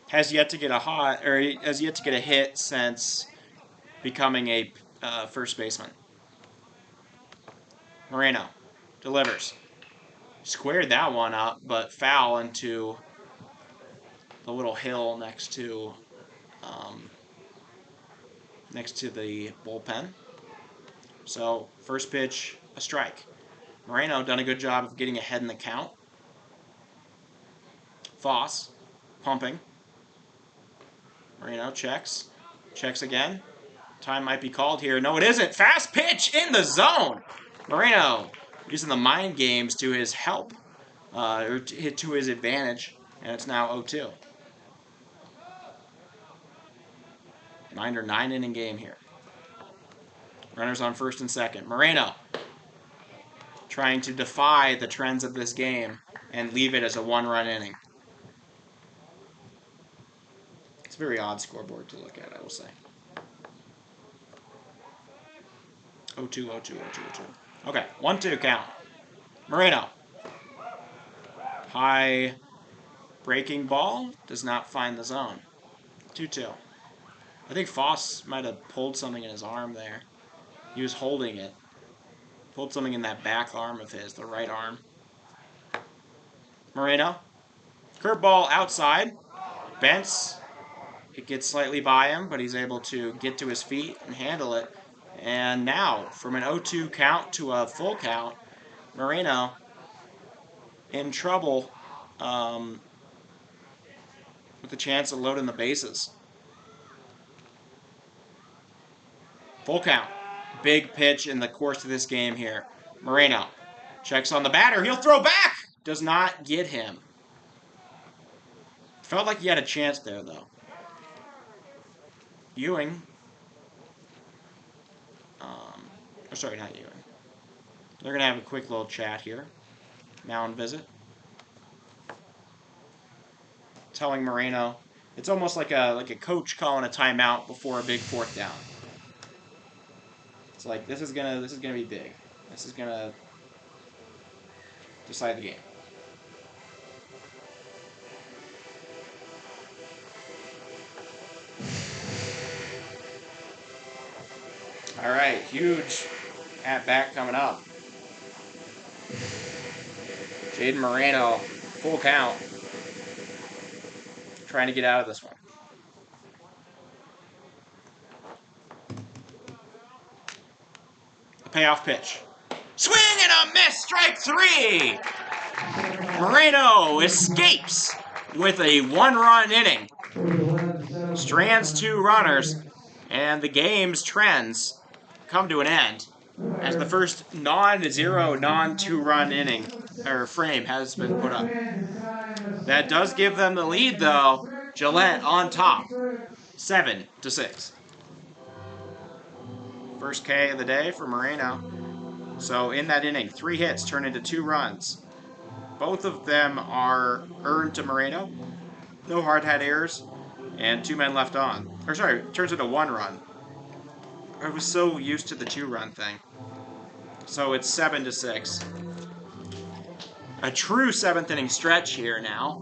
Has yet to get a hit since becoming a first baseman. Moreno delivers. Squared that one up, but foul into the little hill next to the bullpen. So first pitch, a strike. Moreno done a good job of getting ahead in the count. Foss pumping. Moreno checks again. Time might be called here. No, it isn't. Fast pitch in the zone. Moreno using the mind games to his help, or to his advantage, and it's now 0-2. 9-inning game here. Runners on first and second. Moreno trying to defy the trends of this game and leave it as a 1-run inning. It's a very odd scoreboard to look at, I will say. 0-2, 0-2, 0-2, 0-2. Okay, 1-2 count. Moreno. High breaking ball does not find the zone. 2-2. I think Foss might have pulled something in his arm there. He was holding it. Pulled something in that back arm of his, the right arm. Moreno. Curveball outside. Bents. It gets slightly by him, but he's able to get to his feet and handle it. And now, from an 0-2 count to a full count, Moreno in trouble with the chance of loading the bases. Full count. Big pitch in the course of this game here. Moreno checks on the batter. He'll throw back. Does not get him. Felt like he had a chance there, though. Ewing. Sorry, not Ewing. They're going to have a quick little chat here. Mound visit. Telling Moreno. It's almost like a coach calling a timeout before a big fourth down. It's like this is gonna be big. This is gonna decide the game. All right, huge at-bat coming up. Jaden Moreno, full count. Trying to get out of this one. A payoff pitch. Swing and a miss, strike 3! Moreno escapes with a 1-run inning. Strands 2 runners, and the game's trends come to an end as the first non-zero, non-2-run inning or frame has been put up. That does give them the lead, though. Gillette on top, 7-6. First K of the day for Moreno. So in that inning, 3 hits turn into 2 runs. Both of them are earned to Moreno. No hard hat errors, and 2 men left on. Or sorry, turns into 1 run. I was so used to the 2-run thing. So it's 7-6. A true 7th inning stretch here now.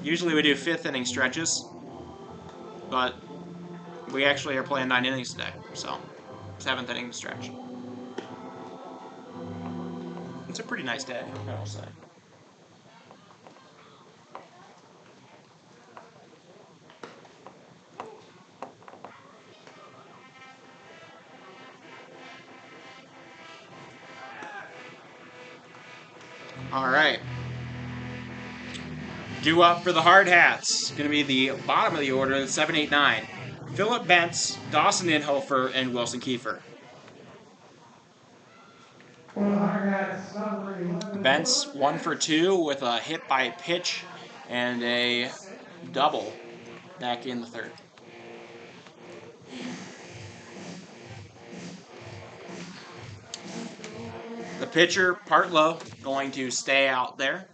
Usually we do 5th inning stretches, but we actually are playing 9 innings today, so 7th inning stretch. It's a pretty nice day, I will say. All right. Due up for the Hardhats. Going to be the bottom of the order, 7, 8, 9. Philip Bentz, Dawson Inhofer, and Wilson Kiefer. Bentz 1 for 2 with a hit by pitch and a double back in the third. The pitcher, Partlow, going to stay out there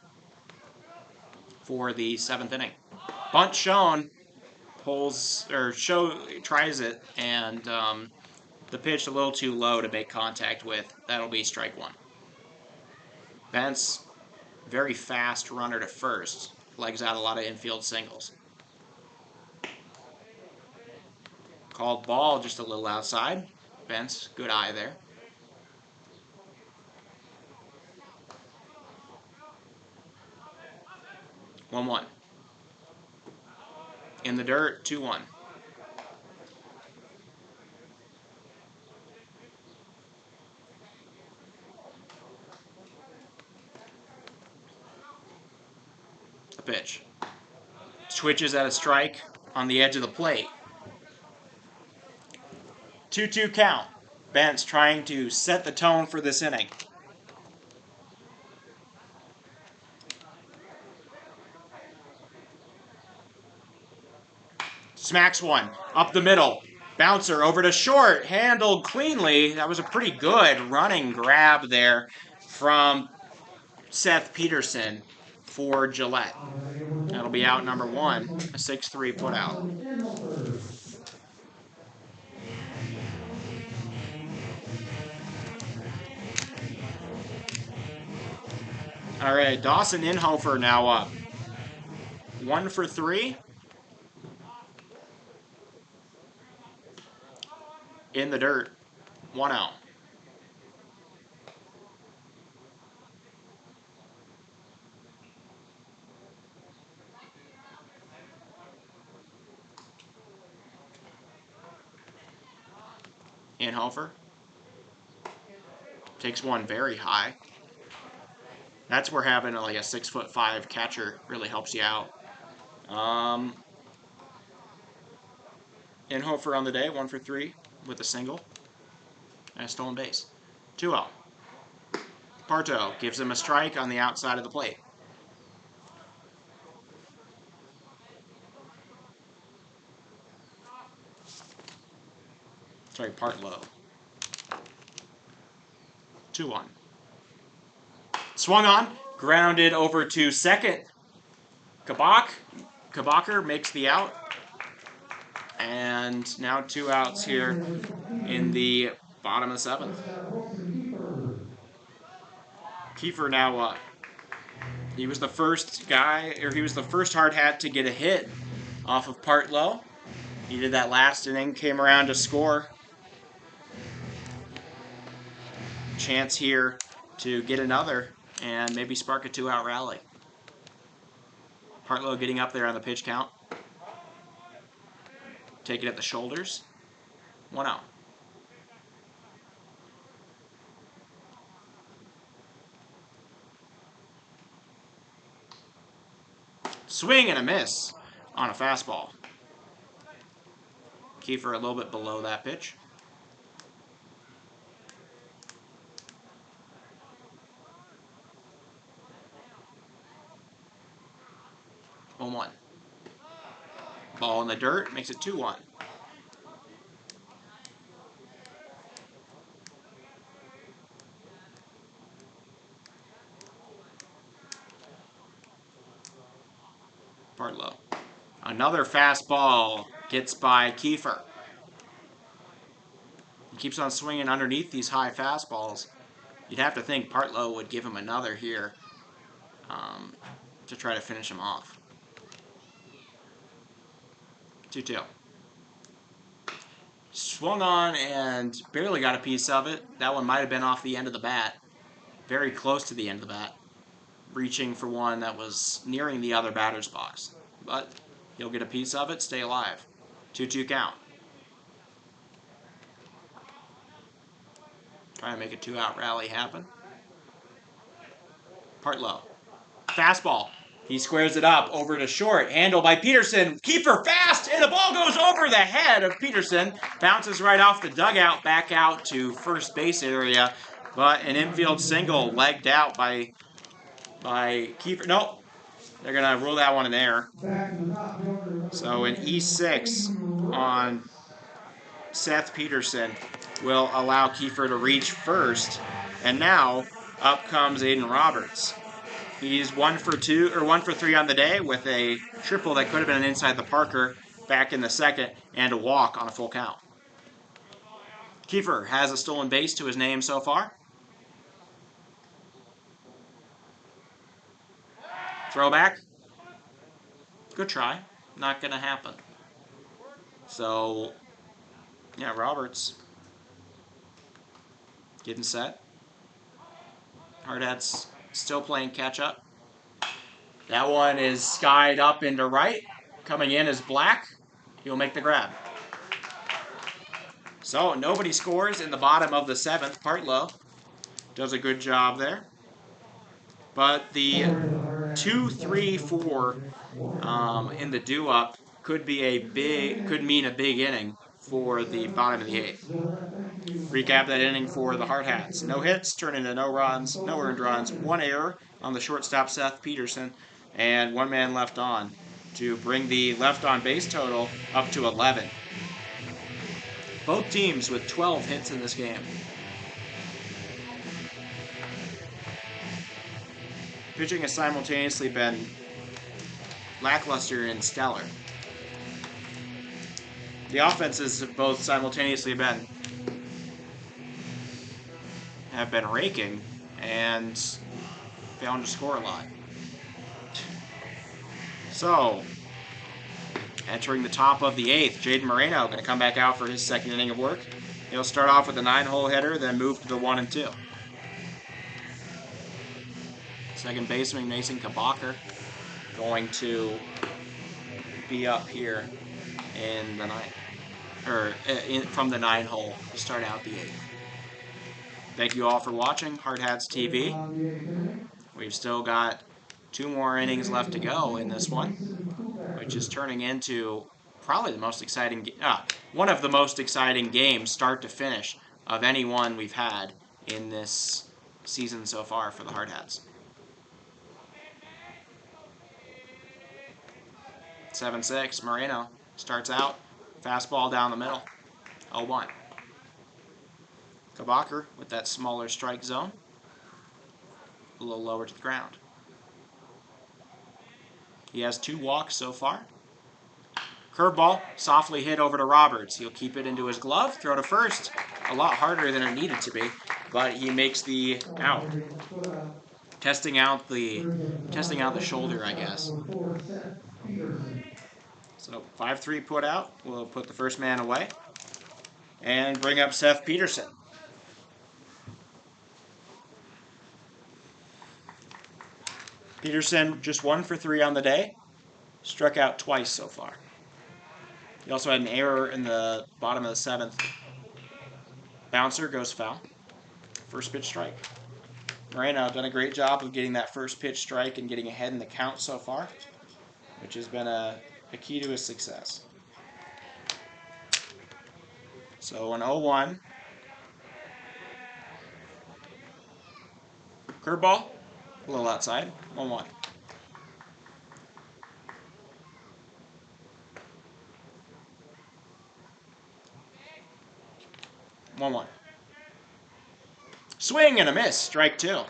for the 7th inning. Bunt shown, tries it, and the pitch a little too low to make contact with. That'll be strike 1. Bentz, very fast runner to first, legs out a lot of infield singles. Called ball just a little outside. Bentz, good eye there. One, 1. In the dirt, 2, 1. The pitch. Switches at a strike on the edge of the plate. 2-2 count. Bentz trying to set the tone for this inning. Smacks one. Up the middle. Bouncer over to short. Handled cleanly. That was a pretty good running grab there from Seth Peterson for Gillette. That'll be out number 1. A 6-3 putout. All right, Dawson Inhofer now up. 1 for 3. In the dirt. 1 out. Inhofer takes one very high. That's where having like a 6'5" catcher really helps you out. Inhofer on the day, 1 for 3 with a single and a stolen base. 2 out. Parto gives him a strike on the outside of the plate. Sorry, Partlow. 2-1. Swung on, grounded over to second. Kabacher makes the out. And now 2 outs here in the bottom of the 7th. Kiefer now up. He was the first hard hat to get a hit off of Partlow. He did that last inning, came around to score. Chance here to get another and maybe spark a 2-out rally. Partlow getting up there on the pitch count. Take it at the shoulders. 1 out. Swing and a miss on a fastball. Kiefer a little bit below that pitch. One, 1. Ball in the dirt makes it 2-1. Partlow. Another fastball gets by Kiefer. He keeps on swinging underneath these high fastballs. You'd have to think Partlow would give him another here to try to finish him off. 2-2. Swung on and barely got a piece of it. That one might have been off the end of the bat. Very close to the end of the bat. Reaching for one that was nearing the other batter's box. But he'll get a piece of it, stay alive. 2-2 count. Trying to make a 2-out rally happen. Partlow. Fastball. He squares it up over to short. Handle by Peterson. Keeper fast, and the ball goes over the head of Peterson. Bounces right off the dugout, back out to first base area. But an infield single legged out by Keeper. Nope. They're going to rule that one an error. So an E6 on Seth Peterson will allow Kiefer to reach first. And now up comes Aiden Roberts. He's 1 for 3 on the day with a triple that could have been an inside the Parker back in the second and a walk on a full count. Kiefer has a stolen base to his name so far. Throwback. Good try. Not going to happen. So, yeah, Roberts getting set. Hardhats still playing catch-up. That one is skied up into right. Coming in is Black. He'll make the grab. So, nobody scores in the bottom of the 7th. Partlow does a good job there. But the 2-3-4 in the do-up could mean a big inning for the bottom of the 8th. Recap that inning for the Hardhats. No hits, turn into no runs, no earned runs, 1 error on the shortstop Seth Peterson, and 1 man left on to bring the left on base total up to 11. Both teams with 12 hits in this game. Pitching has simultaneously been lackluster and stellar. The offenses have both simultaneously have been raking and failed to score a lot. So, entering the top of the 8th, Jaden Moreno going to come back out for his second inning of work. He'll start off with a 9-hole hitter, then move to the 1 and 2. Second baseman Mason Kabacher going to be up here in the 9th, from the 9-hole to start out the 8th. Thank you all for watching Hardhats TV. We've still got 2 more innings left to go in this one, which is turning into probably the most exciting, one of the most exciting games, start to finish, of any one we've had in this season so far for the Hardhats. 7-6, Moreno starts out, fastball down the middle, 0-1. Kabacher with that smaller strike zone, a little lower to the ground. He has 2 walks so far. Curveball, softly hit over to Roberts. He'll keep it into his glove, throw to first. A lot harder than it needed to be, but he makes the out. Testing out the shoulder, I guess. So 5-3 put out. We'll put the first man away and bring up Seth Peterson. Peterson just 1 for 3 on the day. Struck out twice so far. He also had an error in the bottom of the 7th. Bouncer goes foul. First pitch strike. Moreno done a great job of getting that first pitch strike and getting ahead in the count so far, which has been a key to his success. So an 0-1. Curveball, a little outside, 1-1. Swing and a miss, strike 2.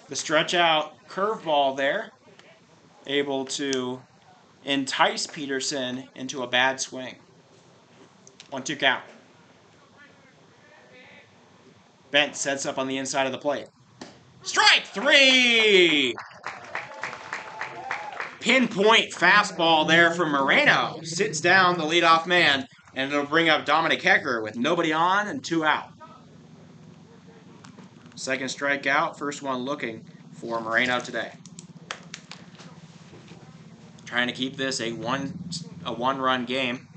The stretch out curveball there, able to entice Peterson into a bad swing. 1-2 count. Bent sets up on the inside of the plate. Strike 3! Pinpoint fastball there from Moreno. Sits down the leadoff man, and it'll bring up Dominic Hecker with nobody on and 2 out. Second strikeout, first one looking for Moreno today. Trying to keep this a one-run game.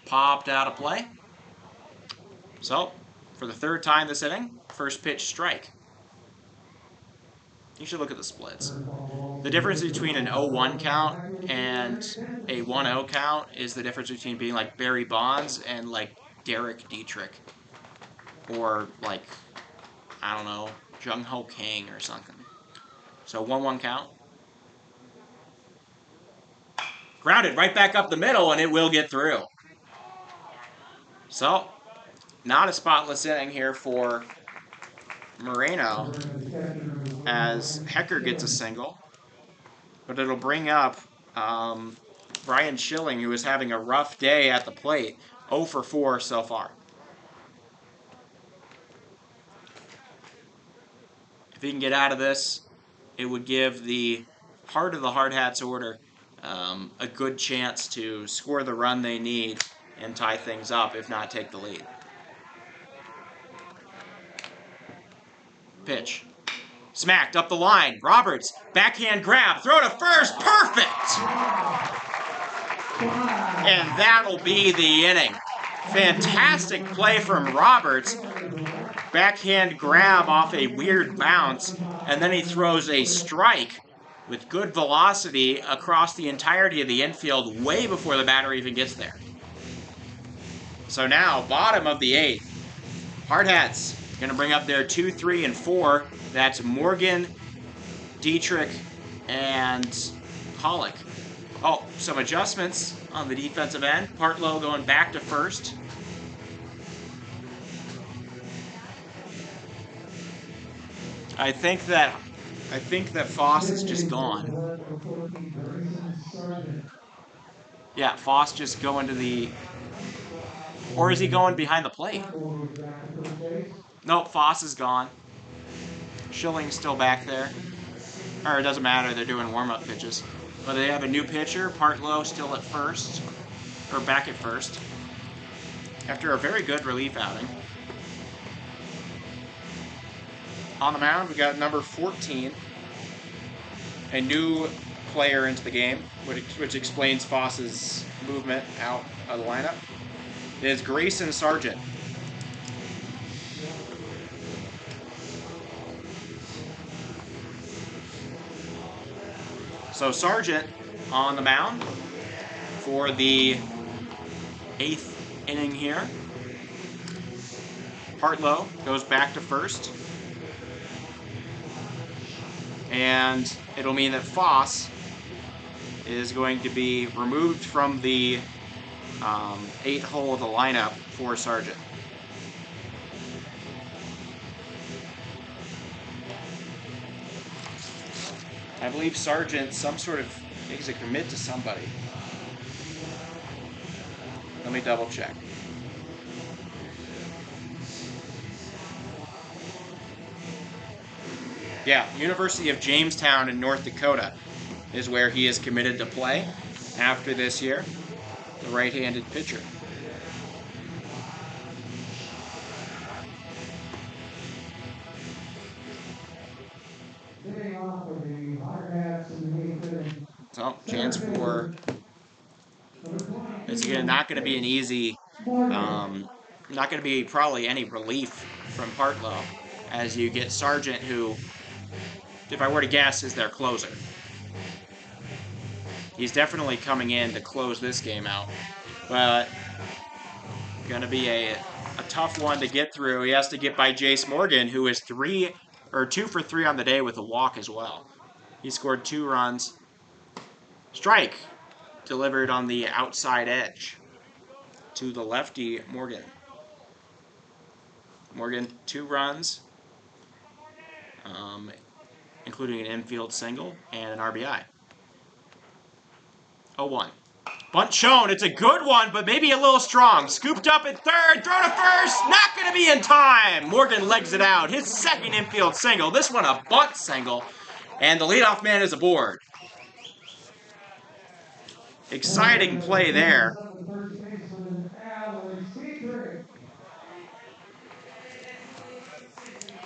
Popped out of play. So, for the 3rd time this inning, first pitch strike. You should look at the splits. The difference between an 0-1 count and a 1-0 count is the difference between being like Barry Bonds and like Derek Dietrich. Or like, I don't know, Jung Ho Kang or something. So 1-1 count. Grounded right back up the middle, and it will get through. So, not a spotless inning here for Moreno as Hecker gets a single. But it'll bring up Brian Schilling, who is having a rough day at the plate. 0 for 4 so far. If he can get out of this, it would give the heart of the Hardhats order a good chance to score the run they need and tie things up, if not take the lead. Pitch. Smacked up the line. Roberts, backhand grab, throw to first, perfect! And that'll be the inning. Fantastic play from Roberts. Backhand grab off a weird bounce, and then he throws a strike with good velocity across the entirety of the infield way before the batter even gets there. So now, bottom of the 8th. Hardhats going to bring up their 2, 3, and 4. That's Morgan, Dietrich, and Pollock. Oh, some adjustments on the defensive end. Partlow going back to first. I think that Foss is just gone. Yeah, Foss just going to the... Or is he going behind the plate? Nope, Foss is gone. Schilling's still back there. Or it doesn't matter, they're doing warm-up pitches. But they have a new pitcher, Partlow still at first. Or back at first. After a very good relief outing. On the mound, we got number 14. A new player into the game, which explains Foss's movement out of the lineup. It is Grayson Sargent. So Sargent on the mound for the 8th inning here. Partlow goes back to first. And it'll mean that Foss is going to be removed from the 8th hole of the lineup for Sargent. I believe Sargent, makes a commit to somebody. Let me double check. Yeah, University of Jamestown in North Dakota is where he is committed to play after this year, the right-handed pitcher. So, chance for... It's again not going to be an easy... not going to be probably any relief from Partlow as you get Sargent, who, if I were to guess, is their closer. He's definitely coming in to close this game out. But going to be a tough one to get through. He has to get by Jace Morgan, who is 2 for 3 on the day with a walk as well. He scored 2 runs. Strike delivered on the outside edge to the lefty Morgan. Morgan, 2 runs, including an infield single and an RBI. 0-1. Bunt shown. It's a good one, but maybe a little strong. Scooped up at third. Throw to first. Not going to be in time. Morgan legs it out. His 2nd infield single. This one a bunt single. And the leadoff man is aboard. Exciting play there.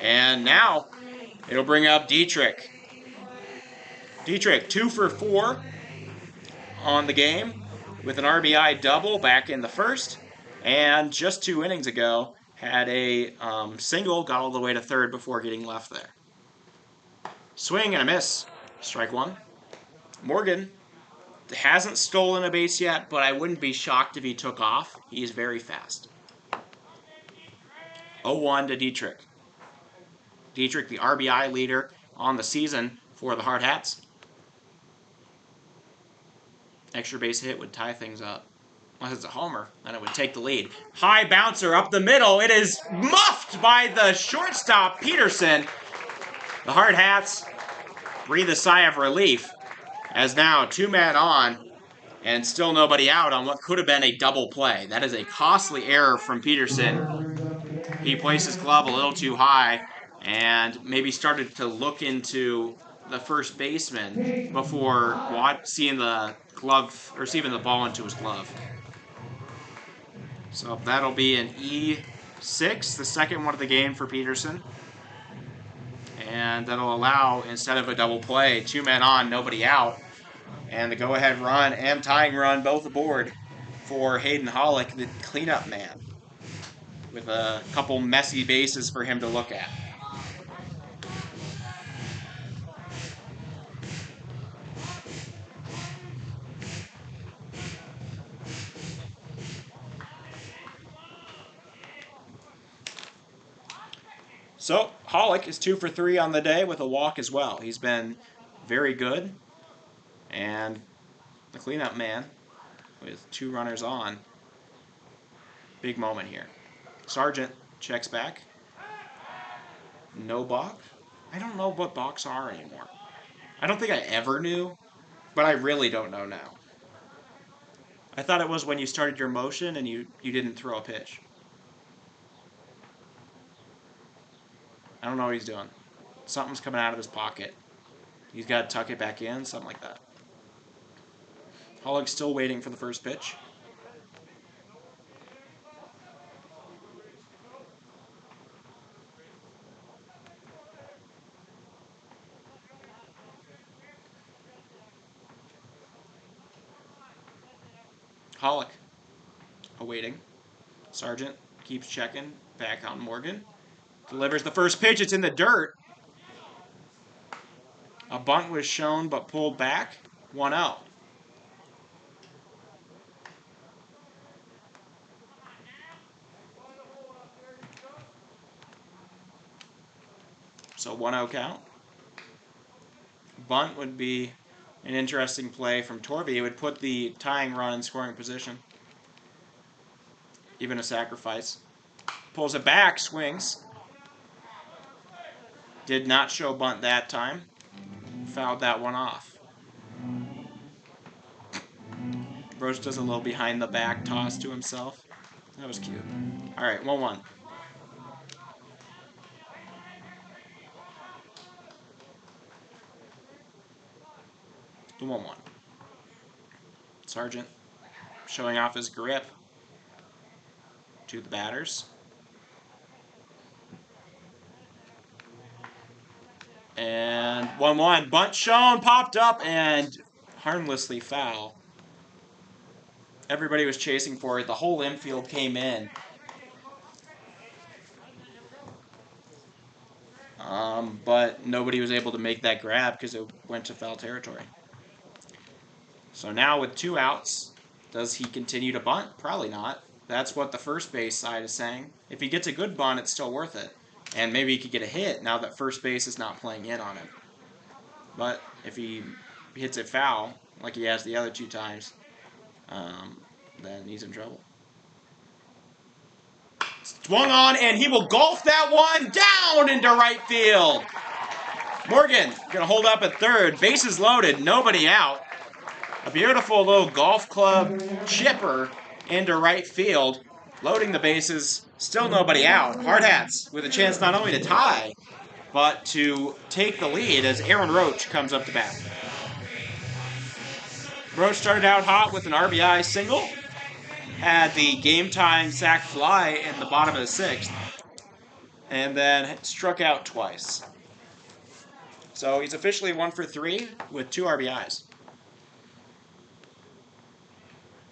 And now it'll bring up Dietrich. Dietrich, 2 for 4 on the game with an RBI double back in the first. And just 2 innings ago, had a single, got all the way to third before getting left there. Swing and a miss. Strike one. Morgan hasn't stolen a base yet, but I wouldn't be shocked if he took off. He's very fast. 0-1 to Dietrich. Dietrich, the RBI leader on the season for the Hardhats. Extra base hit would tie things up. Unless it's a homer, then it would take the lead. High bouncer up the middle. It is muffed by the shortstop, Peterson. The Hardhats breathe a sigh of relief as now 2 men on and still nobody out on what could have been a double play. That is a costly error from Peterson. He placed his glove a little too high and maybe started to look into the first baseman before seeing the glove or seeing the ball into his glove. So that'll be an E6, the second one of the game for Peterson. And that'll allow, instead of a double play, 2 men on, nobody out. And the go-ahead run and tying run both aboard for Hayden Hollick, the cleanup man, with a couple messy bases for him to look at. So, Hollick is 2 for 3 on the day with a walk as well. He's been very good. And the cleanup man with 2 runners on. Big moment here. Sargent checks back. No balk. I don't know what balks are anymore. I don't think I ever knew, but I really don't know now. I thought it was when you started your motion and you didn't throw a pitch. I don't know what he's doing. Something's coming out of his pocket. He's got to tuck it back in, something like that. Hollick's still waiting for the first pitch. Hollick awaiting. Sargent keeps checking back on Morgan. Delivers the first pitch. It's in the dirt. A bunt was shown but pulled back. 1-0. So 1-0 count. Bunt would be an interesting play from Torvey. It would put the tying run in scoring position. Even a sacrifice. Pulls it back, swings. Did not show bunt that time. Fouled that one off. Roach does a little behind the back toss to himself. That was cute. All right, 1-1. The 1-1. Sargent showing off his grip to the batters. And 1-1. Bunt shown, popped up, and harmlessly foul. Everybody was chasing for it. The whole infield came in. But nobody was able to make that grab because it went to foul territory. So now with 2 outs, does he continue to bunt? Probably not. That's what the first base side is saying. If he gets a good bunt, it's still worth it. And maybe he could get a hit now that first base is not playing in on him. But if he hits it foul, like he has the other 2 times, then he's in trouble. Swung on, and he will golf that one down into right field. Morgan going to hold up at third. Bases loaded, nobody out. A beautiful little golf club chipper into right field. Loading the bases, still nobody out. Hardhats with a chance not only to tie, but to take the lead as Aaron Roach comes up to bat. Roach started out hot with an RBI single. Had the game-time sac fly in the bottom of the 6th. And then struck out twice. So he's officially 1 for 3 with 2 RBIs.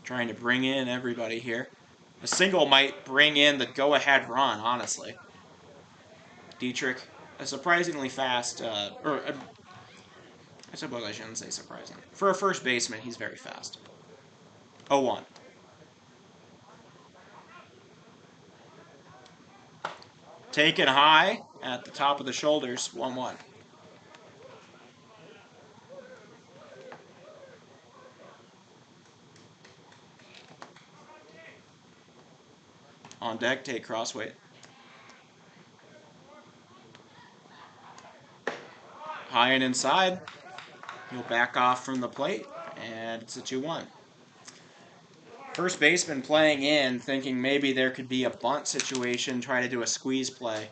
Trying to bring in everybody here. A single might bring in the go-ahead run, honestly. Dietrich a surprisingly fast, I suppose I shouldn't say surprising. For a first baseman, he's very fast. 0-1. Taken high at the top of the shoulders, 1-1. On deck, take crossweight. High and inside. He'll back off from the plate, and it's a 2-1. First baseman playing in, thinking maybe there could be a bunt situation, try to do a squeeze play.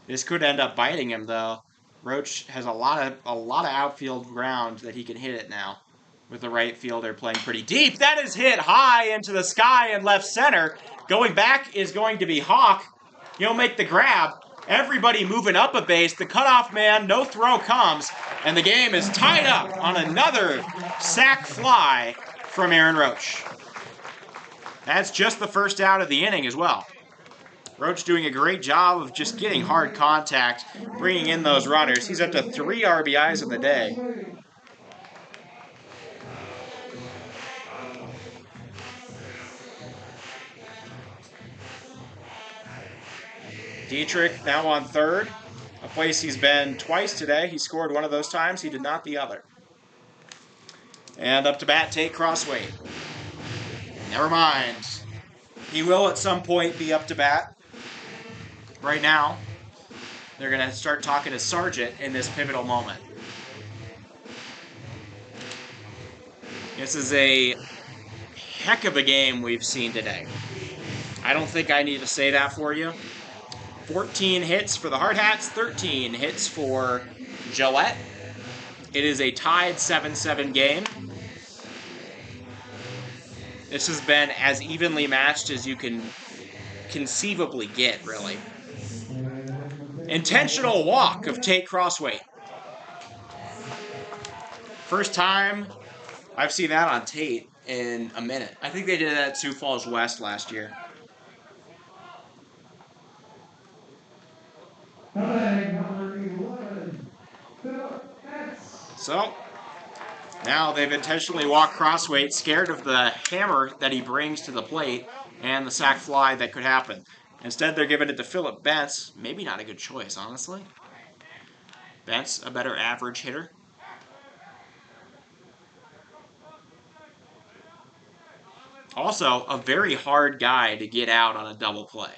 This could end up biting him, though. Roach has a lot of outfield ground that he can hit it now, with the right fielder playing pretty deep. That is hit high into the sky in left center. Going back is going to be Hawk. He'll make the grab. Everybody moving up a base. The cutoff man, no throw comes, and the game is tied up on another sac fly from Aaron Roach. That's just the first out of the inning as well. Roach doing a great job of just getting hard contact, bringing in those runners. He's up to 3 RBIs in the day. Dietrich now on third, a place he's been twice today. He scored one of those times. He did not the other. And up to bat, take crossweight. Never mind. He will at some point be up to bat. Right now, they're going to start talking to Sargent in this pivotal moment. This is a heck of a game we've seen today. I don't think I need to say that for you. 14 hits for the Hardhats, 13 hits for Gillette. It is a tied 7-7 game. This has been as evenly matched as you can conceivably get, really. Intentional walk of Tate Crossway. First time I've seen that on Tate in a minute. I think they did that at Sioux Falls West last year. So, now they've intentionally walked Crossway, scared of the hammer that he brings to the plate and the sac fly that could happen. Instead, they're giving it to Phillip Bentz. Maybe not a good choice, honestly. Bentz, a better average hitter. Also, a very hard guy to get out on a double play.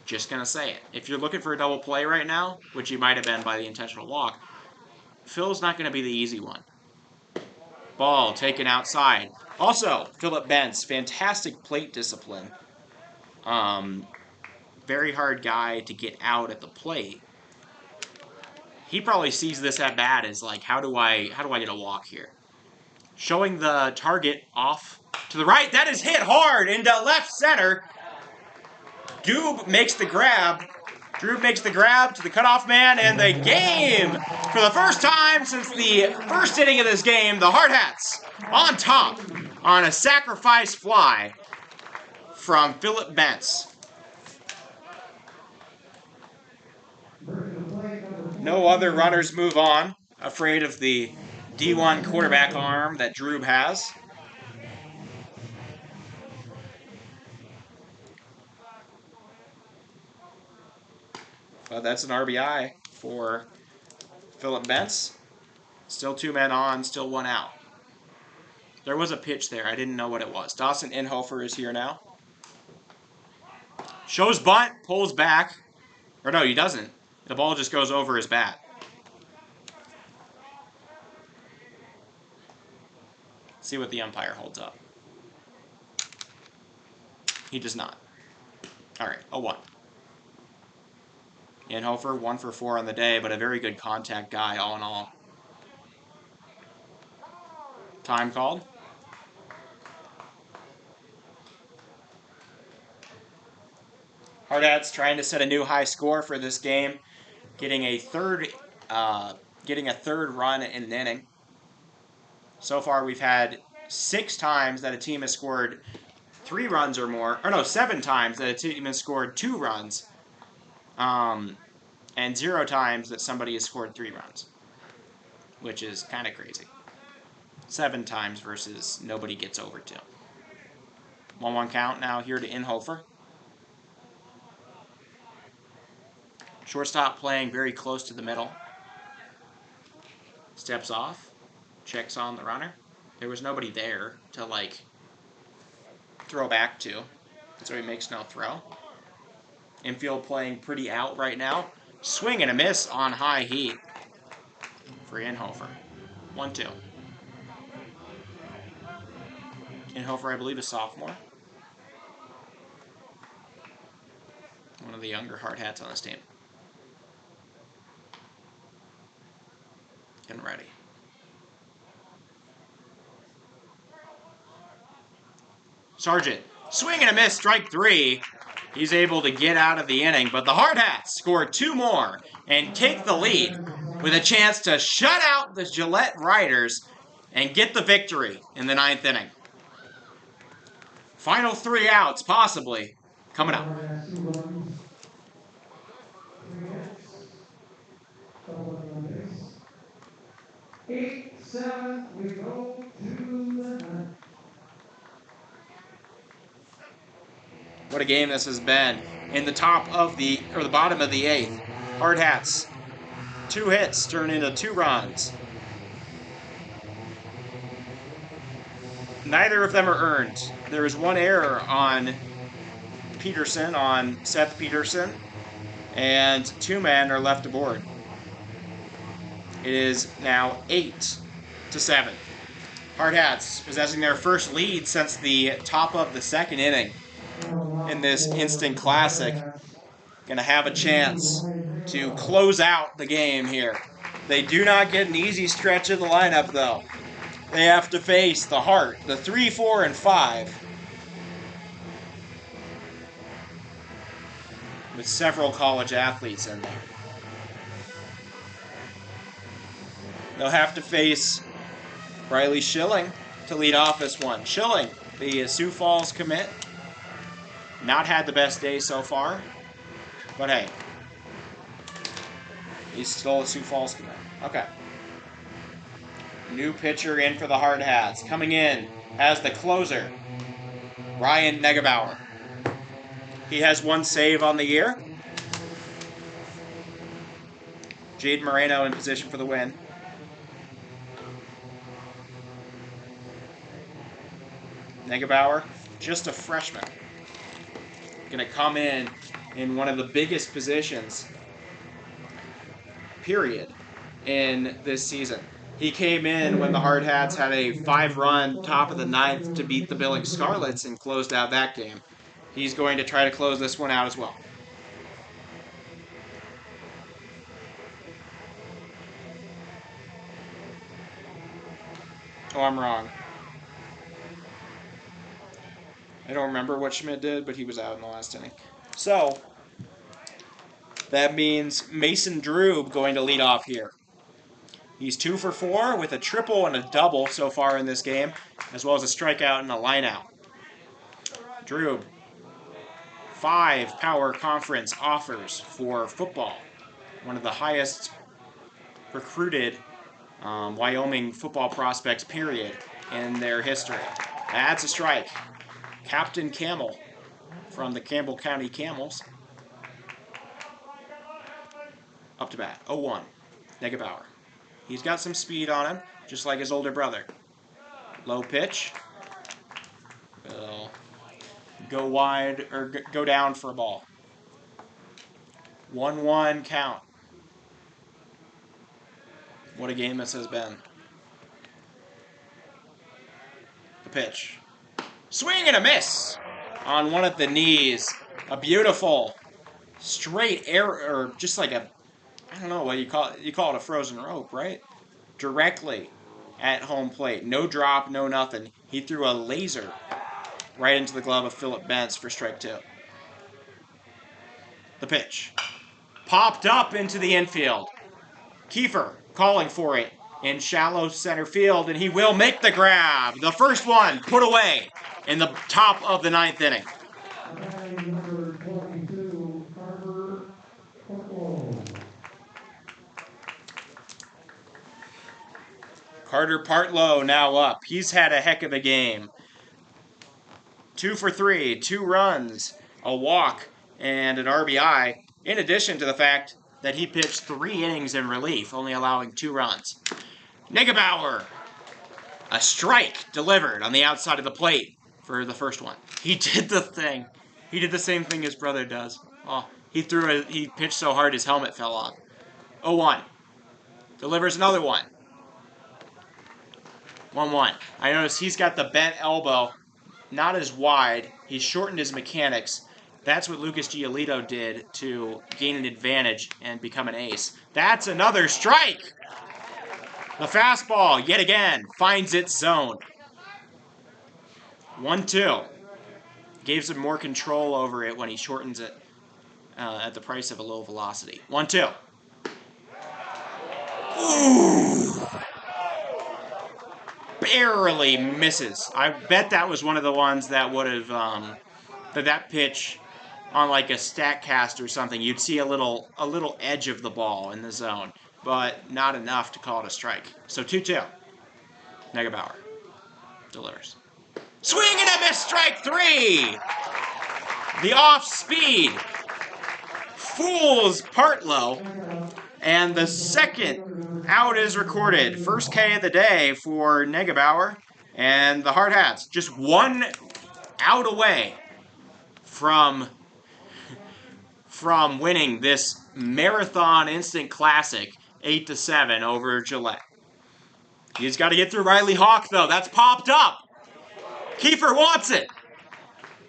Just going to say it. If you're looking for a double play right now, which you might have been by the intentional walk, Phil's not going to be the easy one. Ball taken outside. Also, Phillip Bentz, fantastic plate discipline. Very hard guy to get out at the plate. He probably sees this at bat as like, how do I get a walk here? Showing the target off to the right. That is hit hard into left center. Droob makes the grab. Droob makes the grab to the cutoff man, and the game, for the first time since the first inning of this game, the Hardhats on top on a sacrifice fly from Phillip Bentz. No other runners move on, afraid of the D1 quarterback arm that Droob has. But that's an RBI for Phillip Bentz. Still 2 men on, still 1 out. There was a pitch there. I didn't know what it was. Dawson Inhofer is here now. Shows bunt, pulls back. Or no, he doesn't. The ball just goes over his bat. See what the umpire holds up. He does not. All right, 0-1. Inhofer, 1 for 4 on the day, but a very good contact guy all in all. Time called. Hardhats trying to set a new high score for this game, getting a third run in an inning. So far, we've had 6 times that a team has scored 3 runs or more, or no, 7 times that a team has scored 2 runs. and 0 times that somebody has scored 3 runs, which is kind of crazy. 7 times versus nobody gets over 2. 1-1 count now here to Inhofer. Shortstop playing very close to the middle. Steps off, checks on the runner. There was nobody there to, like, throw back to, so he makes no throw. Infield playing pretty out right now. Swing and a miss on high heat for Inhofer. 1-2. Inhofer, I believe, a sophomore. One of the younger Hardhats on this team. Getting ready. Sargent, swing and a miss, strike 3. He's able to get out of the inning, but the Hardhats score 2 more and take the lead with a chance to shut out the Gillette Riders and get the victory in the 9th inning. Final 3 outs, possibly, coming up. 8-7, we go to the 9th. What a game this has been. In the top of the, or the bottom of the 8th, Hardhats, 2 hits turn into 2 runs. Neither of them are earned. There is 1 error on Peterson, on Seth Peterson, and 2 men are left aboard. It is now 8-7. Hardhats possessing their first lead since the top of the 2nd inning in this instant classic. Going to have a chance to close out the game here. They do not get an easy stretch of the lineup, though. They have to face the Hart, the 3, 4, and 5, with several college athletes in there. They'll have to face Riley Schilling to lead off this one. Schilling, the Sioux Falls commit, not had the best day so far, but hey, he's still a Sioux Falls commit. Okay. New pitcher in for the Hardhats. Coming in as the closer, Ryan Negebauer. He has 1 save on the year. Jade Moreno in position for the win. Negebauer, just a freshman. Going to come in one of the biggest positions, period, in this season. He came in when the Hardhats had a 5-run top of the 9th to beat the Billings Scarlets and closed out that game. He's going to try to close this one out as well. Oh, I'm wrong. I don't remember what Schmidt did, but he was out in the last inning. So, that means Mason Drube going to lead off here. He's 2 for 4 with a triple and a double so far in this game, as well as a strikeout and a lineout. Drube, 5 power conference offers for football. One of the highest recruited Wyoming football prospects, period, in their history. That's a strike. Captain Camel from the Campbell County Camels. Up to bat, 0-1, Negebauer. He's got some speed on him, just like his older brother. Low pitch. Will go wide, or go down for a ball. 1-1 count. What a game this has been. The pitch. Swing and a miss on one of the knees. A beautiful straight air, or just like a, I don't know what you call it. You call it a frozen rope, right? Directly at home plate. No drop, no nothing. He threw a laser right into the glove of Phillip Bentz for strike 2. The pitch. Popped up into the infield. Kiefer calling for it in shallow center field, and he will make the grab. The first one put away in the top of the 9th inning. Number 22, Carver. Carter Partlow now up. He's had a heck of a game. 2 for 3, 2 runs, a walk, and an RBI, in addition to the fact that he pitched 3 innings in relief, only allowing 2 runs. Negebauer, a strike delivered on the outside of the plate for the first one. He did the thing. He did the same thing his brother does. Oh, he pitched so hard his helmet fell off. 0-1. Delivers another one. 1-1. I notice he's got the bent elbow, not as wide. He's shortened his mechanics. That's what Lucas Giolito did to gain an advantage and become an ace. That's another strike! The fastball, yet again, finds its zone. 1-2. Gives him more control over it when he shortens it at the price of a low velocity. 1-2. Ooh! Barely misses. I bet that was one of the ones that would have, that pitch on like a StatCast or something, you'd see a little edge of the ball in the zone, but not enough to call it a strike. So 2-2. Negebauer delivers. Swing and a miss, strike 3! The off-speed fools Partlow, and the second out is recorded. First K of the day for Negebauer, and the Hardhats just 1 out away from winning this Marathon Instant Classic 8-7 over Gillette. He's got to get through Riley Hawk, though. That's popped up. Kiefer wants it.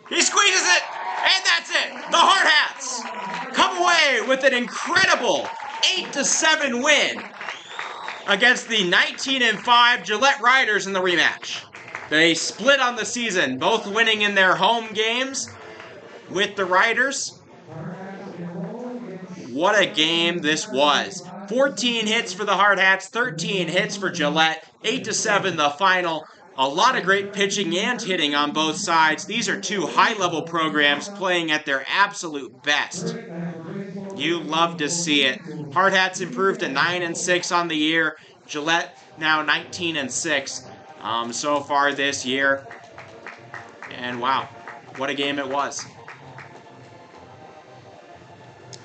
He squeezes it, and that's it. The Hardhats come away with an incredible 8-7 win against the 19-5 Gillette Riders in the rematch. They split on the season, both winning in their home games with the Riders. What a game this was. 14 hits for the Hardhats, 13 hits for Gillette, 8-7 the final. A lot of great pitching and hitting on both sides. These are 2 high-level programs playing at their absolute best. You love to see it. Hardhats improved to 9-6 on the year. Gillette now 19-6 so far this year. And wow, what a game it was.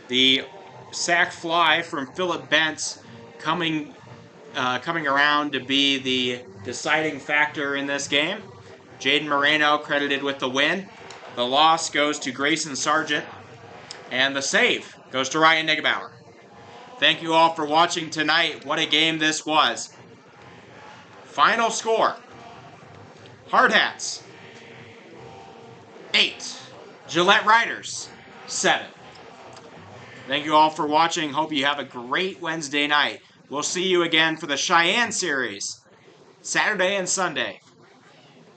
The sac fly from Phillip Bentz coming around to be the deciding factor in this game. Jaden Moreno credited with the win. The loss goes to Grayson Sargent. And the save goes to Ryan Negebauer. Thank you all for watching tonight. What a game this was. Final score. Hardhats 8. Gillette Riders 7. Thank you all for watching. Hope you have a great Wednesday night. We'll see you again for the Cheyenne Series, Saturday and Sunday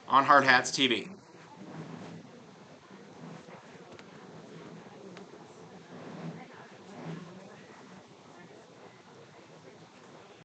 on Hardhats TV.